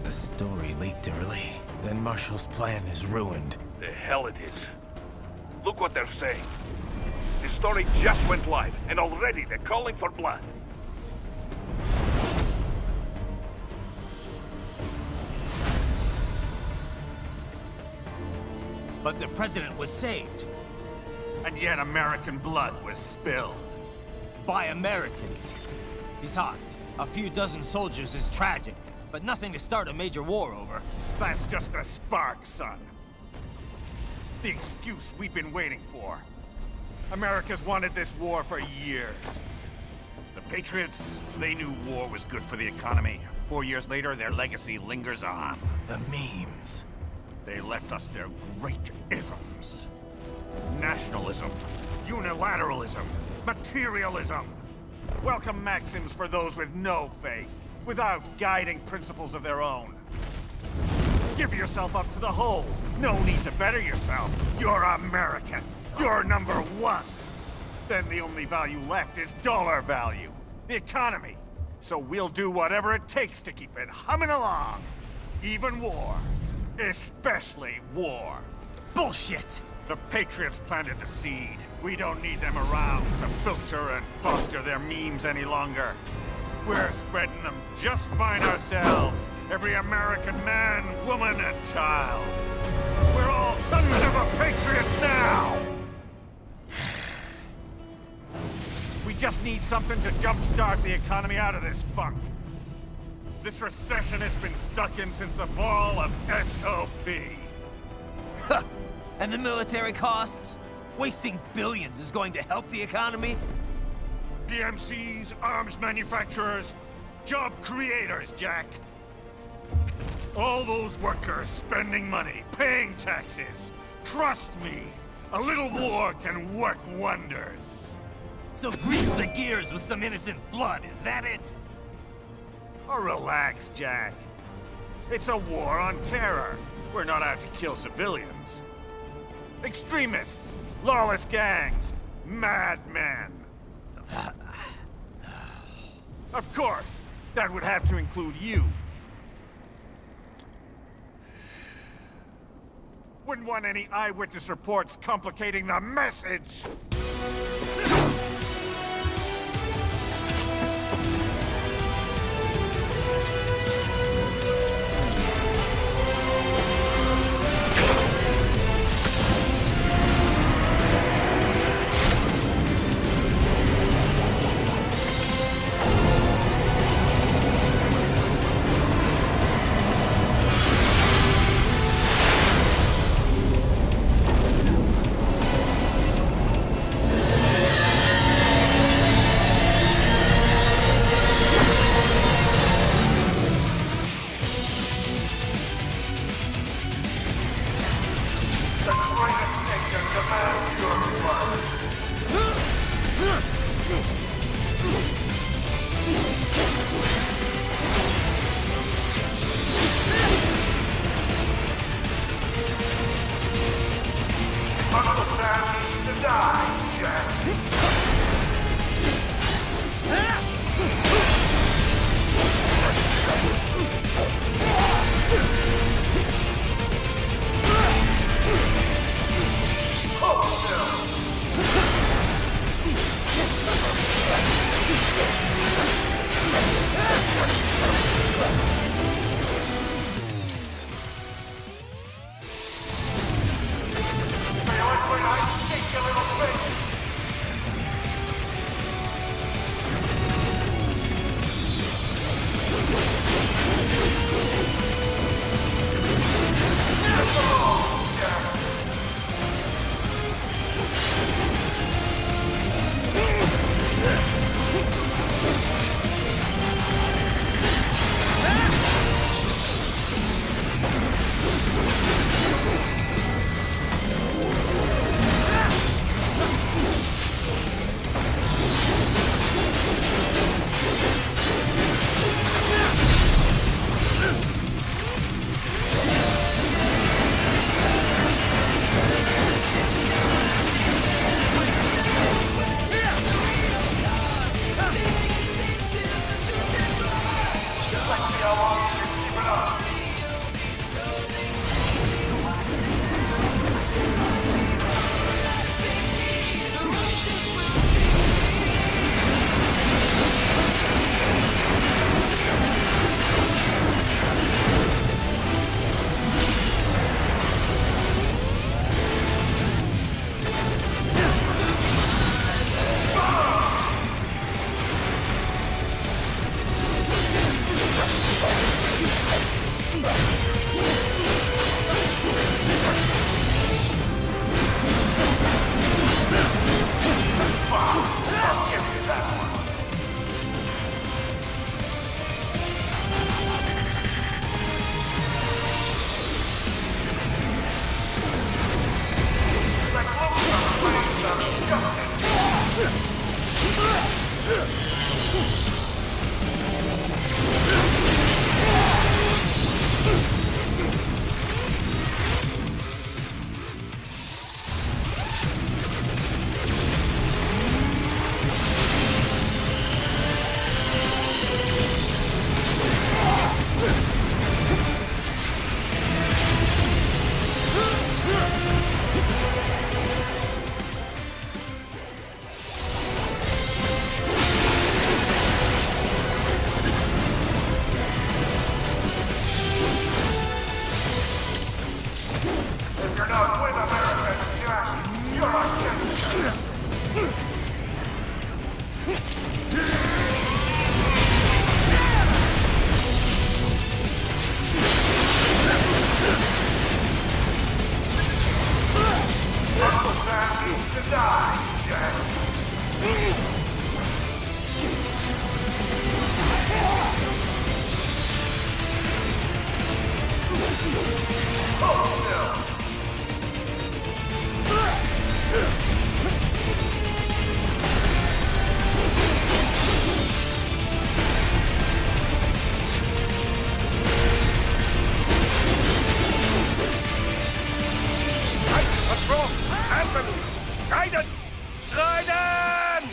The story leaked early. Then Marshall's plan is ruined. The hell it is. Look what they're saying. The story just went live, and already they're calling for blood. But the president was saved. And yet American blood was spilled. By Americans. Besides, a few dozen soldiers is tragic, but nothing to start a major war over. That's just the spark, son. The excuse we've been waiting for. America's wanted this war for years. The Patriots, they knew war was good for the economy. 4 years later, their legacy lingers on. The memes. They left us their great isms. Nationalism, unilateralism, materialism. Welcome maxims for those with no faith, without guiding principles of their own. Give yourself up to the whole. No need to better yourself. You're American. You're number one. Then the only value left is dollar value. The economy. So we'll do whatever it takes to keep it humming along. Even war. Especially war. Bullshit! The Patriots planted the seed. We don't need them around to filter and foster their memes any longer. We're spreading them just fine ourselves. Every American man, woman, and child. We're all sons of the Patriots now! We just need something to jumpstart the economy out of this funk. This recession it's been stuck in since the fall of SOP. Huh. And the military costs? Wasting billions is going to help the economy? DMCs, arms manufacturers, job creators, Jack. All those workers spending money, paying taxes. Trust me, a little war can work wonders. So grease the gears with some innocent blood, is that it? Oh, relax, Jack. It's a war on terror. We're not out to kill civilians. Extremists, lawless gangs, madmen. Of course, that would have to include you. Wouldn't want any eyewitness reports complicating the message. not with America, Jack. You're a gangster. Uncle Sam needs to die, Jack. Hold still. What's wrong? Anthony! Raiden! Raiden!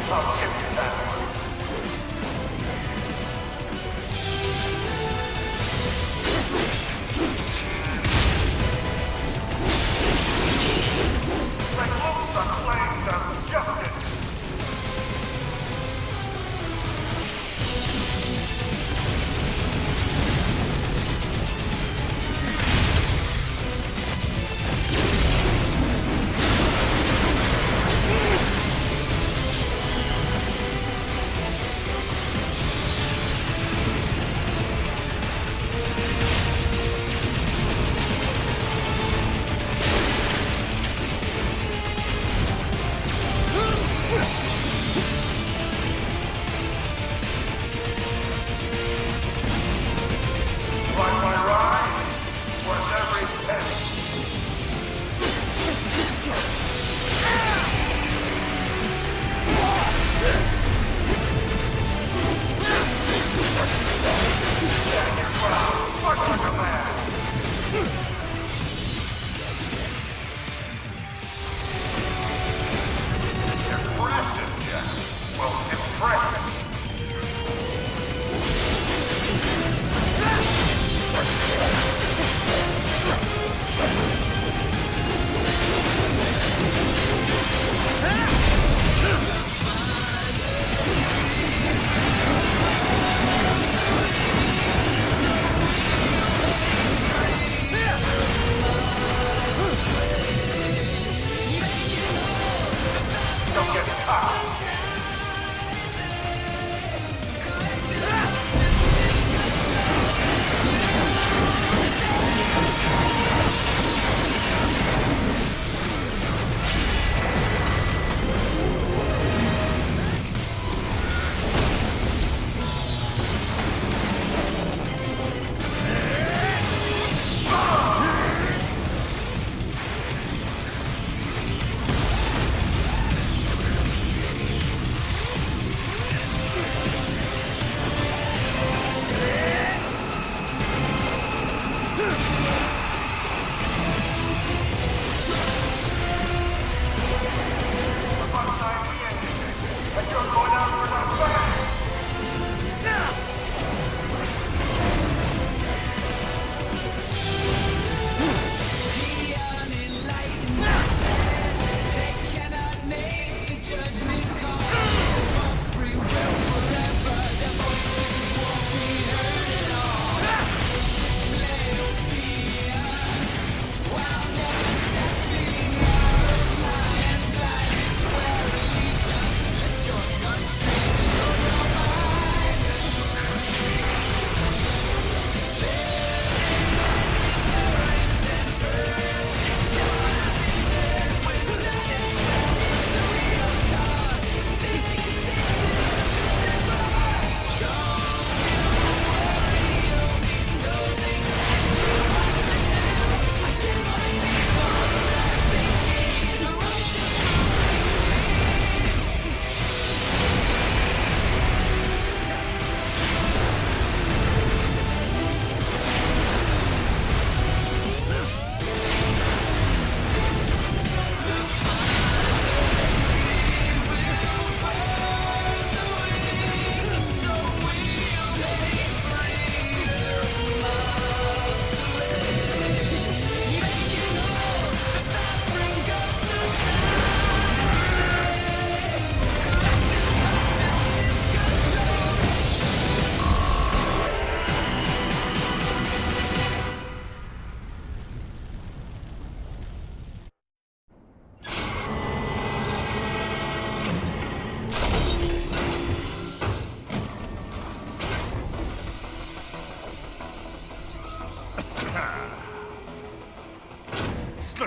I'll give you that one. Remove the claims of justice.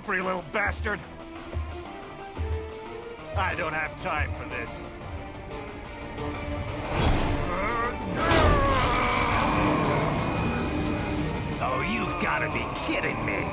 slippery little bastard! I don't have time for this. Oh, you've got to be kidding me!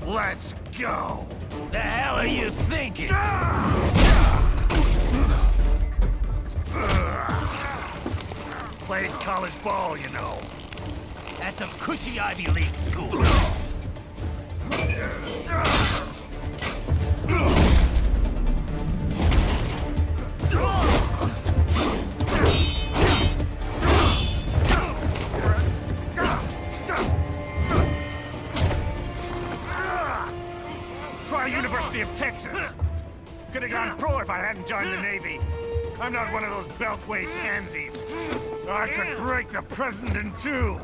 Let's go! The hell are you thinking? Played college ball, you know. That's a cushy Ivy League school. Try University of Texas. Could have gone pro if I hadn't joined the Navy. I'm not one of those beltway pansies. I could break the president in two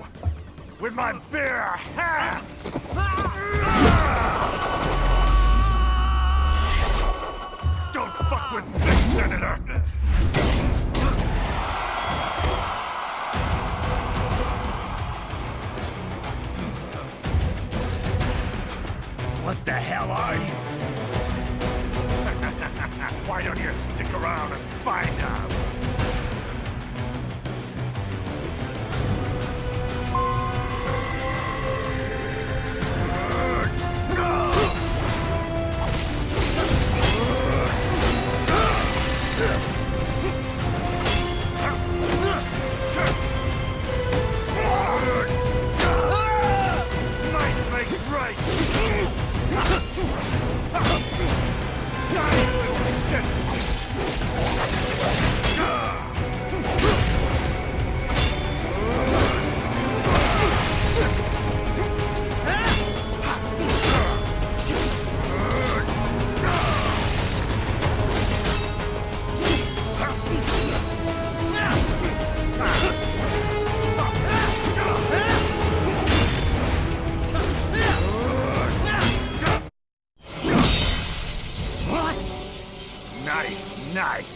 with my bare hands. Don't fuck with this, Senator. What the hell are you? Why don't you stick around and find out? Might makes right. Nice, nice.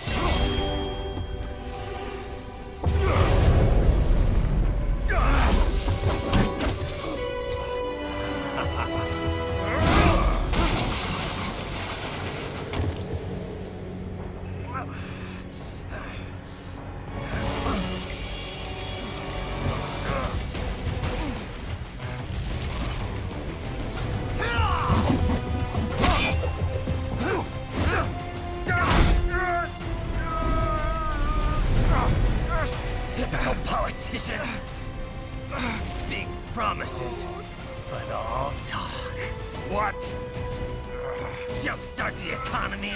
Typical politician. Big promises, but all talk. What? Jumpstart the economy?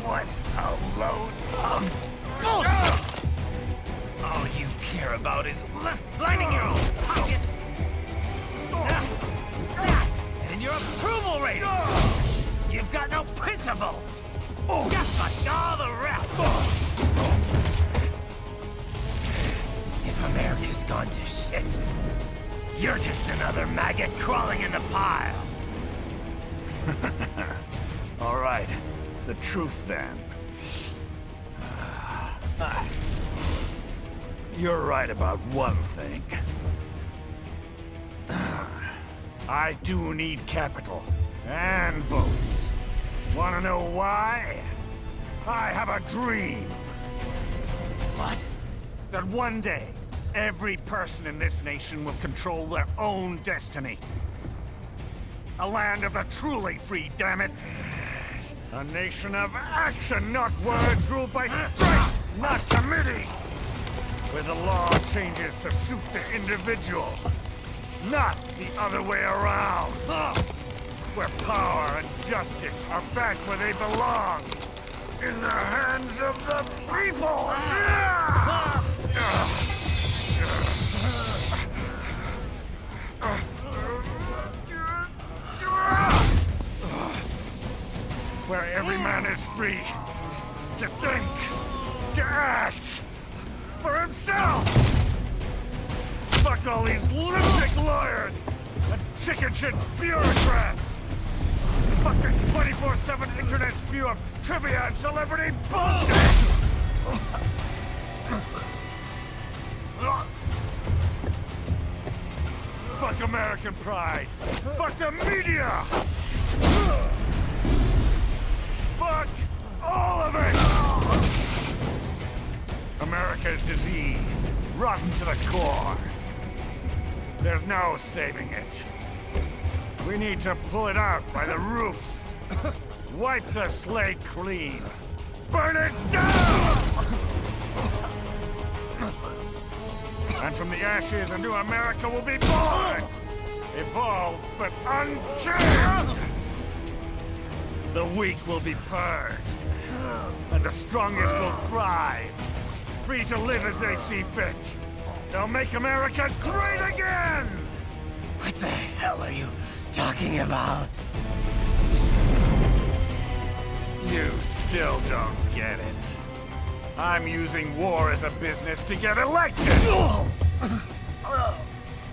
What a load of bullshit! All you care about is lining your own pockets. That and your approval ratings. You've got no principles. Just like all the rest. If America's gone to shit, you're just another maggot crawling in the pile. All right, the truth then. You're right about one thing. I do need capital and votes. Wanna know why? I have a dream. What? That one day, every person in this nation will control their own destiny. A land of the truly free, damn it. A nation of action, not words, ruled by strength, not committee. Where the law changes to suit the individual, not the other way around. Where power and justice are back where they belong. In the hands of the people! Where every man is free to think, to act for himself! Fuck all these lunatic lawyers and chicken shit bureaucrats! Fuck this 24/7 internet spew of trivia and celebrity bullshit! Fuck American pride! Fuck the media! Fuck all of it! America's diseased, rotten to the core. There's no saving it. We need to pull it out by the roots. Wipe the slate clean. Burn it down! And from the ashes, a new America will be born! Evolved, but unchained! The weak will be purged, and the strongest will thrive, free to live as they see fit. They'll make America great again! What the hell are you talking about? You still don't get it. I'm using war as a business to get elected!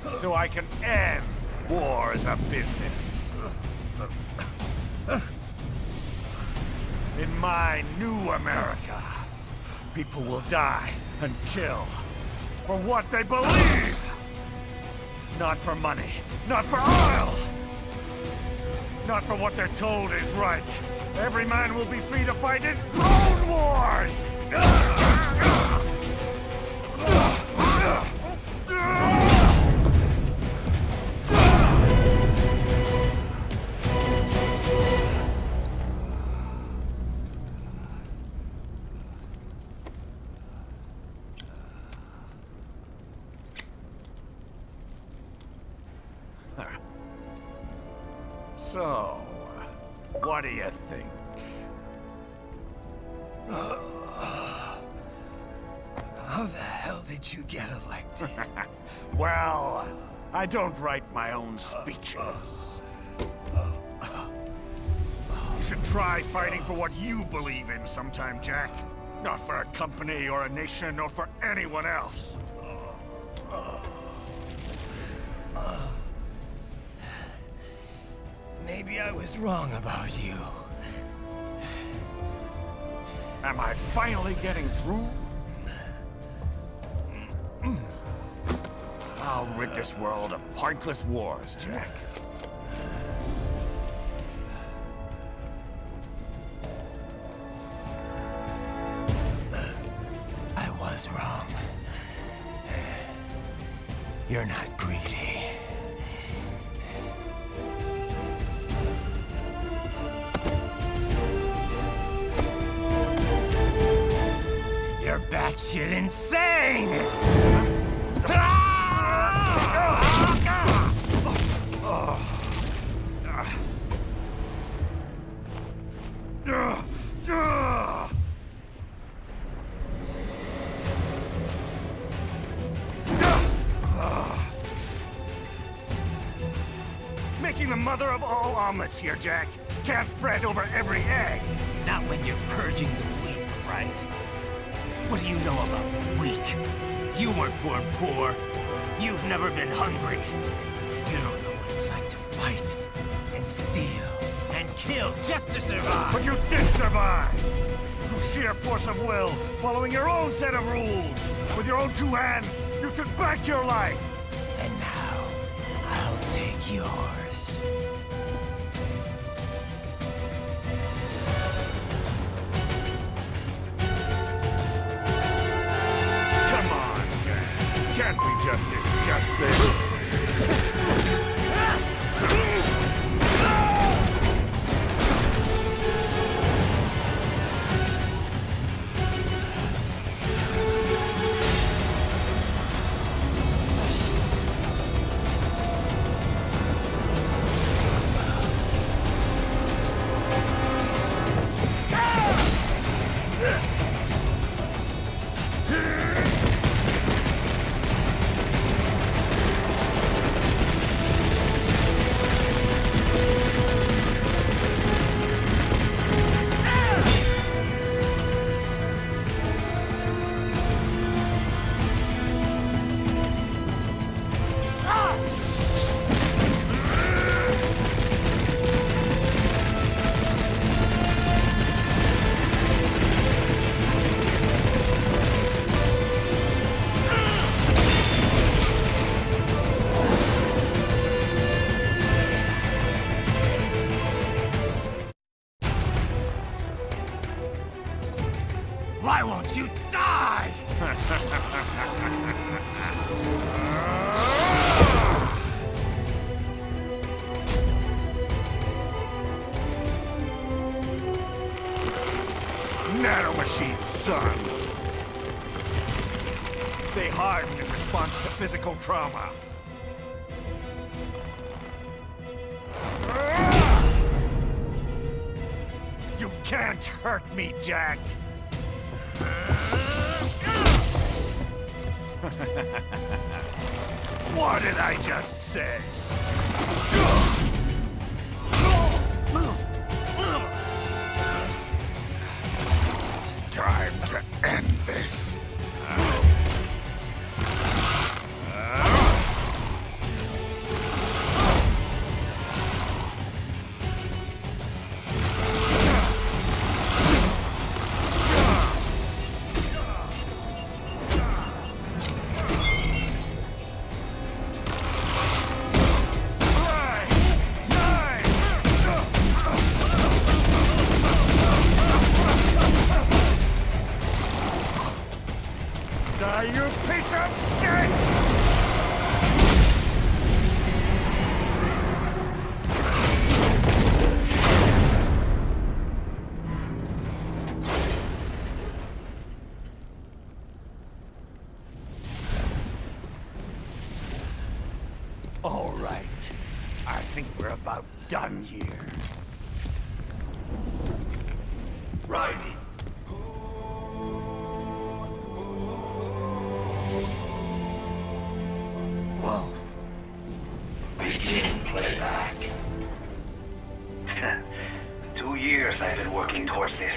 So I can end war as a business. In my new America, people will die and kill for what they believe! Not for money, not for oil! Not for what they're told is right. Every man will be free to fight his own wars! So, what do you think? How the hell did you get elected? Well, I don't write my own speeches. You should try fighting for what you believe in sometime, Jack. Not for a company or a nation or for anyone else. Maybe I was wrong about you. Am I finally getting through? I'll rid this world of pointless wars, Jack. I was wrong. You're not greedy. You're batshit insane! Making the mother of all omelets here, Jack. Can't fret over every egg. Not when you're purging the weak, right? What do you know about the weak? You weren't born poor. You've never been hungry. You don't know what it's like to fight, and steal, and kill just to survive. But you did survive! Through sheer force of will, following your own set of rules. With your own two hands, you took back your life. And now, I'll take yours. Come on, Jack. Can't we just discuss this? Why won't you die? Nanomachines, son. They harden in response to physical trauma. You can't hurt me, Jack! What did I just say? Time to end this. Die, you piece of shit! All right. I think we're about done here. Right. Wolf. Begin playback. 2 years I've been working towards this.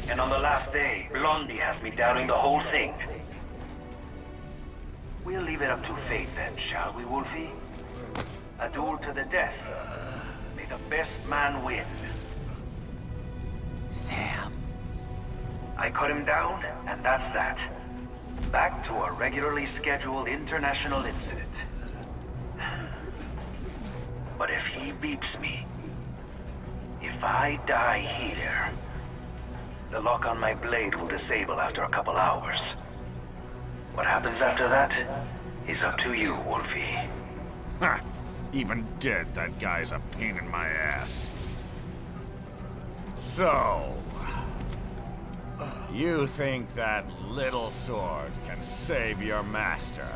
And on the last day, Blondie has me doubting the whole thing. We'll leave it up to fate then, shall we, Wolfie? A duel to the death. May the best man win. Sam. I cut him down, and that's that. Back to a regularly scheduled international incident. But if he beats me, if I die here, the lock on my blade will disable after a couple hours. What happens after that is up to you, Wolfie. Ha! Even dead, that guy's a pain in my ass. So... you think that little sword can save your master?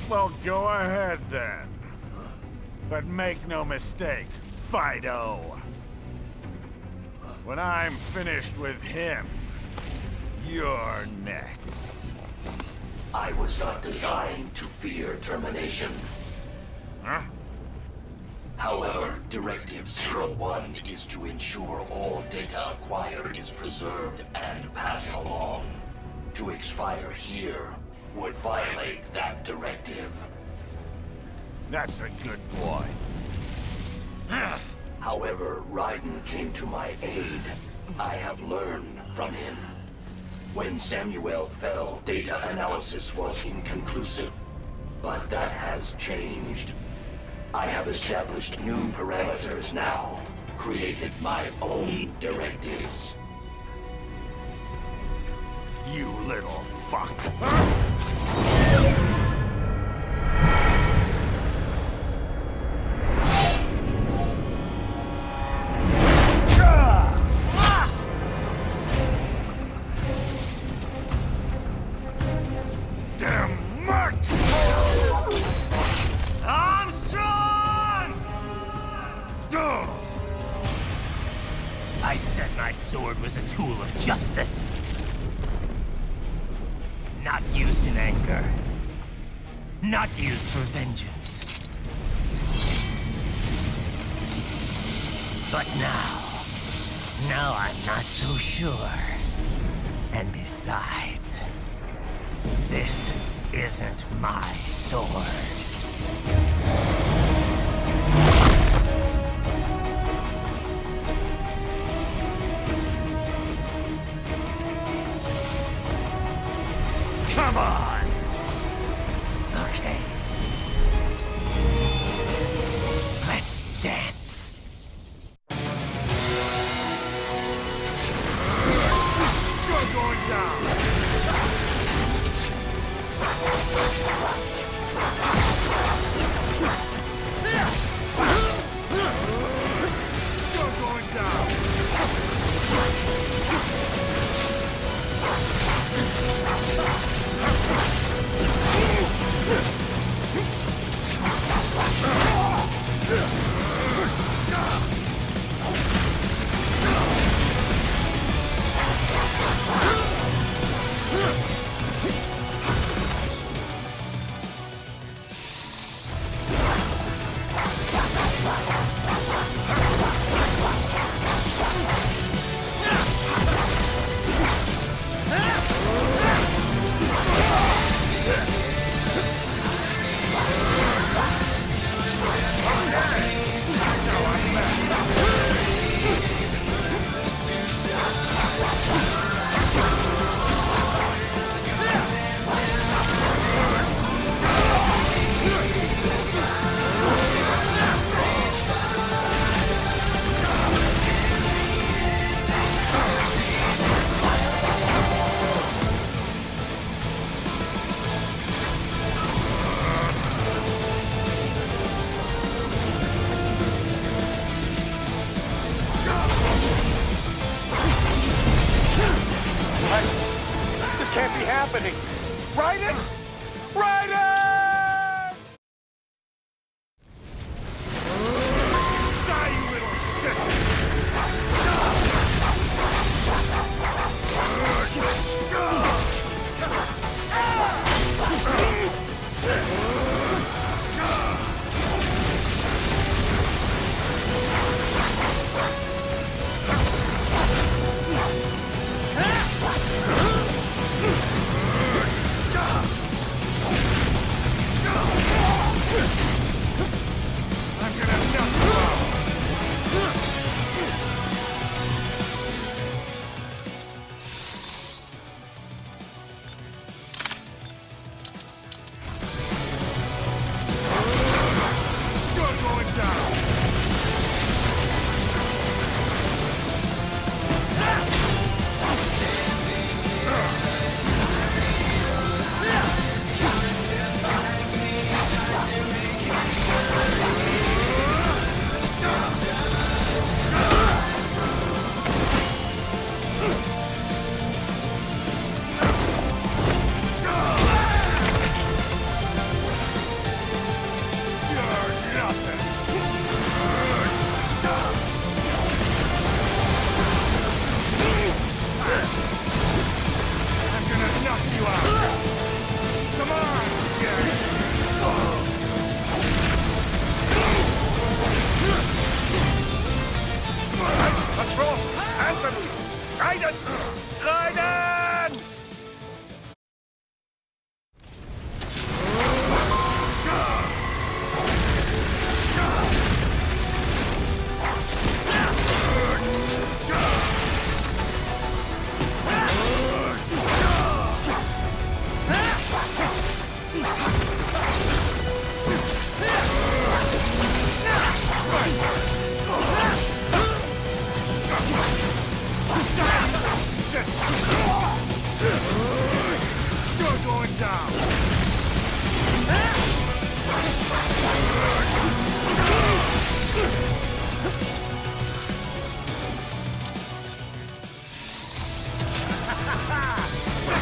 Well, go ahead then. But make no mistake, Fido. When I'm finished with him, you're next. I was not designed to fear termination. Huh? However, Directive 01 is to ensure all data acquired is preserved and passed along. To expire here would violate that directive. That's a good boy. However, Raiden came to my aid. I have learned from him. When Samuel fell, data analysis was inconclusive. But that has changed. I have established new parameters now, created my own directives. You little fuck. Damn much! I'm strong! I said my sword was a tool of justice. Not used in anger. Not used for vengeance. But now I'm not so sure. And besides, this isn't my sword. Come on! Okay. Let's dance. can't be happening. Raiden! Raiden! Die, you little shit! Raiden! Raiden! You're going down!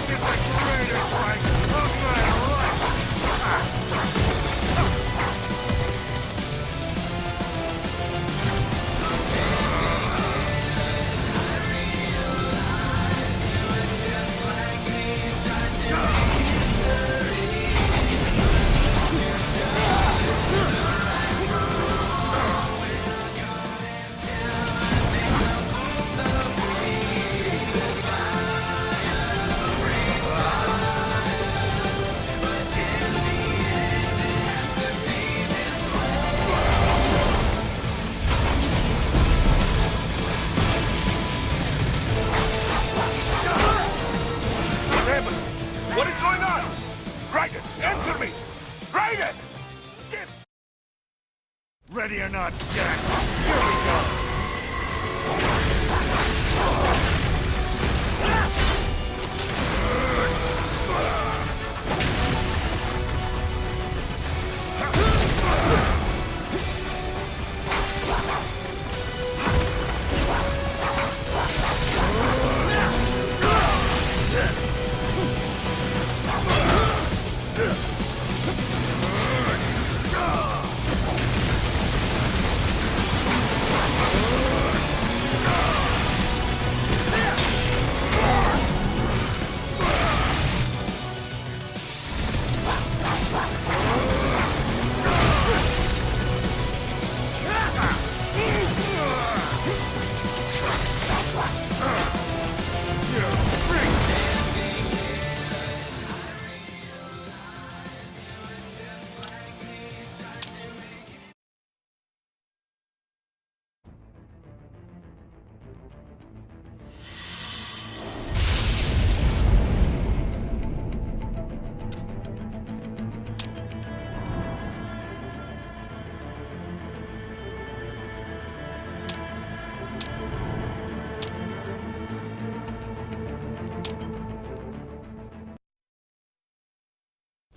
This is the greatest fight of my life! What is going on? Raiden, answer me! Raiden! Ready or not, Jack, here we go!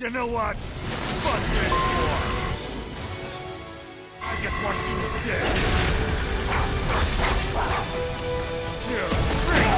You know what? Fuck this war! I just want you dead! Here, free!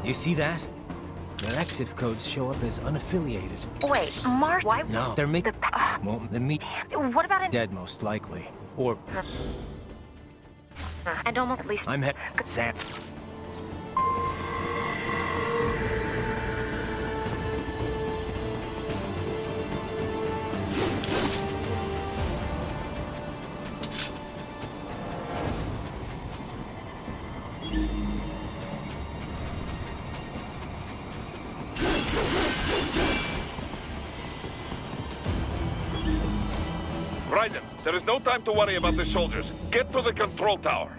You see that? Their exif codes show up as unaffiliated. Wait, Mark, why? No, they're well, the meat. What about it? Dead, most likely. Or And almost at least. I'm Sam. Raiden, there is no time to worry about the soldiers. Get to the control tower.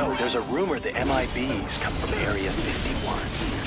know, there's a rumor the MIBs come from Area 51.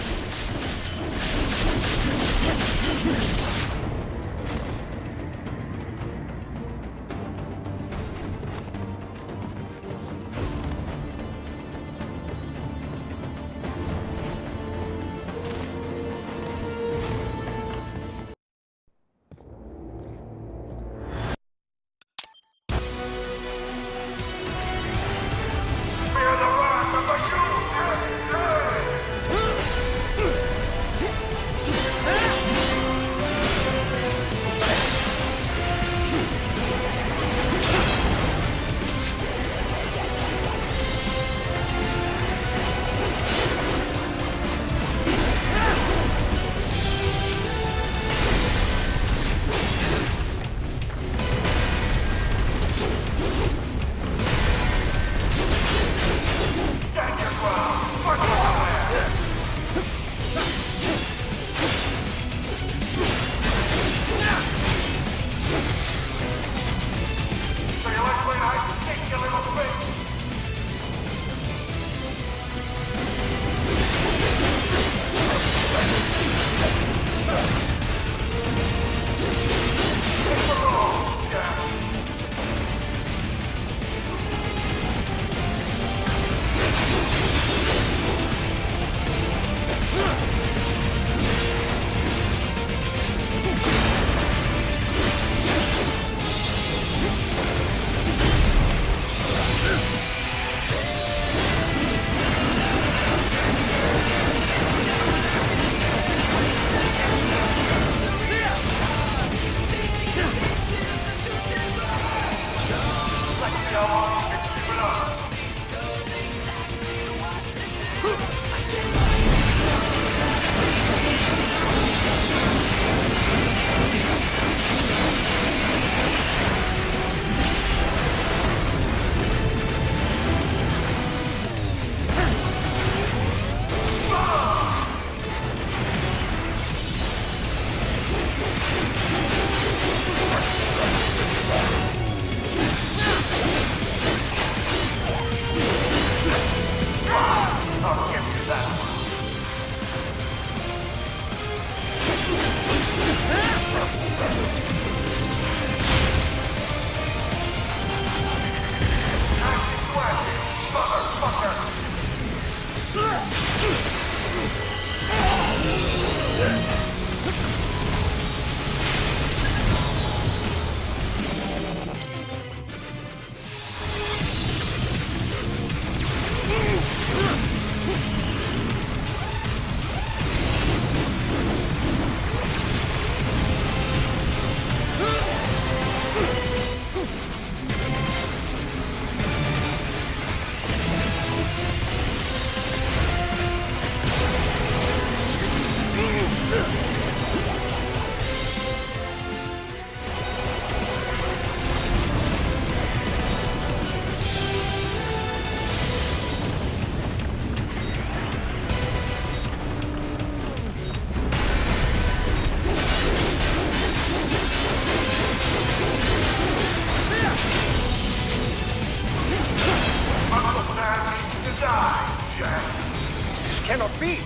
Cannot be!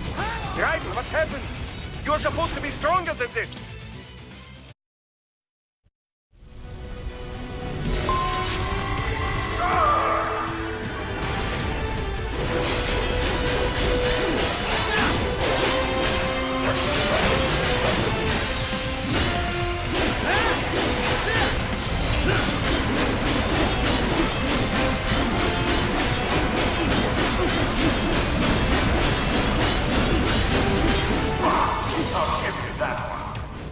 Ryder, what happened? You're supposed to be stronger than this! I'll give you that one.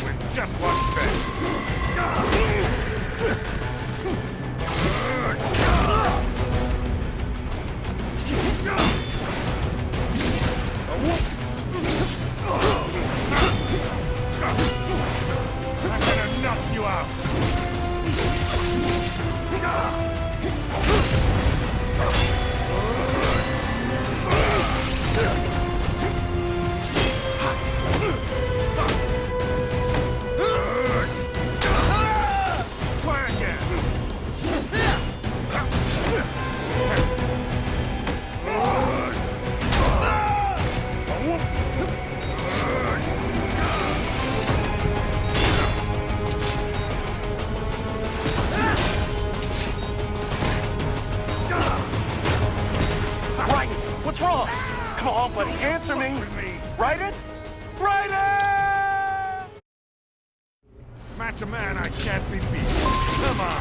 with just one thing. I'm gonna knock you out. Try again. Right! What's wrong? Come on, buddy, answer me! Write it? Write it! Man to man, I can't be beat. Come on.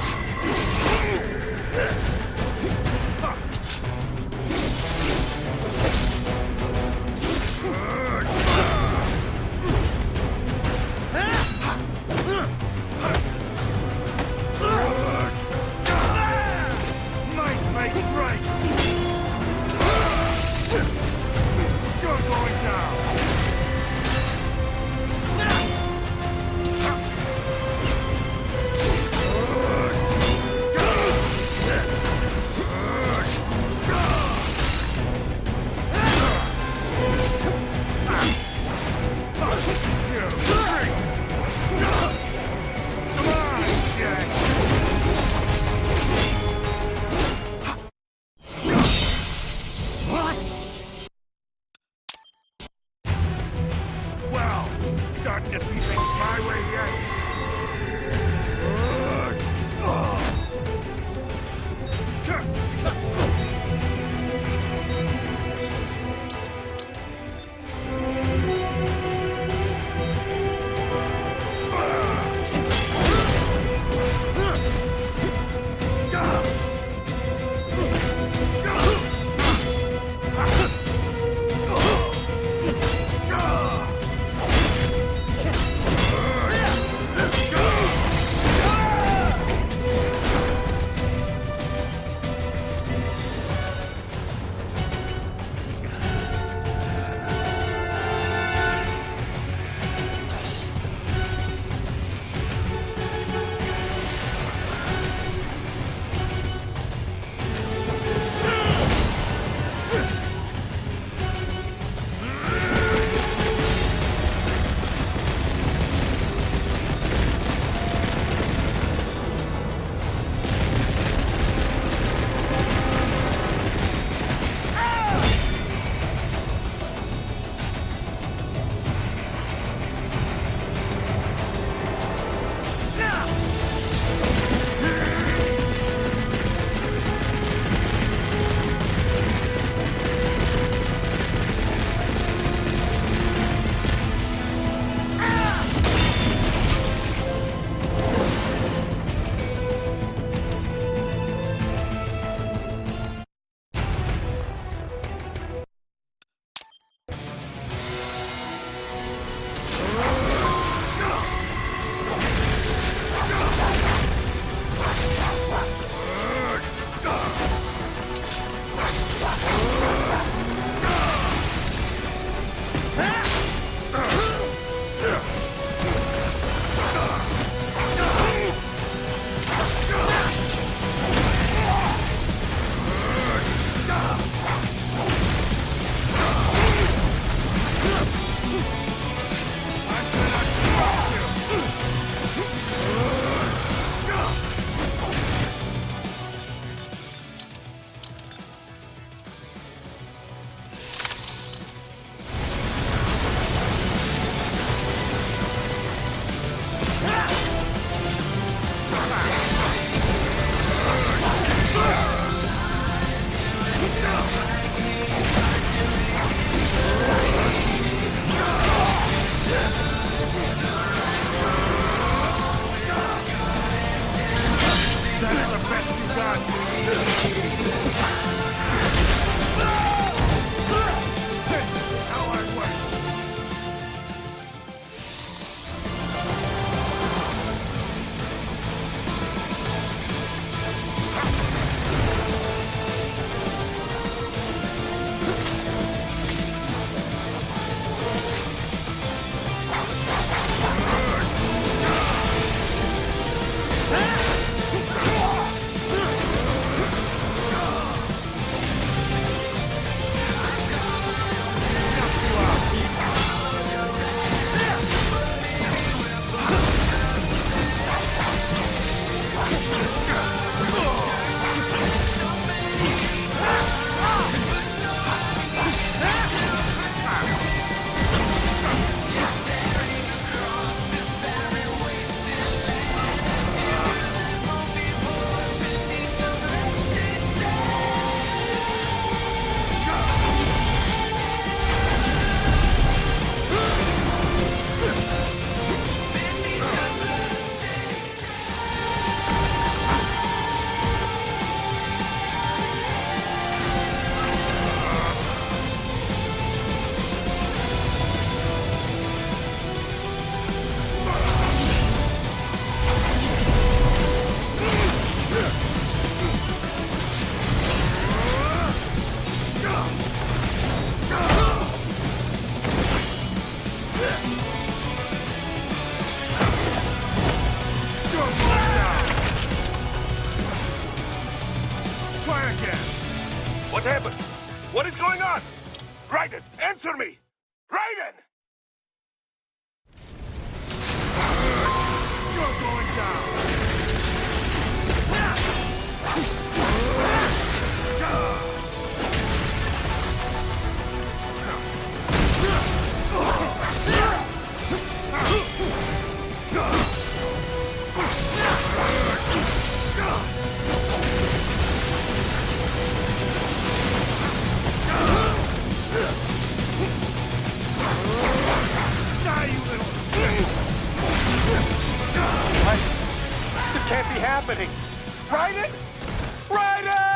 Might makes right. You're going down. Well, starting to see things my way yet. What happened? What is going on? Raiden, answer me! Raiden! You're going down! This can't be happening! Raiden! Raiden!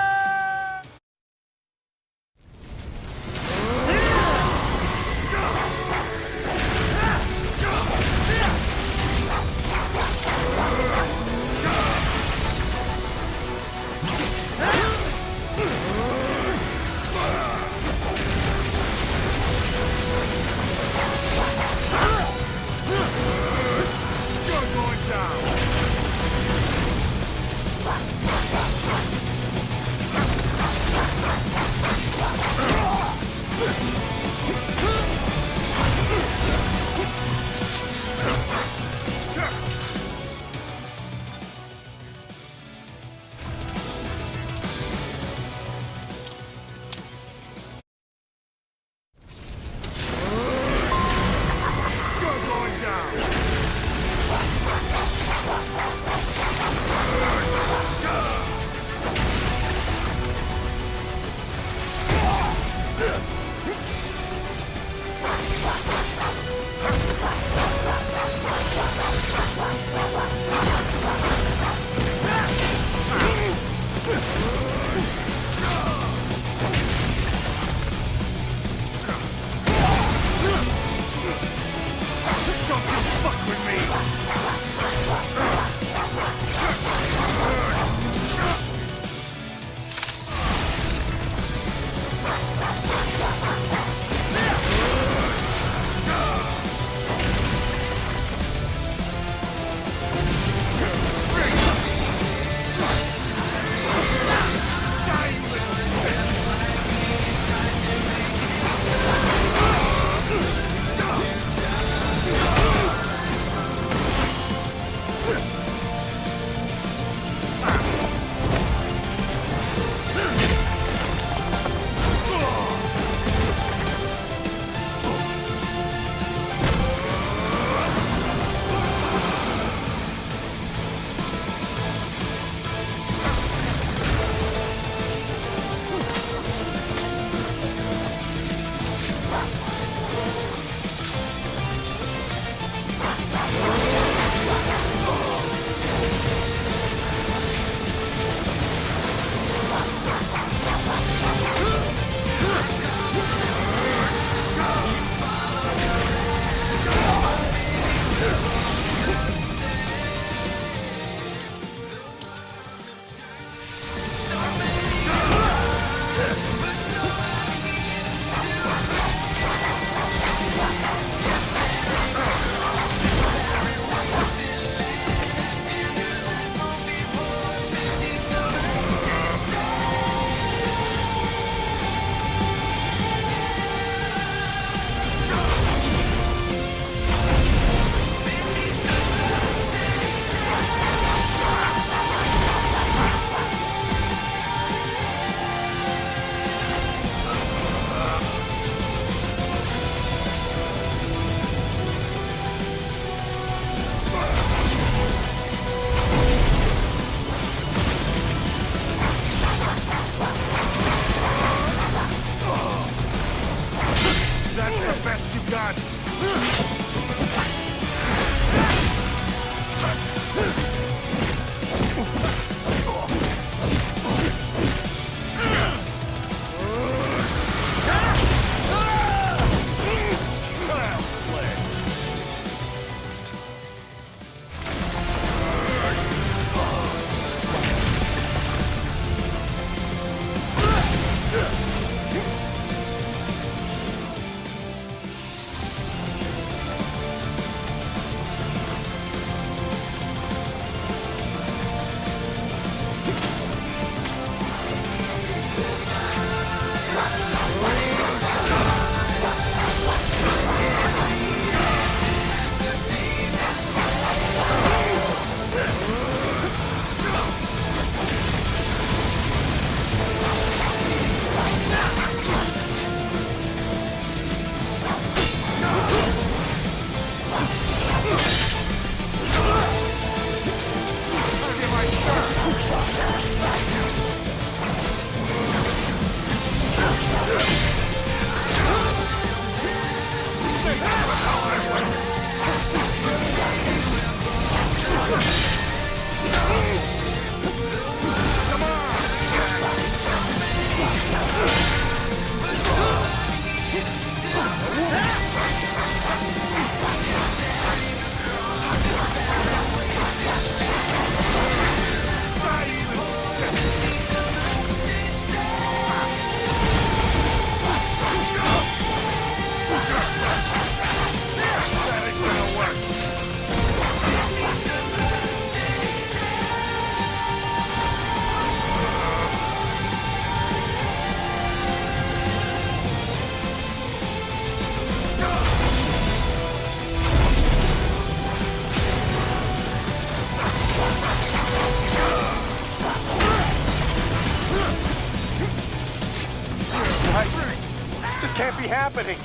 happening.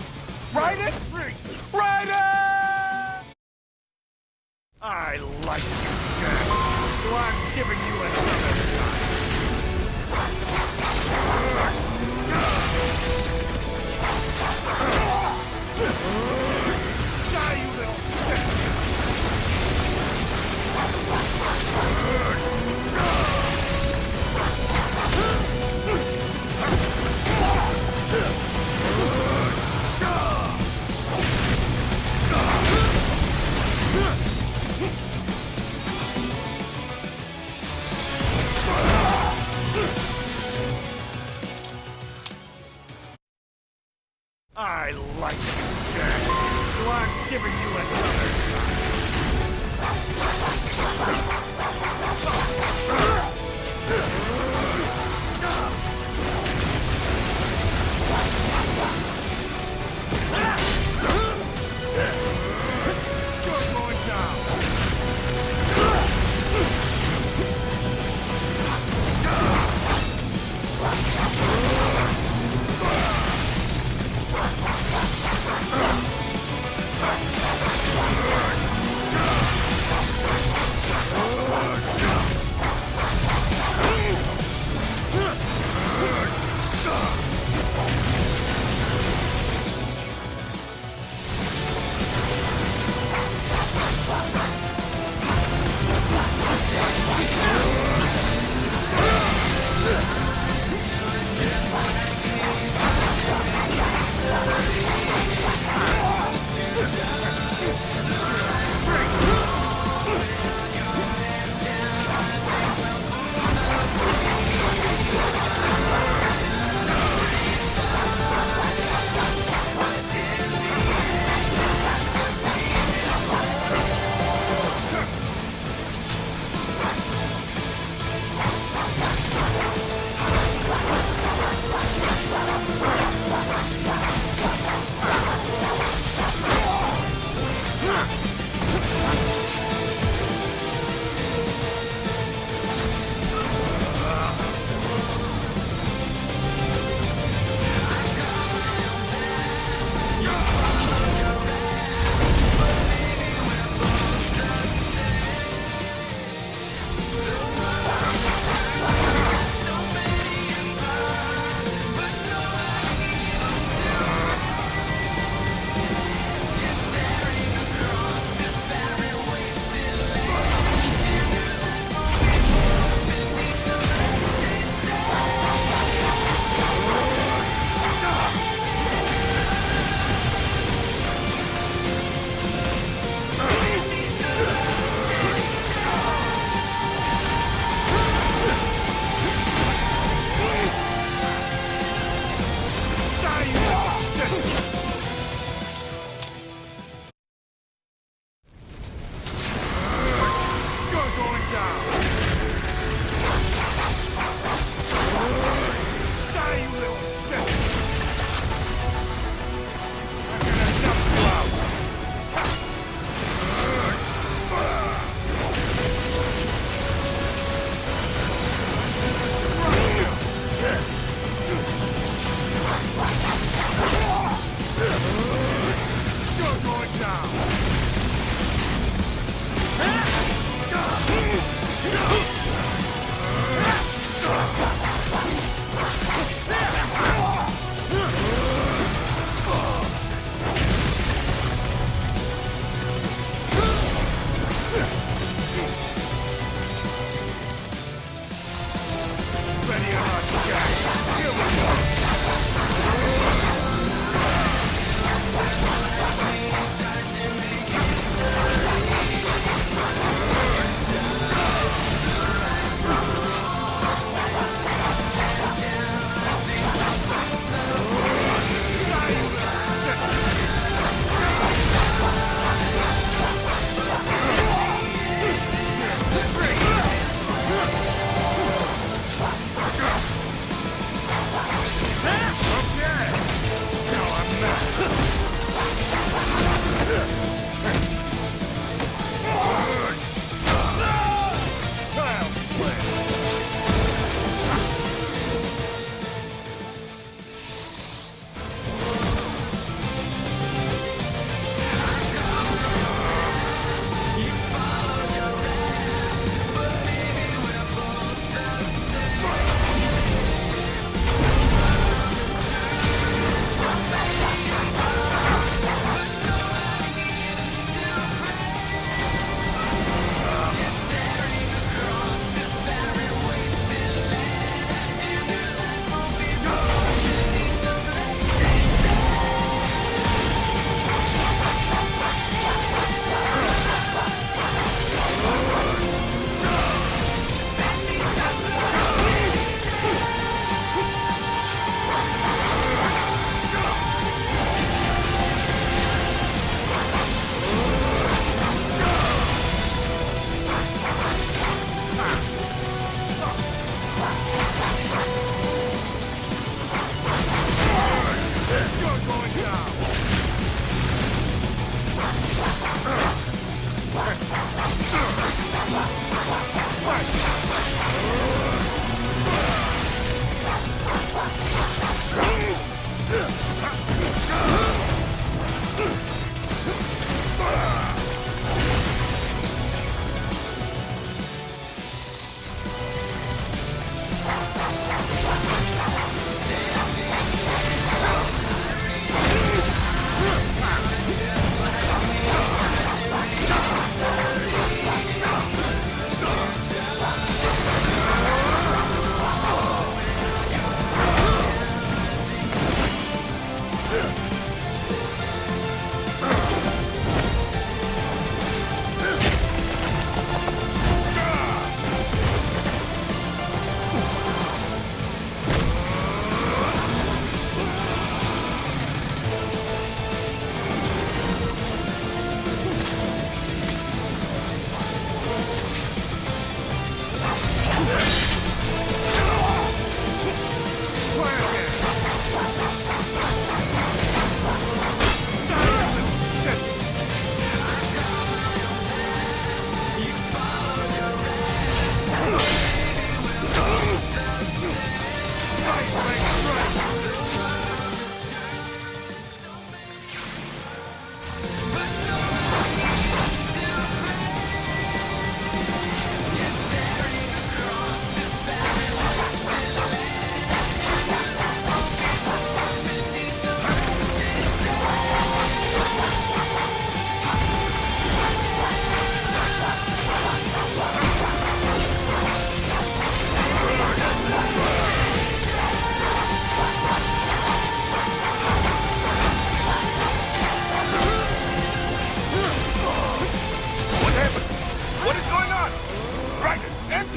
Ryder? Ryder! I like you, Jack. So I'm giving you another shot.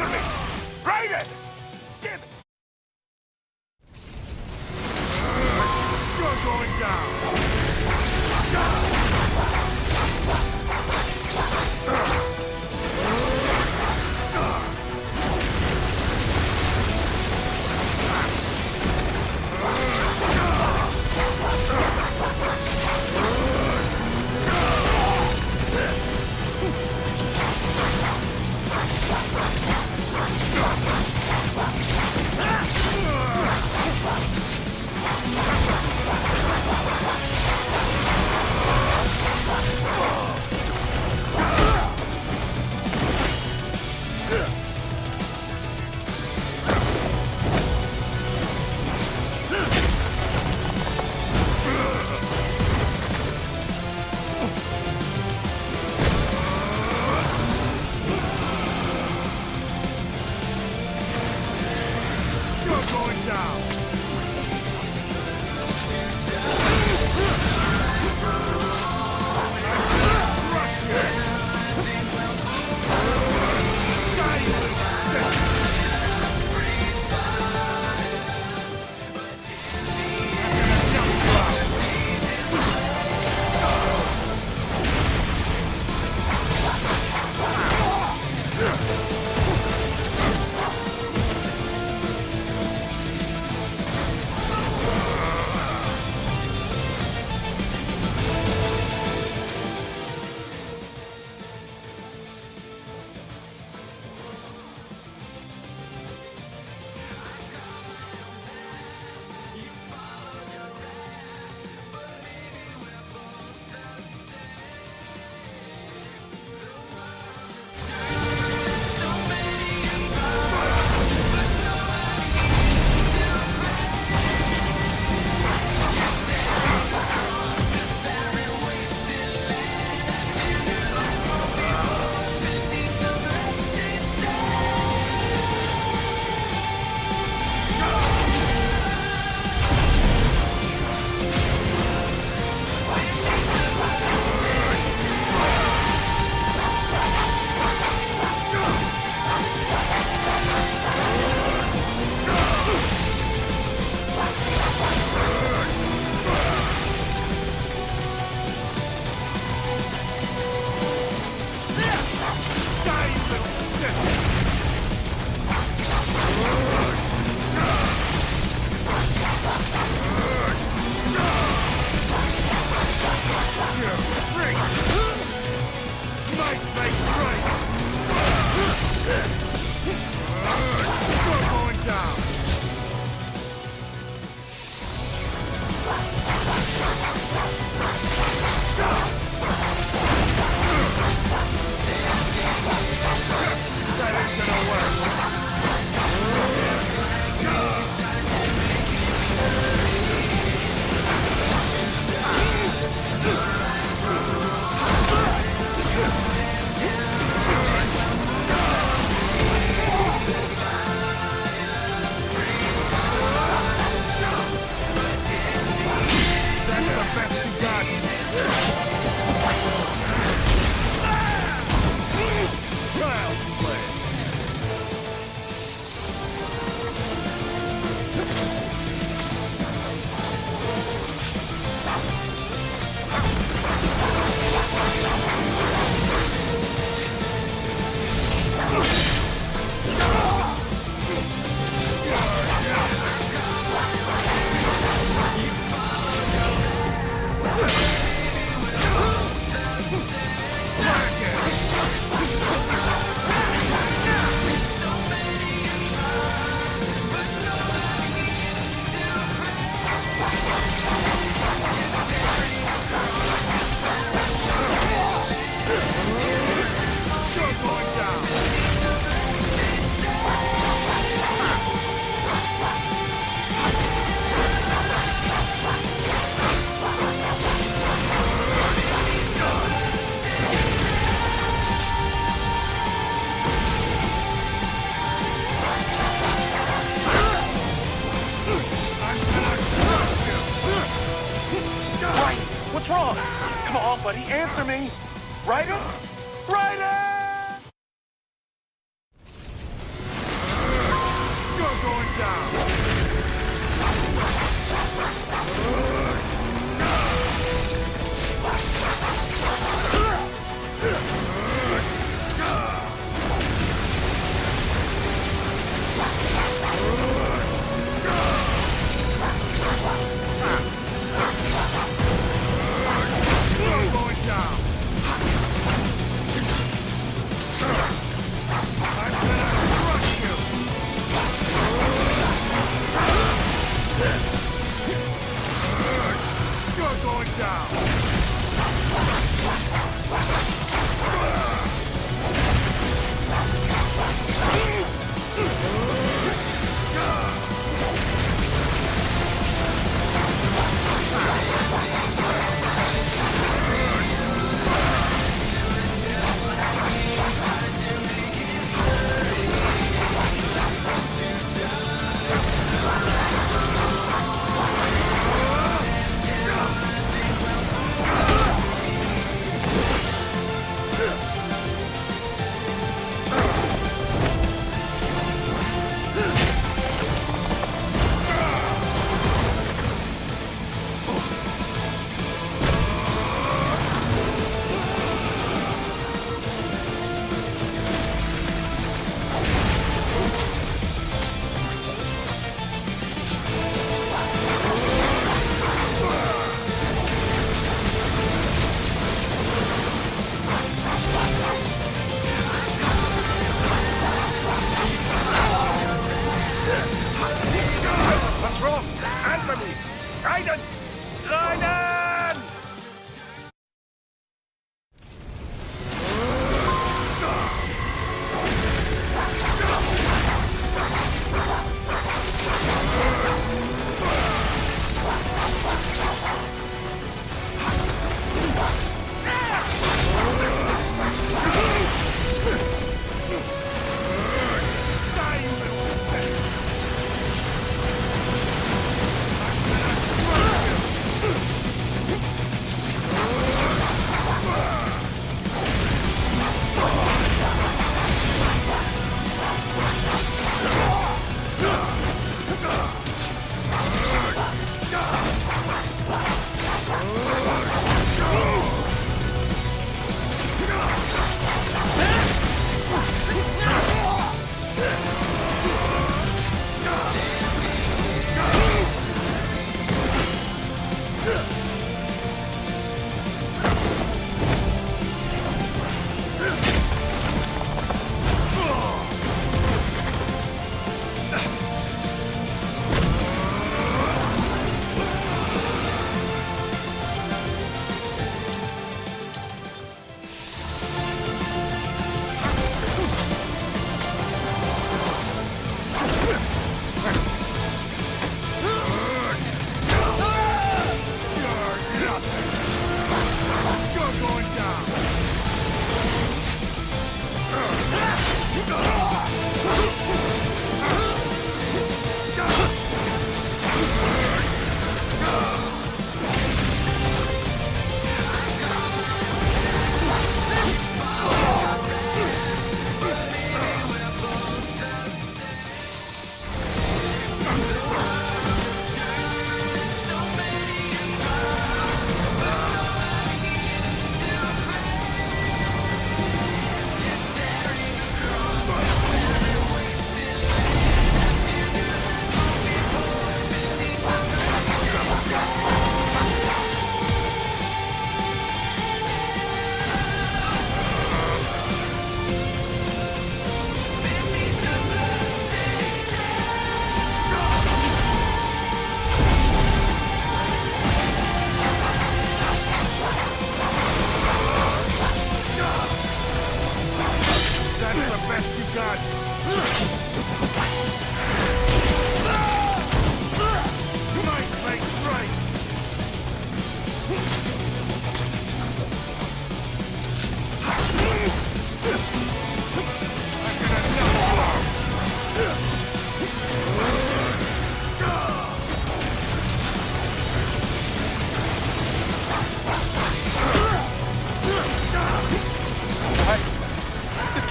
to me! Raiden! Get... You're going down! wrong? Come on, buddy, answer me. Ryder? Ryder!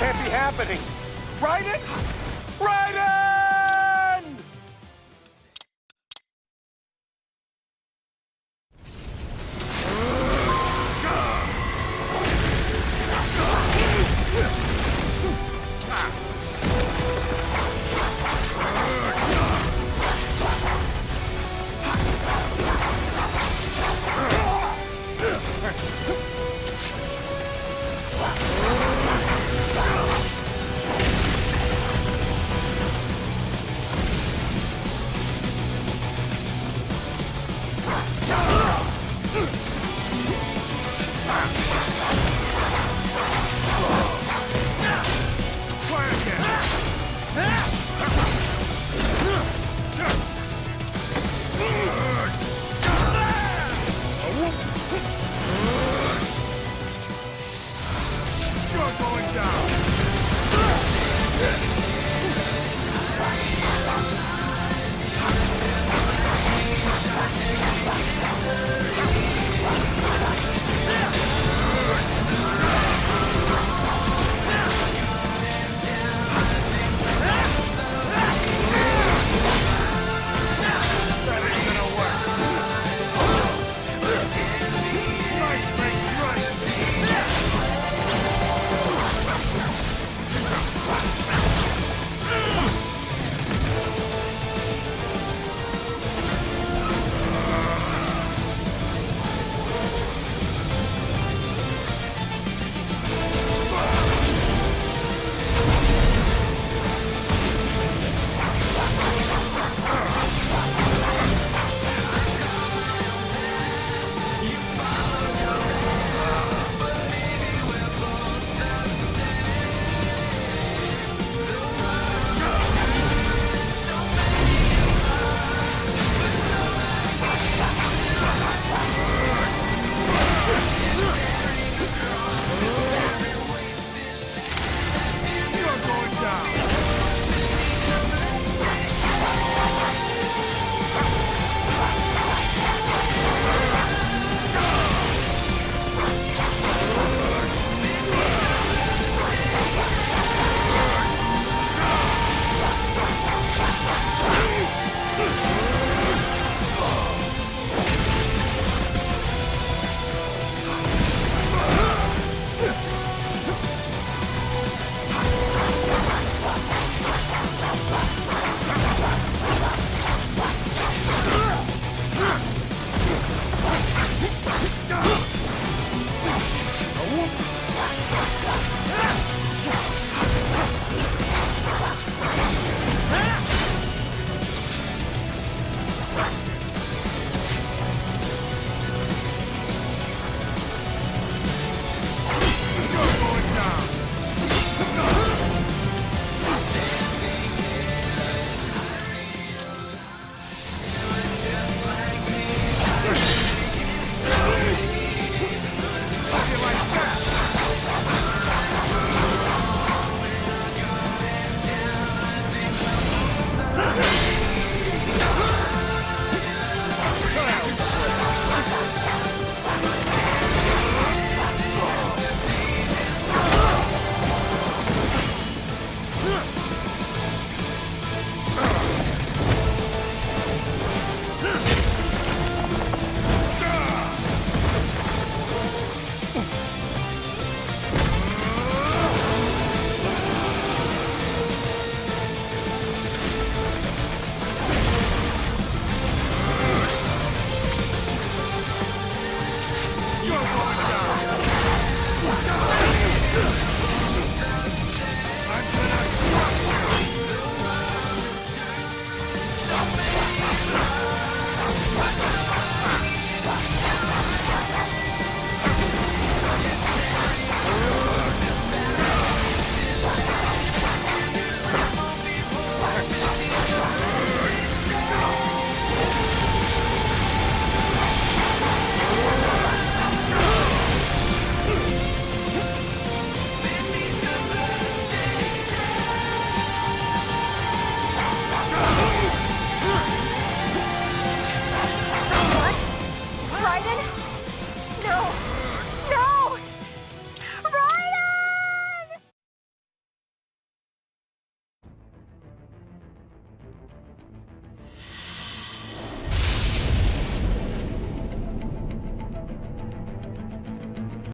Can't be happening. Raiden? Raiden!